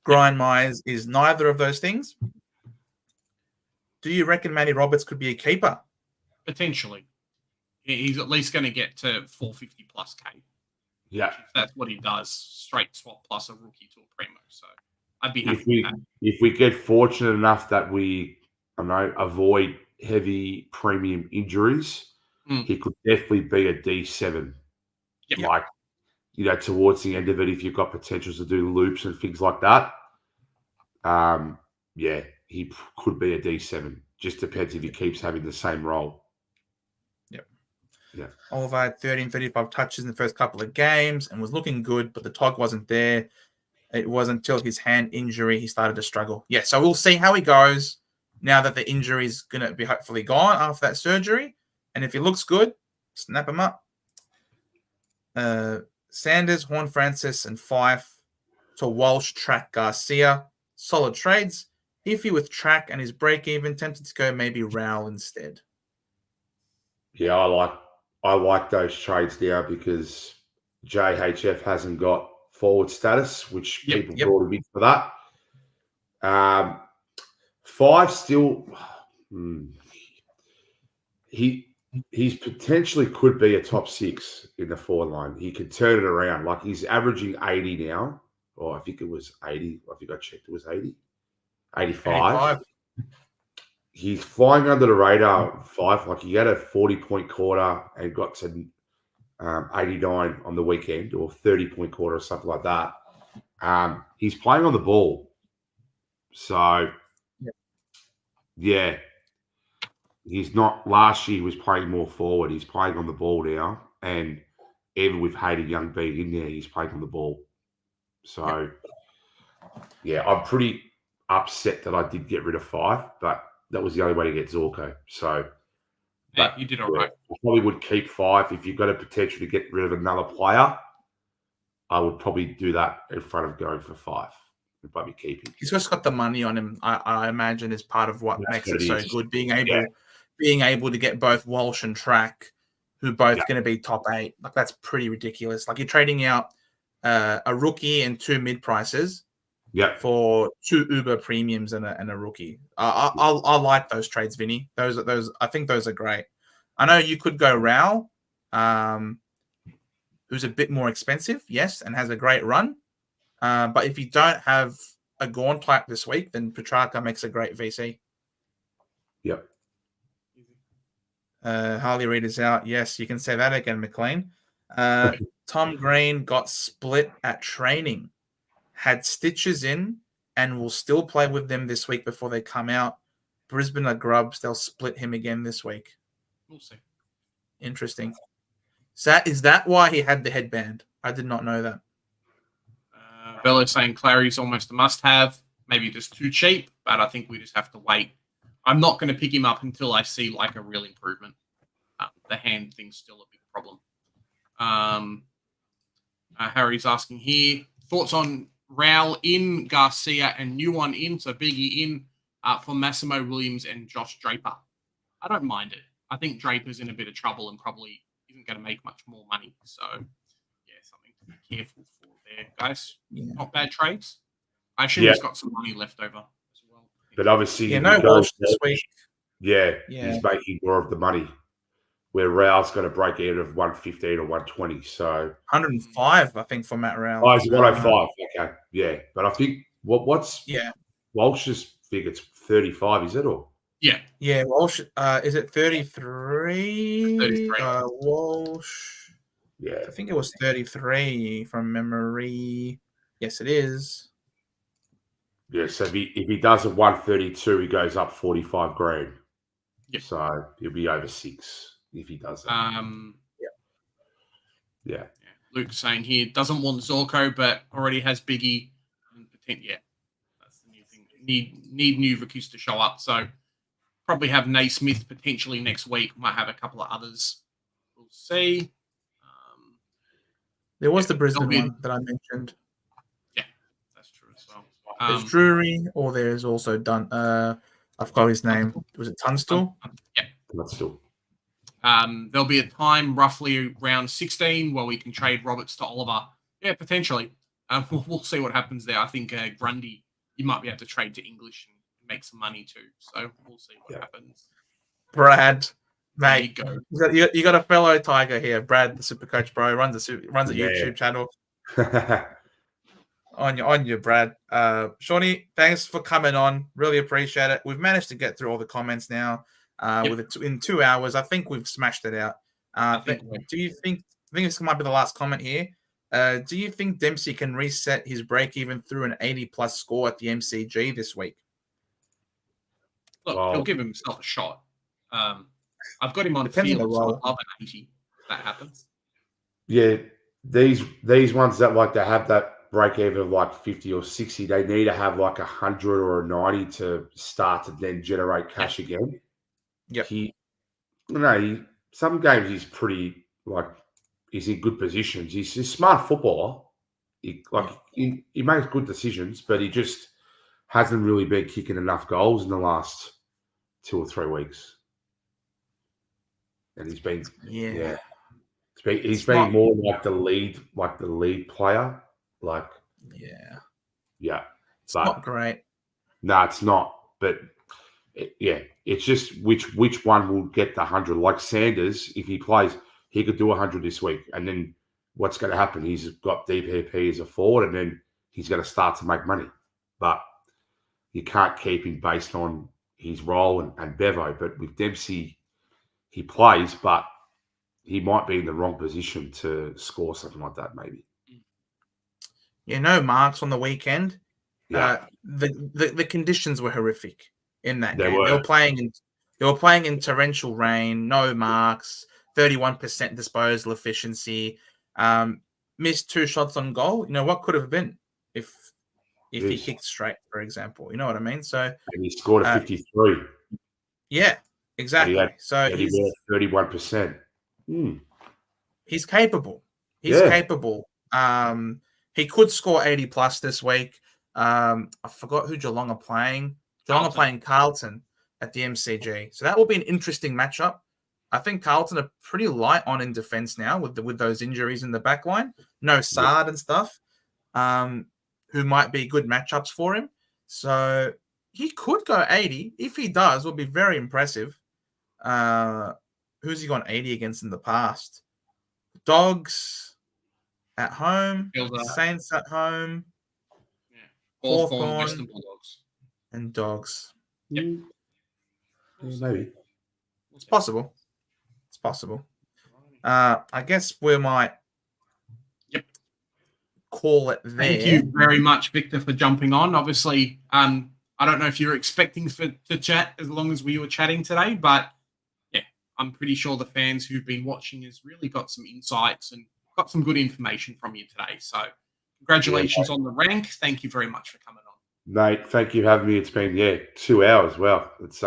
Brian Myers is neither of those things. Do you reckon Matty Roberts could be a keeper? Potentially. He's at least going to get to 450 plus K. Yeah. That's what he does. Straight swap plus a rookie to a primo. So I'd be happy If with that. we get fortunate enough that we, I know, avoid heavy premium injuries, he could definitely be a D7. Yep. Like, towards the end of it, if you've got potentials to do loops and things like that, he could be a D7. Just depends if he keeps having the same role. Yep. Yeah. Oliver had 35 touches in the first couple of games and was looking good, but the tog wasn't there. It wasn't until his hand injury he started to struggle. Yeah, so we'll see how he goes now that the injury is going to be hopefully gone after that surgery. And if he looks good, snap him up. Sanders, Horn Francis, and Fife to Walsh, Track, Garcia. Solid trades. Iffy with Track and his break even. Tempted to go maybe Rowell instead. Yeah, I like those trades now because JHF hasn't got forward status, which people brought him in for that. Five still, he's potentially could be a top 6 in the forward line. He can turn it around. Like he's averaging 80 now. Or I think it was 80. I think I checked it was 80. 85. He's flying under the radar, Five. Like he had a 40-point quarter and got to 89 on the weekend, or 30-point quarter or something like that. He's playing on the ball. So, he's not. Last year he was playing more forward. He's playing on the ball now. And even with Hayden Young being in there, he's playing on the ball. So, I'm pretty upset that I did get rid of Five, but that was the only way to get Zorko. So, but you did all right. I probably would keep Five. If you've got a potential to get rid of another player, I would probably do that in front of going for Five. I'd probably keep him. He's just got the money on him, I imagine, is part of what makes it so good. Being able to get both Walsh and Track, who both going to be top 8, like that's pretty ridiculous. Like you're trading out a rookie and 2 mid prices. For 2 Uber premiums and a rookie. I like those trades, Vinny. Those I think those are great. I know you could go Rowell, who's a bit more expensive, yes, and has a great run. But if you don't have a Gauntlap this week, then Petrarca makes a great VC. Yep. Harley Reid is out. Yes, you can say that again, McLean. Tom Green got split at training. Had stitches in and will still play with them this week before they come out. Brisbane are grubs. They'll split him again this week. We'll see. Interesting. Is that why he had the headband? I did not know that. Bella's saying Clary's almost a must-have. Maybe just too cheap, but I think we just have to wait. I'm not going to pick him up until I see like a real improvement. The hand thing's still a big problem. Harry's asking here, thoughts on Rowell in, Garcia and new one in, so Biggie in for Massimo Williams and Josh Draper. I don't mind it. I think Draper's in a bit of trouble and probably isn't going to make much more money. So, something to be careful for there, guys. Not bad trades. I assume he's got some money left over as well. But obviously, no Walsh this week. He's making more of the money. Where Rowell's got a break even of 115 or 120. So 105, I think, for Matt Rowell. Oh, he's 105. Okay. Yeah. But I think what's Walsh's figure? It's 35, is it? Or Yeah, Walsh is it 33? 33. Walsh. Yeah. I think it was 33 from memory. Yes, it is. Yeah, so if he does a 132, he goes up 45 grand. Yep. So he'll be over 6 if he does that. Yeah. Luke's saying here doesn't want Zorko, but already has Biggie. That's the new thing. Need new rookies to show up. So probably have Naismith potentially next week. Might have a couple of others. We'll see. There was the Brisbane one that I mentioned. Yeah, that's true as well. There's Drury, or there's also I've got his name. Was it Tunstall? Yeah. Tunstall. There'll be a time roughly around 16 where we can trade Roberts to Oliver. Yeah, potentially. We'll see what happens there. I think Grundy, you might be able to trade to English and make some money too. So we'll see what happens. Brad, Mate, there you you got a fellow Tiger here, Brad, the Super Coach Bro, runs a Yeah. YouTube channel. on you, Brad. Shawnee, thanks for coming on. Really appreciate it. We've managed to get through all the comments now. In 2 hours, I think we've smashed it out. Do you think? I think this might be the last comment here. Do you think Dempsey can reset his break even through an 80+ score at the MCG this week? Look, he'll give himself a shot. I've got him on Depends on field, the so role. I'll have an 80 if that happens. Yeah, these ones that like to have that break even of like 50 or 60, they need to have like 100 or a 90 to start to then generate cash again. Yep. Some games he's pretty he's in good positions. He's a smart footballer. He makes good decisions, but he just hasn't really been kicking enough goals in the last 2 or 3 weeks. And he's been he's been more like the lead player. It's not great. No, it's not. But it's just which one will get the 100. Like Sanders, if he plays, he could do 100 this week, and then what's going to happen? He's got DPP as a forward, and then he's going to start to make money. But you can't keep him based on his role and Bevo. But with Dempsey, he plays, but he might be in the wrong position to score something like that, maybe. Marks on the weekend. Yeah. The conditions were horrific in that game. Were. They were playing in torrential rain, no marks, 31% disposal efficiency, missed 2 shots on goal. What could have been if he kicked straight, for example. You know what I mean? So and he scored a 53. Yeah, exactly. He's 31%. He's capable. He's capable. He could score 80+ this week. I forgot who Geelong are playing. Geelong are playing Carlton at the MCG. So that will be an interesting matchup. I think Carlton are pretty light on in defense now with those injuries in the back line. No Sard and stuff, who might be good matchups for him. So he could go 80. If he does, it will be very impressive. Who's he gone 80 against in the past? Dogs at home, Saints at home, Hawthorn, Western Bulldogs, and Dogs. Yep. Maybe. It's possible. It's possible. I guess we might call it there. Thank you very much, Victor, for jumping on. Obviously, I don't know if you're expecting to chat as long as we were chatting today, but I'm pretty sure the fans who've been watching has really got some insights and got some good information from you today. So congratulations on the rank. Thank you very much for coming on. Mate, thank you for having me. It's been 2 hours. Well, it's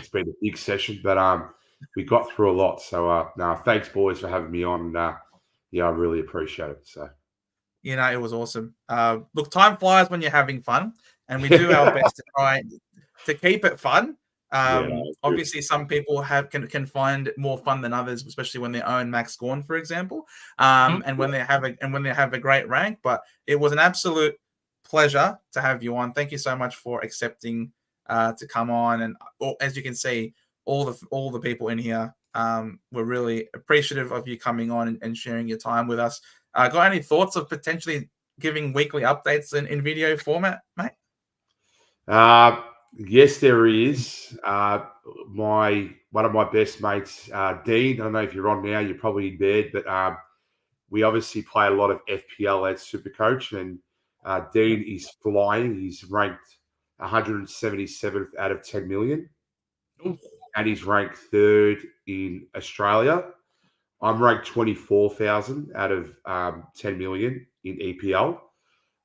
been a big session, but we got through a lot. So thanks, boys, for having me on. I really appreciate it. So it was awesome. Look, time flies when you're having fun, and we do our best to try to keep it fun. Obviously, some people can find it more fun than others, especially when they own Max Gawn, for example, and when they have a great rank. But it was an absolute pleasure to have you on. Thank you so much for accepting to come on. And as you can see, all the people in here were really appreciative of you coming on and sharing your time with us. Got any thoughts of potentially giving weekly updates in video format, mate? Yes, there is. One of my best mates, Dean. I don't know if you're on now. You're probably in bed, but we obviously play a lot of FPL at Supercoach, and Dean is flying. He's ranked 177th out of 10 million, and he's ranked 3rd in Australia. I'm ranked 24,000 out of 10 million in EPL,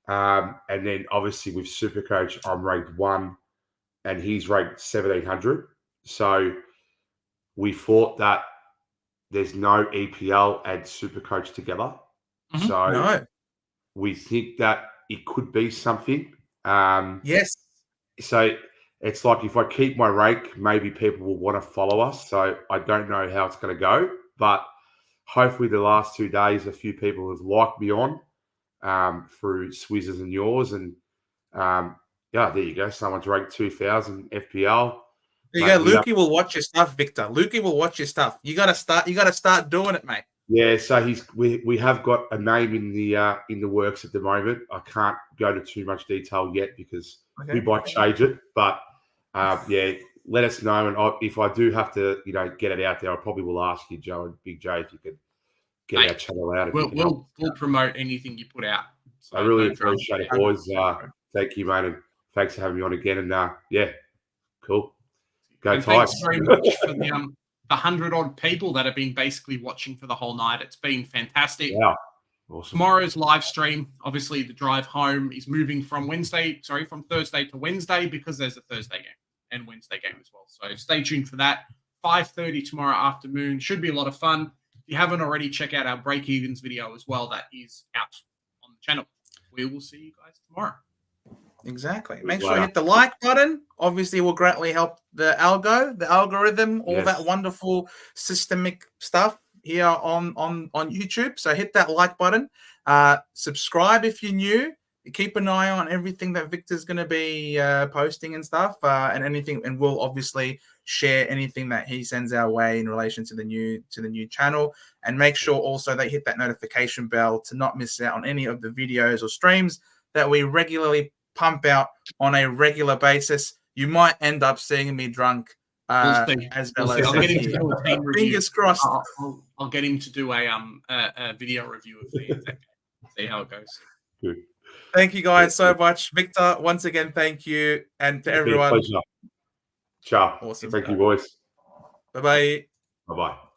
and then obviously with Supercoach, I'm ranked 1. And he's ranked 1,700. So we thought that there's no EPL and Supercoach together. Mm-hmm. So we think that it could be something. Yes. So it's like if I keep my rank, maybe people will want to follow us. So I don't know how it's going to go. But hopefully the last 2 days, a few people have liked me on through Swizzers and yours. And there you go. Someone's ranked 2,000 FPL. There you go. Lukey will watch your stuff, Victor. Lukey will watch your stuff. You gotta start doing it, mate. Yeah, so we have got a name in the works at the moment. I can't go to too much detail yet because we might change it. But yeah, let us know, and if I do have to, get it out there, I probably will ask you, Joe and Big J, if you could get our channel out. We'll promote anything you put out. So I really appreciate it, boys. Thank you, mate, and thanks for having me on again. And yeah, cool. Go Tigers. Thanks very much for the 100-odd people that have been basically watching for the whole night. It's been fantastic. Wow. Awesome. Tomorrow's live stream, obviously the drive home is moving from Thursday to Wednesday because there's a Thursday game and Wednesday game as well. So stay tuned for that. 5:30 tomorrow afternoon. Should be a lot of fun. If you haven't already, check out our break evens video as well. That is out on the channel. We will see you guys tomorrow. Exactly. Make sure you hit the like button. Obviously, it will greatly help the algorithm, all that wonderful systemic stuff here on YouTube. So hit that like button. Subscribe if you're new. Keep an eye on everything that Victor's going to be posting and stuff, and anything. And we'll obviously share anything that he sends our way in relation to the new channel. And make sure also that you hit that notification bell to not miss out on any of the videos or streams that we regularly pump out on a regular basis. You might end up seeing me drunk as well as fingers crossed. I'll get him to do a video review of the see how it goes. Good. Thank you guys so much. Victor, once again, thank you. And to everyone. Ciao. Awesome. Thank you, boys. Bye-bye. Bye-bye.